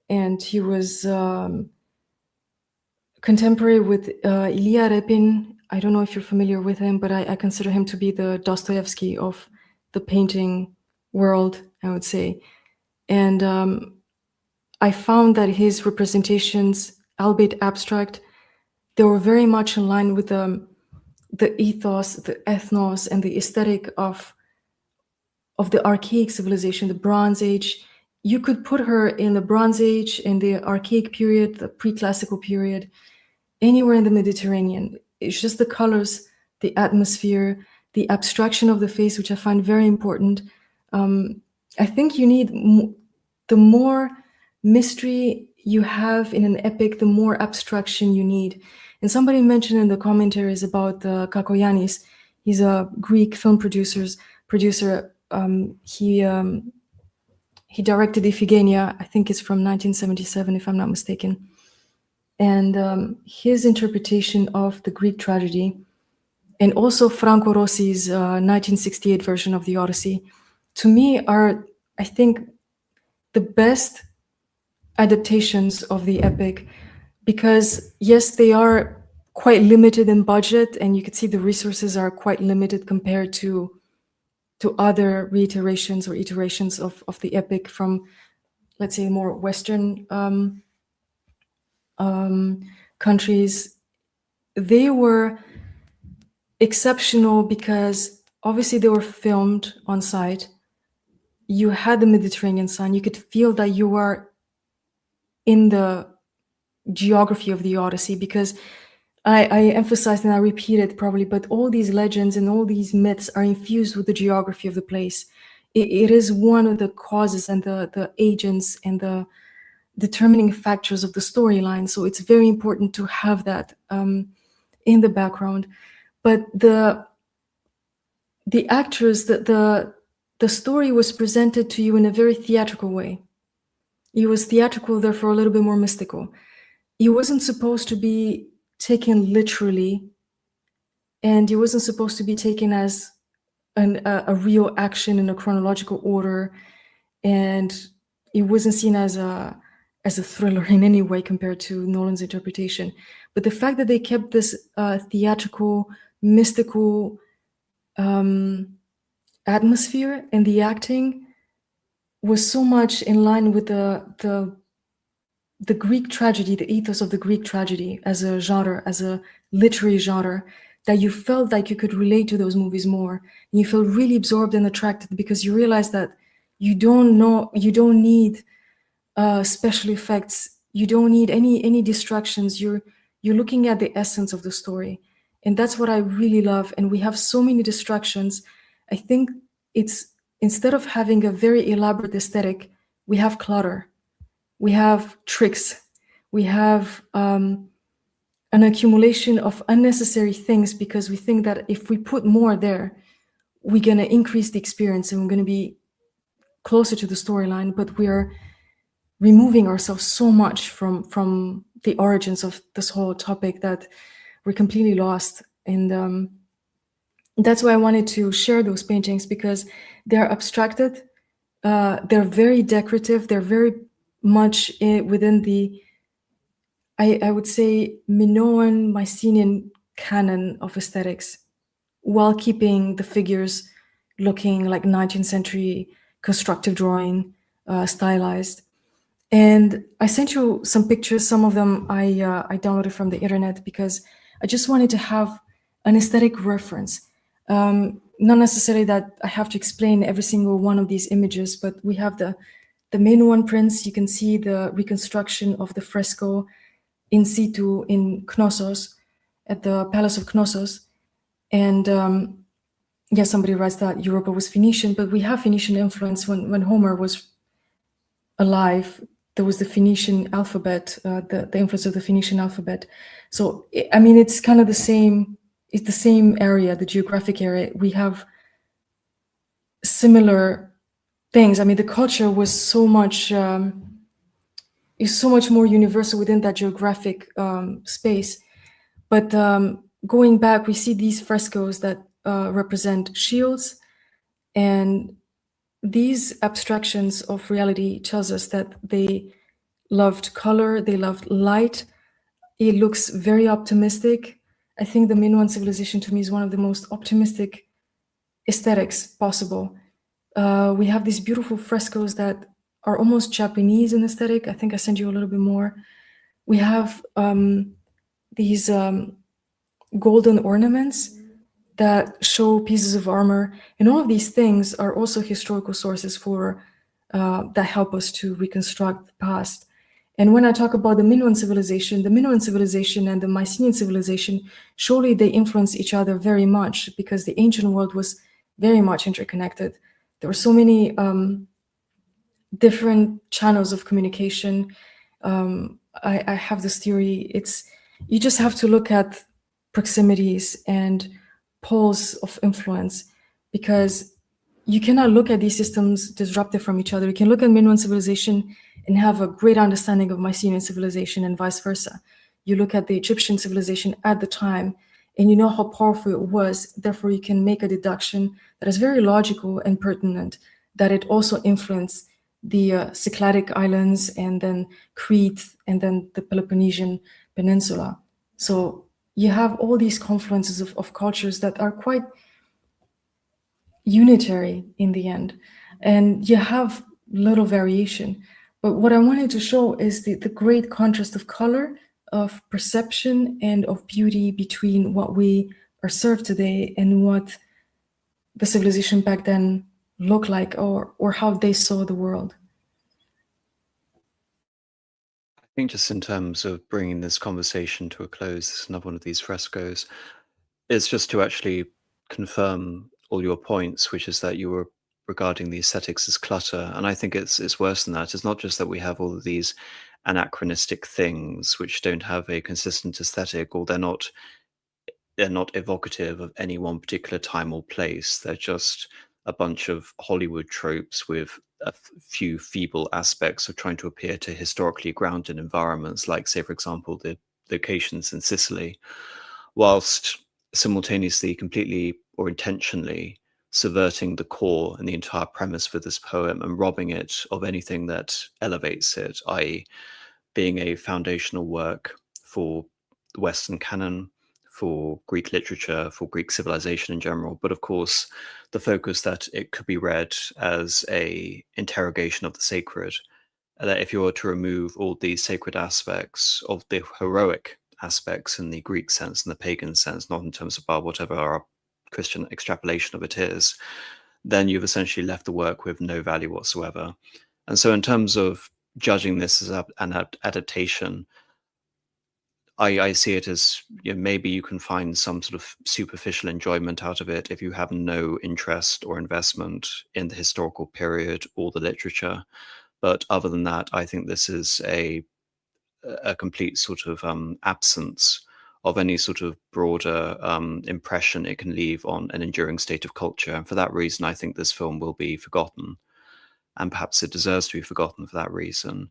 And he was contemporary with Ilya Repin. I don't know if you're familiar with him, but I consider him to be the Dostoevsky of the painting world, I would say. And I found that his representations, albeit abstract, they were very much in line with the ethos, the ethnos, and the aesthetic of the archaic civilization, the Bronze Age. You could put her in the Bronze Age, in the archaic period, the pre-classical period, anywhere in the Mediterranean. It's just the colors, the atmosphere, the abstraction of the face, which I find very important. I think you need the more mystery you have in an epic, the more abstraction you need. And somebody mentioned in the commentaries about Kakoyannis. He's a Greek film producer. He directed Iphigenia. I think it's from 1977, if I'm not mistaken. And his interpretation of the Greek tragedy, and also Franco Rossi's 1968 version of the Odyssey, to me are, I think, the best adaptations of the epic, because yes, they are quite limited in budget, and you could see the resources are quite limited compared to other reiterations or iterations of the epic from, let's say, more Western countries. They were exceptional because obviously they were filmed on site. You had the Mediterranean sun. You could feel that you were in the geography of the Odyssey, because I emphasized, and I repeat it probably, but all these legends and all these myths are infused with the geography of the place. It is one of the causes and the agents and the determining factors of the storyline. So it's very important to have that in the background. But the actors, the story was presented to you in a very theatrical way. It was theatrical, therefore a little bit more mystical. It wasn't supposed to be taken literally, and it wasn't supposed to be taken as a real action in a chronological order, and it wasn't seen as a thriller in any way compared to Nolan's interpretation. But the fact that they kept this theatrical, mystical atmosphere in the acting was so much in line with the Greek tragedy, the ethos of the Greek tragedy as a genre, as a literary genre, that you felt like you could relate to those movies more. And you feel really absorbed and attracted because you realize that you don't need special effects. You don't need any distractions. You're looking at the essence of the story. And that's what I really love. And we have so many distractions. I think it's, instead of having a very elaborate aesthetic, we have clutter. We have tricks. We have an accumulation of unnecessary things because we think that if we put more there, we're going to increase the experience and we're going to be closer to the storyline, but we're removing ourselves so much from the origins of this whole topic that we're completely lost. And that's why I wanted to share those paintings, because they're abstracted, they're very decorative, they're very much within the, I would say, Minoan, Mycenaean canon of aesthetics, while keeping the figures looking like 19th century constructive drawing, stylized. And I sent you some pictures. Some of them I downloaded from the internet because I just wanted to have an aesthetic reference. Not necessarily that I have to explain every single one of these images, but we have the Minoan prints. You can see the reconstruction of the fresco in situ in Knossos, at the Palace of Knossos. And yeah, somebody writes that Europa was Phoenician, but we have Phoenician influence. When Homer was alive, there was the Phoenician alphabet, the influence of the Phoenician alphabet. So, I mean, it's kind of the same, it's the same area, the geographic area. We have similar things. I mean, the culture was so much, is so much more universal within that geographic space. But going back, we see these frescoes that represent shields, and these abstractions of reality tells us that they loved color, they loved light. It looks very optimistic. I think the Minoan civilization to me is one of the most optimistic aesthetics possible. We have these beautiful frescoes that are almost Japanese in aesthetic. I think I sent you a little bit more. We have these golden ornaments that show pieces of armor, and all of these things are also historical sources for that help us to reconstruct the past. And when I talk about the Minoan civilization and the Mycenaean civilization, surely they influence each other very much, because the ancient world was very much interconnected. There were so many different channels of communication. I have this theory. You just have to look at proximities and poles of influence, because you cannot look at these systems disrupted from each other. You can look at Minoan civilization and have a great understanding of Mycenaean civilization and vice versa. You look at the Egyptian civilization at the time and you know how powerful it was. Therefore, you can make a deduction that is very logical and pertinent, that it also influenced the Cycladic islands and then Crete and then the Peloponnesian Peninsula. So you have all these confluences of cultures that are quite unitary in the end, and you have little variation. But what I wanted to show is the great contrast of color, of perception, and of beauty between what we are served today and what the civilization back then looked like, or how they saw the world. I think just in terms of bringing this conversation to a close, this is another one of these frescoes, is just to actually confirm all your points, which is that you were regarding the aesthetics as clutter. And I think it's worse than that. It's not just that we have all of these anachronistic things which don't have a consistent aesthetic, or they're not evocative of any one particular time or place. They're just a bunch of Hollywood tropes with a few feeble aspects of trying to appear to historically grounded environments, like, say, for example, the locations in Sicily, whilst simultaneously, completely or intentionally subverting the core and the entire premise for this poem and robbing it of anything that elevates it, i.e., being a foundational work for the Western canon, for Greek literature, for Greek civilization in general, but of course the focus that it could be read as a interrogation of the sacred, that if you were to remove all these sacred aspects of the heroic aspects in the Greek sense and the pagan sense, not in terms of whatever our Christian extrapolation of it is, then you've essentially left the work with no value whatsoever. And so in terms of judging this as an adaptation, I see it as, maybe you can find some sort of superficial enjoyment out of it if you have no interest or investment in the historical period or the literature. But other than that, I think this is a complete sort of absence of any sort of broader impression it can leave on an enduring state of culture. And for that reason, I think this film will be forgotten. And perhaps it deserves to be forgotten for that reason.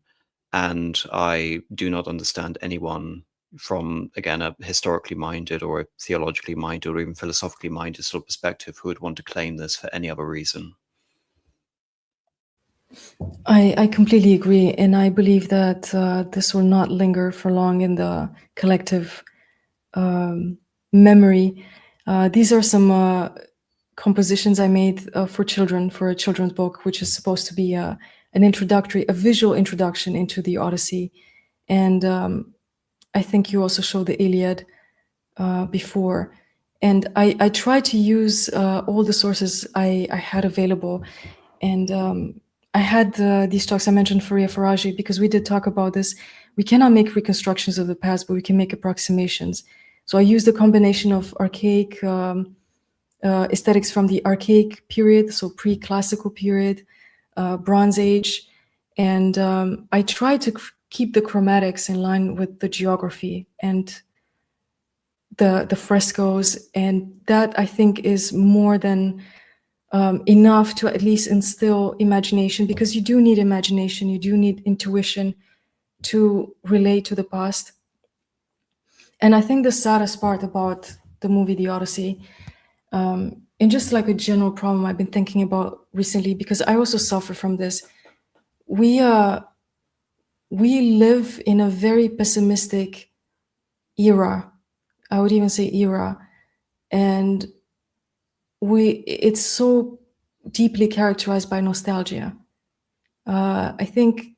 And I do not understand anyone from, again, a historically minded or a theologically minded or even philosophically minded sort of perspective who would want to claim this for any other reason. I completely agree, and I believe that this will not linger for long in the collective memory. These are some compositions I made for children, for a children's book, which is supposed to be a visual introduction into the Odyssey. And I think you also showed the Iliad before. And I tried to use all the sources I had available. And I had these talks I mentioned Faria Faraji, because we did talk about this. We cannot make reconstructions of the past, but we can make approximations. So I used a combination of archaic aesthetics from the archaic period, so pre-classical period, Bronze Age, and I tried to keep the chromatics in line with the geography and the frescoes, and that I think is more than enough to at least instill imagination, because you do need imagination, you do need intuition to relate to the past. And I think the saddest part about the movie The Odyssey, and just like a general problem I've been thinking about recently, because I also suffer from this, we live in a very pessimistic era. I would even say era, and it's so deeply characterized by nostalgia. I think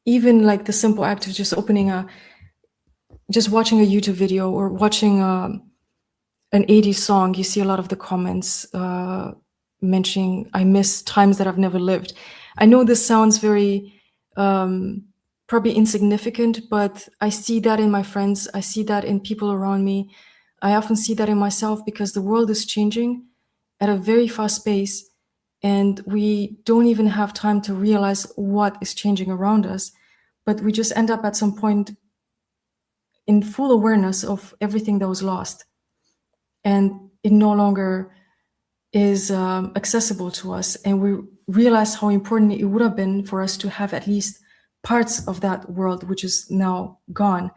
even like the simple act of just watching a YouTube video or watching an 80s song, you see a lot of the comments mentioning, I miss times that I've never lived. I know this sounds very probably insignificant, but I see that in my friends. I see that in people around me. I often see that in myself, because the world is changing at a very fast pace, and we don't even have time to realize what is changing around us, but we just end up at some point in full awareness of everything that was lost, and it no longer is accessible to us, and we realize how important it would have been for us to have at least parts of that world, which is now gone.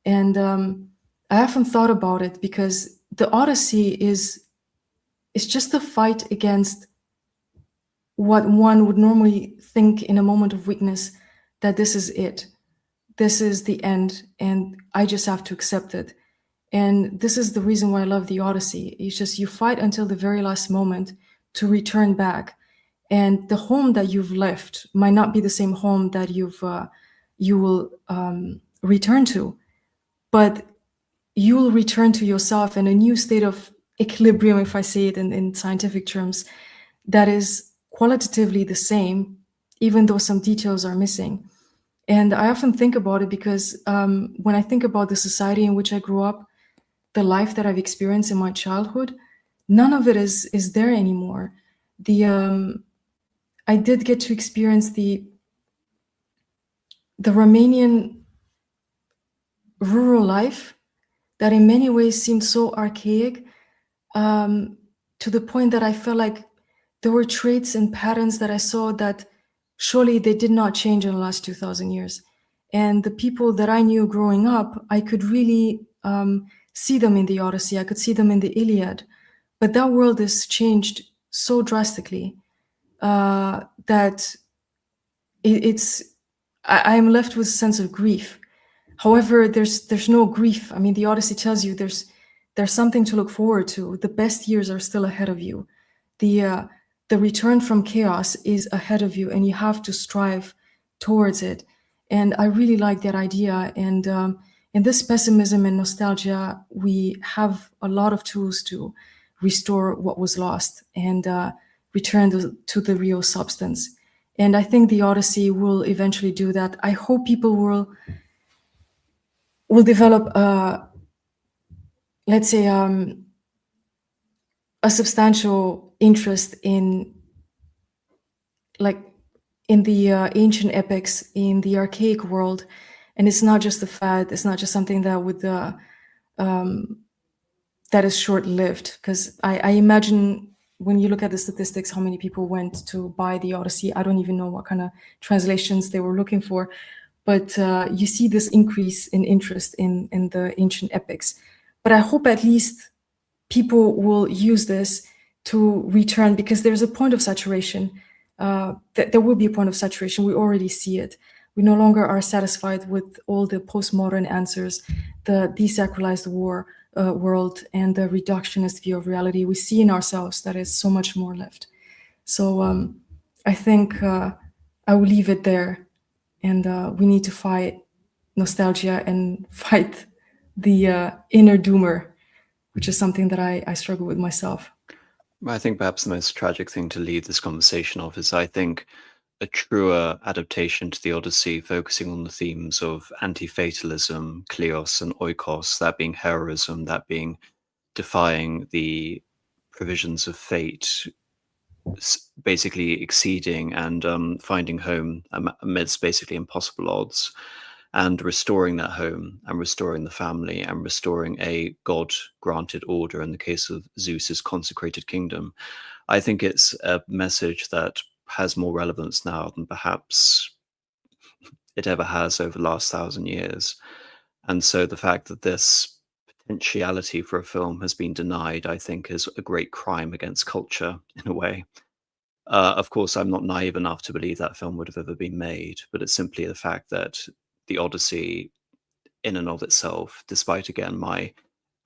And I often thought about it, because the Odyssey is just a fight against what one would normally think in a moment of weakness, that this is it. This is the end, and I just have to accept it. And this is the reason why I love the Odyssey. It's just you fight until the very last moment to return back. And the home that you've left might not be the same home that you will return to, but you will return to yourself in a new state of equilibrium, if I say it in scientific terms, that is qualitatively the same, even though some details are missing. And I often think about it, because when I think about the society in which I grew up, the life that I've experienced in my childhood, none of it is there anymore. I did get to experience the Romanian rural life that in many ways seemed so archaic, to the point that I felt like there were traits and patterns that I saw that surely they did not change in the last 2,000 years. And the people that I knew growing up, I could really see them in the Odyssey. I could see them in the Iliad. but that world is changed so drastically that it's I'm left with a sense of grief. However, there's no grief. I mean, the Odyssey tells you there's something to look forward to. The best years are still ahead of you. The return from chaos is ahead of you, and you have to strive towards it. And I really like that idea. And in this pessimism and nostalgia, we have a lot of tools to restore what was lost and return to the real substance. And I think the Odyssey will eventually do that. I hope people will develop let's say a substantial interest in like in the ancient epics, in the archaic world, and it's not just a fad. It's not just something that would that is short-lived. Because I imagine when you look at the statistics, how many people went to buy the Odyssey. I don't even know what kind of translations they were looking for, but you see this increase in interest in the ancient epics. But I hope at least people will use this to return, because there's a point of saturation. There will be a point of saturation. We already see it. We no longer are satisfied with all the postmodern answers, the desacralized world, and the reductionist view of reality. We see in ourselves that is so much more left. So I think I will leave it there, and we need to fight nostalgia and fight the inner doomer, which is something that I struggle with myself. I think perhaps the most tragic thing to lead this conversation off is, I think, a truer adaptation to the Odyssey, focusing on the themes of anti-fatalism, kleos, and oikos, that being heroism, that being defying the provisions of fate, basically exceeding and finding home amidst basically impossible odds, and restoring that home and restoring the family and restoring a God-granted order in the case of Zeus's consecrated kingdom. I think it's a message that has more relevance now than perhaps it ever has over the last 1,000 years. And so the fact that this potentiality for a film has been denied, I think, is a great crime against culture in a way. Of course, I'm not naive enough to believe that film would have ever been made, but it's simply the fact that the Odyssey, in and of itself, despite, again, my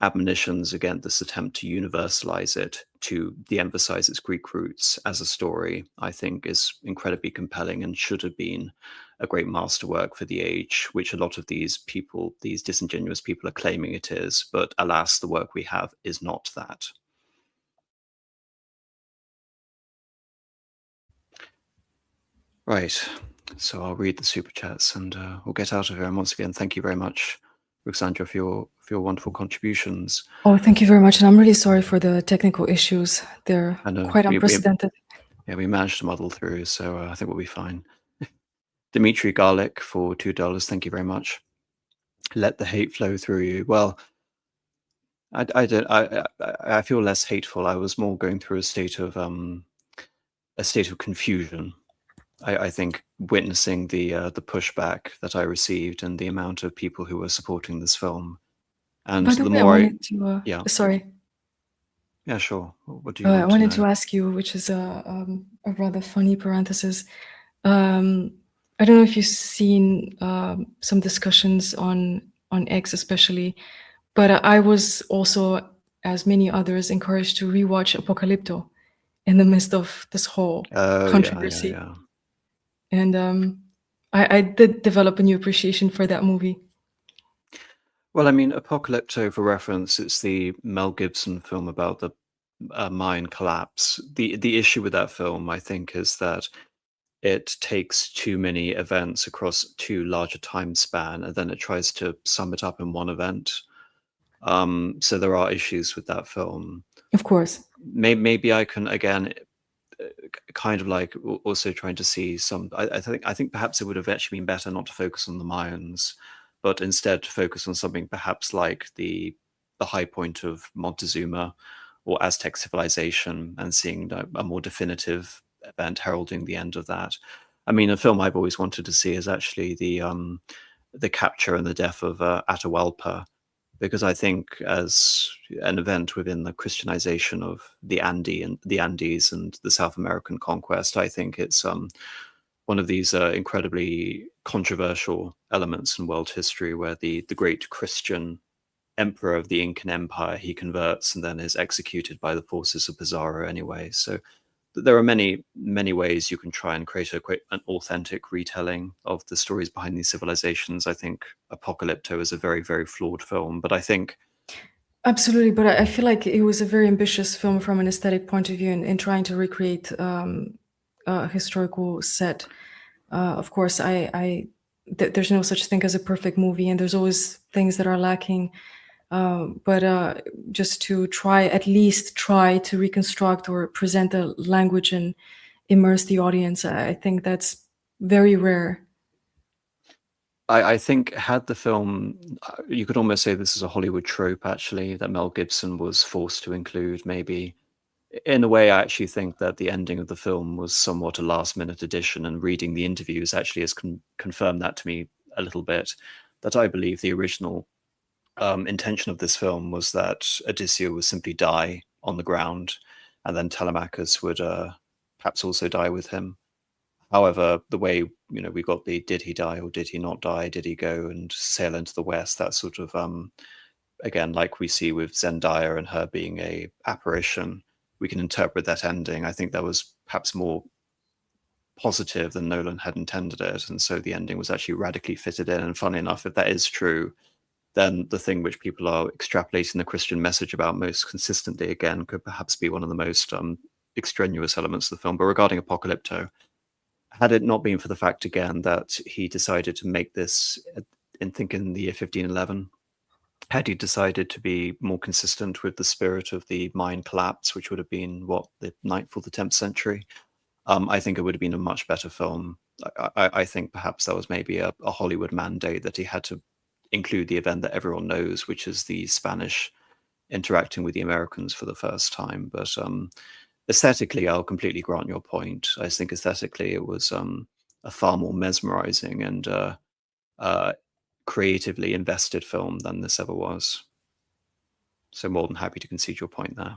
admonitions against this attempt to universalize it, to de-emphasize its Greek roots as a story, I think is incredibly compelling and should have been a great masterwork for the age, which a lot of these people, these disingenuous people, are claiming it is. But alas, the work we have is not that. Right. So I'll read the super chats and we'll get out of here. And once again, thank you very much, Ruxandra, for your wonderful contributions. Oh, thank you very much. And I'm really sorry for the technical issues. They're quite unprecedented. We managed to muddle through, so I think we'll be fine. Dimitri Garlic for $2. Thank you very much. Let the hate flow through you. Well, I feel less hateful. I was more going through a state of confusion. I think witnessing the pushback that I received and the amount of people who were supporting this film, and By the the way, more I wanted to, sorry. Yeah, sure. What do you want I wanted to know? to ask you, which is a rather funny parenthesis. I don't know if you've seen some discussions on X especially, but I was also, as many others, encouraged to rewatch Apocalypto in the midst of this whole controversy. Yeah. And I did develop a new appreciation for that movie. Well, I mean, Apocalypto, for reference, it's the Mel Gibson film about the Mayan collapse. The issue with that film, I think, is that it takes too many events across too large a time span, and then it tries to sum it up in one event. So there are issues with that film. Of course. Maybe I can, again, kind of like also trying to see some. I think perhaps it would have actually been better not to focus on the Mayans, but instead to focus on something perhaps like the high point of Montezuma or Aztec civilization, and seeing a more definitive event heralding the end of that. I mean, a film I've always wanted to see is actually the capture and the death of Atahualpa because I think as an event within the Christianization of the Andes and the South American conquest, I think it's one of these incredibly controversial elements in world history, where the great Christian emperor of the Incan Empire, he converts and then is executed by the forces of Pizarro anyway. So there are many ways you can try and create an authentic retelling of the stories behind these civilizations. I think Apocalypto is a very flawed film, but I think Absolutely, but I feel like it was a very ambitious film from an aesthetic point of view in trying to recreate a historical set. Of course, there's no such thing as a perfect movie, and there's always things that are lacking. But just to at least try to reconstruct or present the language and immerse the audience, I think that's very rare. I think had the film, you could almost say this is a Hollywood trope, actually, that Mel Gibson was forced to include, maybe. In a way, I actually think that the ending of the film was somewhat a last-minute addition, and reading the interviews actually has confirmed that to me a little bit, that I believe the original intention of this film was that Odysseus would simply die on the ground, and then Telemachus would perhaps also die with him. However, the way, we got the did he die or did he not die? Did he go and sail into the west? That sort of, again, like we see with Zendaya and her being a apparition, we can interpret that ending. I think that was perhaps more positive than Nolan had intended it, and so the ending was actually radically fitted in. And funny enough, if that is true, then the thing which people are extrapolating the Christian message about most consistently, again, could perhaps be one of the most extraneous elements of the film. But regarding Apocalypto, had it not been for the fact, again, that he decided to make this in the year 1511, had he decided to be more consistent with the spirit of the Mayan collapse, which would have been, the 9th or the 10th century, I think it would have been a much better film. I think perhaps that was maybe a Hollywood mandate, that he had to include the event that everyone knows, which is the Spanish interacting with the Americans for the first time. But aesthetically, I'll completely grant your point. I just think aesthetically it was a far more mesmerizing and creatively invested film than this ever was. So more than happy to concede your point there,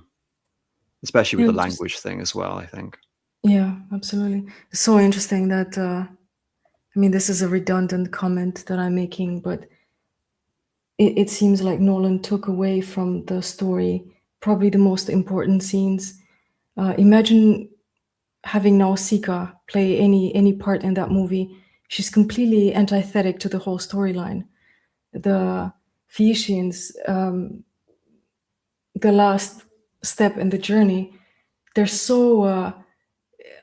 especially with the language thing as well, I think. Yeah, absolutely. It's so interesting that, this is a redundant comment that I'm making, but it seems like Nolan took away from the story probably the most important scenes. Imagine having Nausicaa play any part in that movie. She's completely antithetic to the whole storyline. The Phaeacians, the last step in the journey, they're so...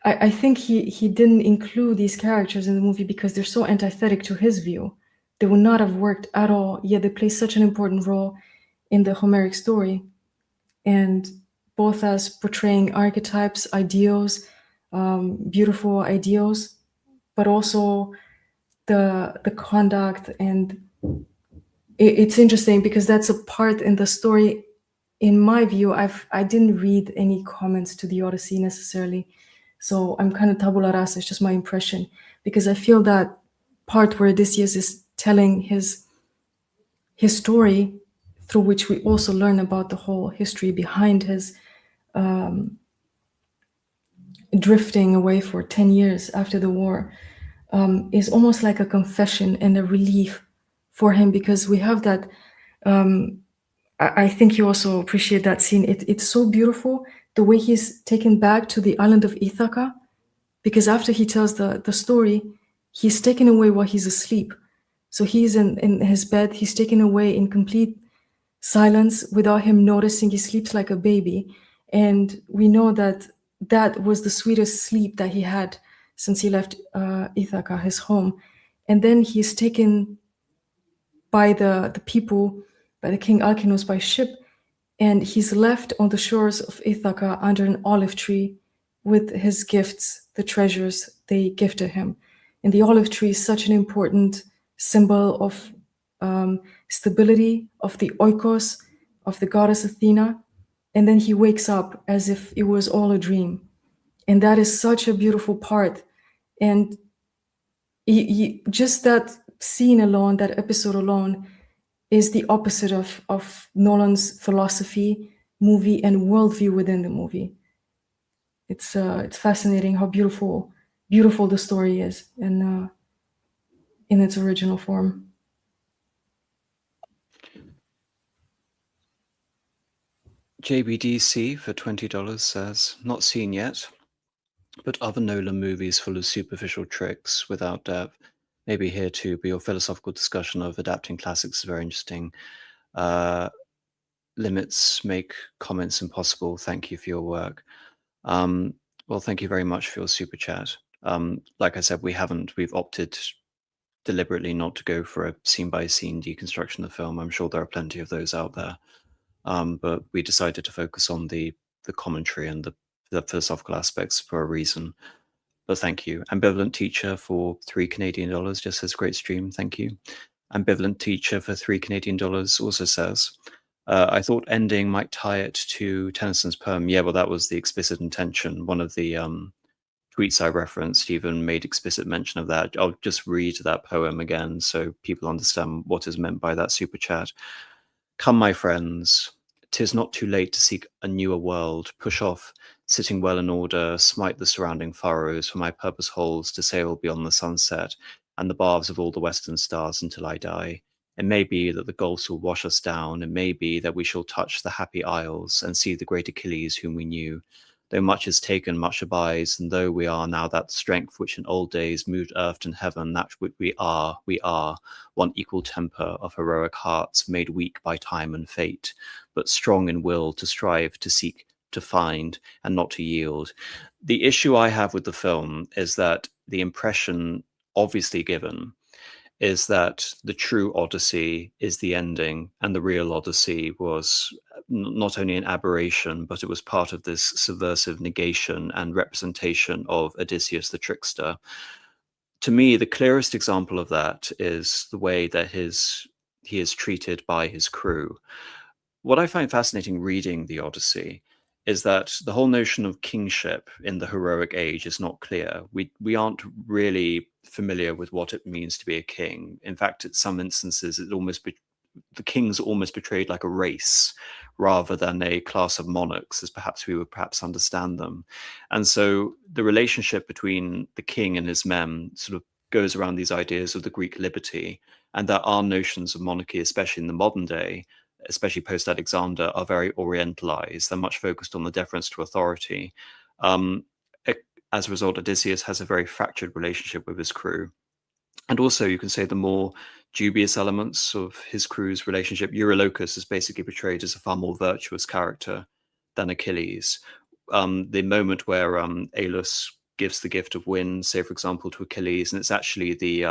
I think he didn't include these characters in the movie because they're so antithetic to his view. They would not have worked at all, yet they play such an important role in the Homeric story. And both as portraying archetypes, ideals, beautiful ideals, but also the conduct. And it's interesting because that's a part in the story. In my view, I didn't read any comments to the Odyssey necessarily, so I'm kind of tabula rasa. It's just my impression, because I feel that part where Odysseus is telling his story, through which we also learn about the whole history behind his drifting away for 10 years after the war, is almost like a confession and a relief for him, because we have that. I think you also appreciate that scene. It's so beautiful, the way he's taken back to the island of Ithaca, because after he tells the story, he's taken away while he's asleep. So he's in his bed, he's taken away in complete silence without him noticing. He sleeps like a baby. And we know that that was the sweetest sleep that he had since he left Ithaca, his home. And then he's taken by the people, by the king Alcinous by ship, and he's left on the shores of Ithaca under an olive tree with his gifts, the treasures they gifted him. And the olive tree is such an important symbol of stability, of the oikos, of the goddess Athena. And then he wakes up as if it was all a dream. And that is such a beautiful part. And just that scene alone, that episode alone, is the opposite of Nolan's philosophy, movie, and worldview within the movie. It's fascinating how beautiful the story is in its original form. JBDC for $20 says, not seen yet, but other Nolan movies full of superficial tricks without depth. Maybe here too, but your philosophical discussion of adapting classics is very interesting. Limits make comments impossible. Thank you for your work. Well, thank you very much for your super chat. Like I said, we've opted deliberately not to go for a scene-by-scene deconstruction of the film. I'm sure there are plenty of those out there. But we decided to focus on the commentary and the philosophical aspects for a reason. But thank you. Ambivalent Teacher for $3 Canadian just says, great stream, thank you. Ambivalent Teacher for $3 Canadian also says, I thought ending might tie it to Tennyson's poem. Yeah, well, that was the explicit intention. One of the tweets I referenced even made explicit mention of that. I'll just read that poem again so people understand what is meant by that super chat. Come, my friends, 'tis not too late to seek a newer world. Push off, sitting well in order, smite the surrounding furrows, for my purpose holds to sail beyond the sunset and the barbs of all the western stars until I die. It may be that the gulfs will wash us down. It may be that we shall touch the happy isles and see the great Achilles whom we knew. Though much is taken, much abides, and though we are now that strength which in old days moved earth and heaven, that which we are, one equal temper of heroic hearts, made weak by time and fate, but strong in will to strive, to seek, to find, and not to yield. The issue I have with the film is that the impression obviously given is that the true Odyssey is the ending, and the real Odyssey was not only an aberration, but it was part of this subversive negation and representation of Odysseus the trickster. To me, the clearest example of that is the way that he is treated by his crew. What I find fascinating reading the Odyssey is that the whole notion of kingship in the heroic age is not clear. We aren't really familiar with what it means to be a king. In fact, in some instances, the kings are almost portrayed like a race rather than a class of monarchs, as perhaps we would perhaps understand them. And so the relationship between the king and his men sort of goes around these ideas of the Greek liberty, and that our notions of monarchy, especially in the modern day, especially post-Alexander, are very orientalized. They're much focused on the deference to authority. As a result, Odysseus has a very fractured relationship with his crew. And also, you can say the more dubious elements of his crew's relationship. Eurylochus is basically portrayed as a far more virtuous character than Achilles. The moment where Aulus gives the gift of wind, say, for example, to Achilles, and it's actually the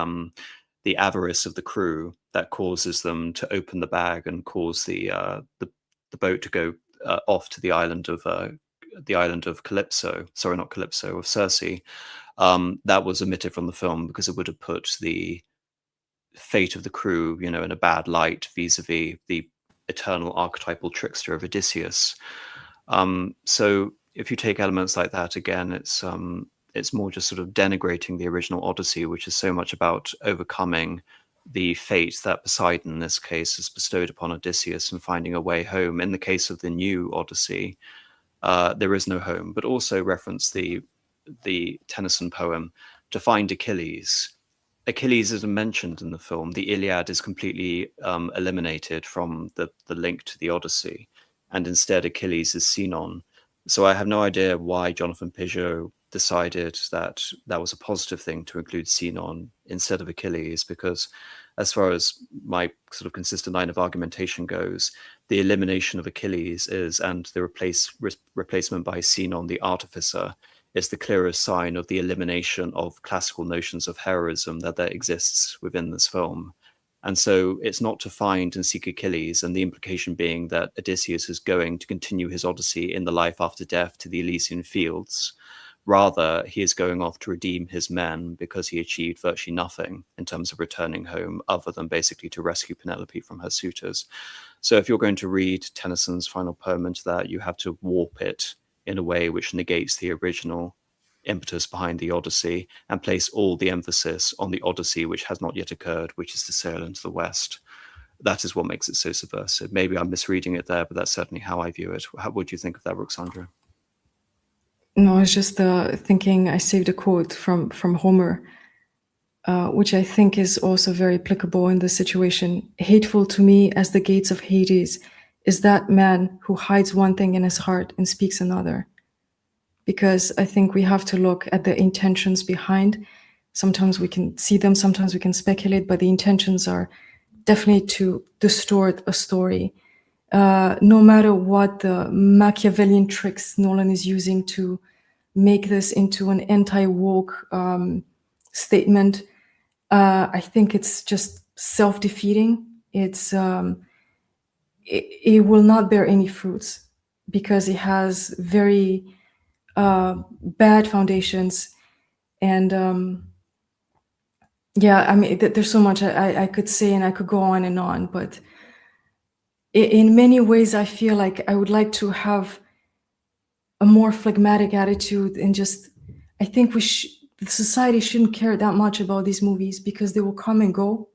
avarice of the crew that causes them to open the bag and cause the boat to go off to the island of Calypso. Sorry, not Calypso, of Circe. That was omitted from the film because it would have put the fate of the crew, in a bad light vis-a-vis the eternal archetypal trickster of Odysseus. So if you take elements like that, again, it's more just sort of denigrating the original Odyssey, which is so much about overcoming the fate that Poseidon, in this case, has bestowed upon Odysseus and finding a way home. In the case of the new Odyssey, there is no home, but also reference the Tennyson poem, to find Achilles. Achilles isn't mentioned in the film. The Iliad is completely eliminated from the link to the Odyssey, and instead Achilles is Sinon. So I have no idea why Jonathan Peugeot decided that that was a positive thing to include Sinon instead of Achilles, because as far as my sort of consistent line of argumentation goes, the elimination of Achilles and the replacement by Sinon the artificer is the clearest sign of the elimination of classical notions of heroism that exists within this film. And so it's not to find and seek Achilles, and the implication being that Odysseus is going to continue his Odyssey in the life after death to the Elysian fields. Rather, he is going off to redeem his men because he achieved virtually nothing in terms of returning home other than basically to rescue Penelope from her suitors. So if you're going to read Tennyson's final poem into that, you have to warp it in a way which negates the original impetus behind the Odyssey and place all the emphasis on the Odyssey which has not yet occurred, which is to sail into the West. that is what makes it so subversive. Maybe I'm misreading it there, but that's certainly how I view it. What do you think of that, Ruxandra? No, I was just thinking. I saved a quote from Homer, which I think is also very applicable in this situation. Hateful to me as the gates of Hades is that man who hides one thing in his heart and speaks another. Because I think we have to look at the intentions behind. Sometimes we can see them, sometimes we can speculate, but the intentions are definitely to distort a story. No matter what the Machiavellian tricks Nolan is using to make this into an anti-woke statement, I think it's just self-defeating. It will not bear any fruits because it has very bad foundations. And yeah, I mean, there's so much I could say, and I could go on and on, but in many ways, I feel like I would like to have a more phlegmatic attitude and just, I think the society shouldn't care that much about these movies because they will come and go.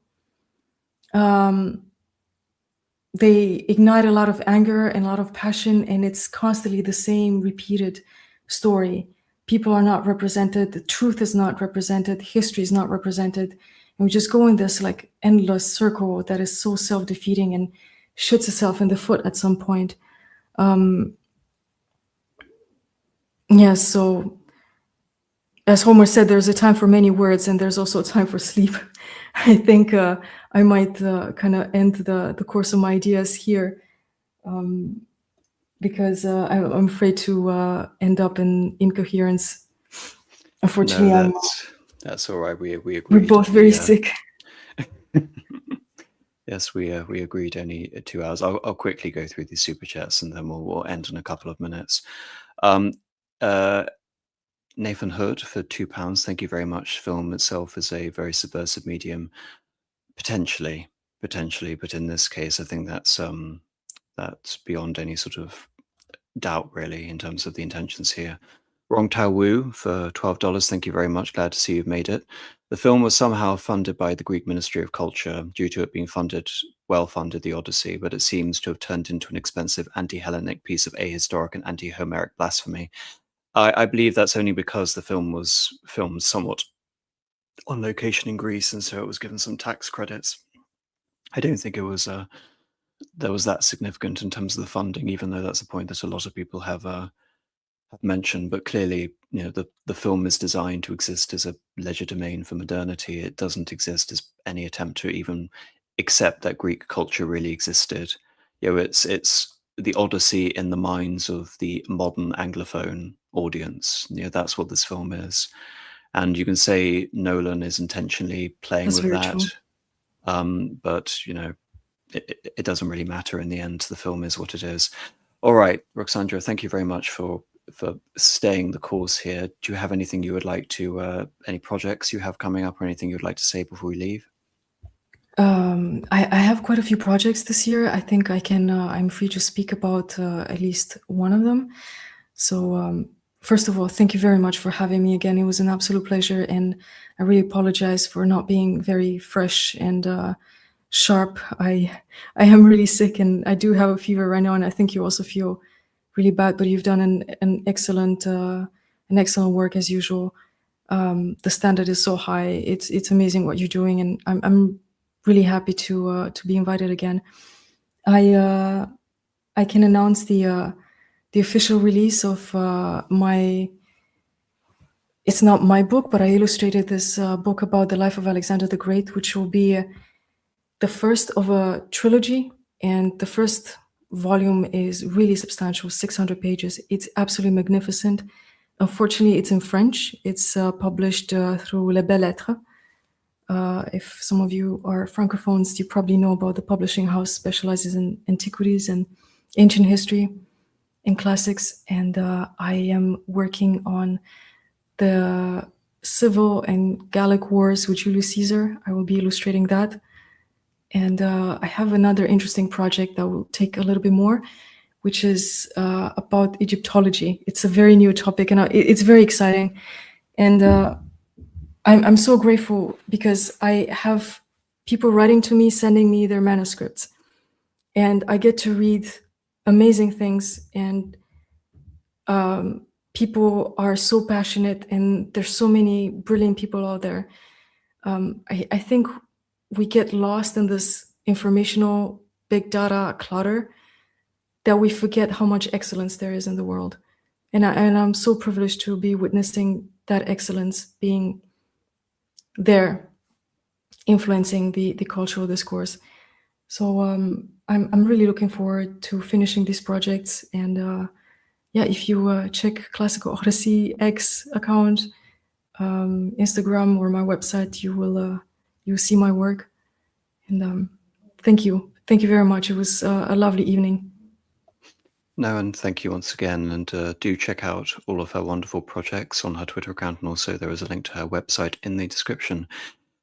They ignite a lot of anger and a lot of passion, and it's constantly the same repeated story. People are not represented, the truth is not represented, history is not represented, and we just go in this like endless circle that is so self-defeating and shoots itself in the foot at some point. Yeah, so as Homer said, there's a time for many words and there's also a time for sleep. I think I might kind of end the course of my ideas here because I'm afraid to end up in incoherence. Unfortunately, No, that's all right. We agreed. We're both very sick. Yes, we agreed only 2 hours. I'll quickly go through these super chats and then we'll end in a couple of minutes. Nathan Hood for £2. Thank you very much. Film itself is a very subversive medium, potentially, but in this case, I think that's beyond any sort of doubt, really, in terms of the intentions here. Wrong Tao Wu for $12. Thank you very much. Glad to see you've made it. The film was somehow funded by the Greek Ministry of Culture due to it being well-funded the Odyssey, but it seems to have turned into an expensive anti-Hellenic piece of ahistoric and anti-Homeric blasphemy. I believe that's only because the film was filmed somewhat on location in Greece, and so it was given some tax credits. I don't think it was there was that significant in terms of the funding, even though that's a point that a lot of people have mentioned. But clearly, you know, the film is designed to exist as a legerdemain for modernity. It doesn't exist as any attempt to even accept that Greek culture really existed. You know, it's the Odyssey in the minds of the modern Anglophone audience. You know, that's what this film is. And you can say Nolan is intentionally playing with that. But, you know, it doesn't really matter in the end. The film is what it is. All right, Ruxandra, thank you very much for staying the course here. Do you have anything you would like to, any projects you have coming up or anything you'd like to say before we leave? I have quite a few projects this year. I think I can, I'm free to speak about at least one of them. So first of all, thank you very much for having me again. It was an absolute pleasure, and I really apologize for not being very fresh and sharp. I am really sick and I do have a fever right now, and I think you also feel really bad, but you've done an excellent work as usual. The standard is so high. It's amazing what you're doing, and I'm really happy to be invited again. I can announce the official release of it's not my book, but I illustrated this book about the life of Alexander the Great, which will be the first of a trilogy, and the first volume is really substantial, 600 pages. It's absolutely magnificent. Unfortunately, it's in French. It's published through Les Belles Lettres. If some of you are francophones, you probably know about the publishing house specializes in antiquities and ancient history and classics. And I am working on the civil and Gallic wars with Julius Caesar. I will be illustrating that. And I have another interesting project that will take a little bit more, which is about Egyptology. It's a very new topic, and it's very exciting. And I'm so grateful because I have people writing to me, sending me their manuscripts. And I get to read amazing things, and people are so passionate, and there's so many brilliant people out there. I think we get lost in this informational big data clutter that we forget how much excellence there is in the world. And I'm so privileged to be witnessing that excellence being there, influencing the cultural discourse. So I'm really looking forward to finishing these projects. And yeah, if you check Classical Odyssey X account, Instagram, or my website, you'll see my work. And thank you very much. It was a lovely evening. No, and thank you once again, and do check out all of her wonderful projects on her Twitter account, and also there is a link to her website in the description.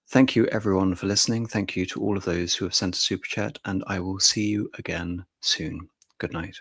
Thank you everyone for listening. Thank you to all of those who have sent a super chat, and I will see you again soon. Good night.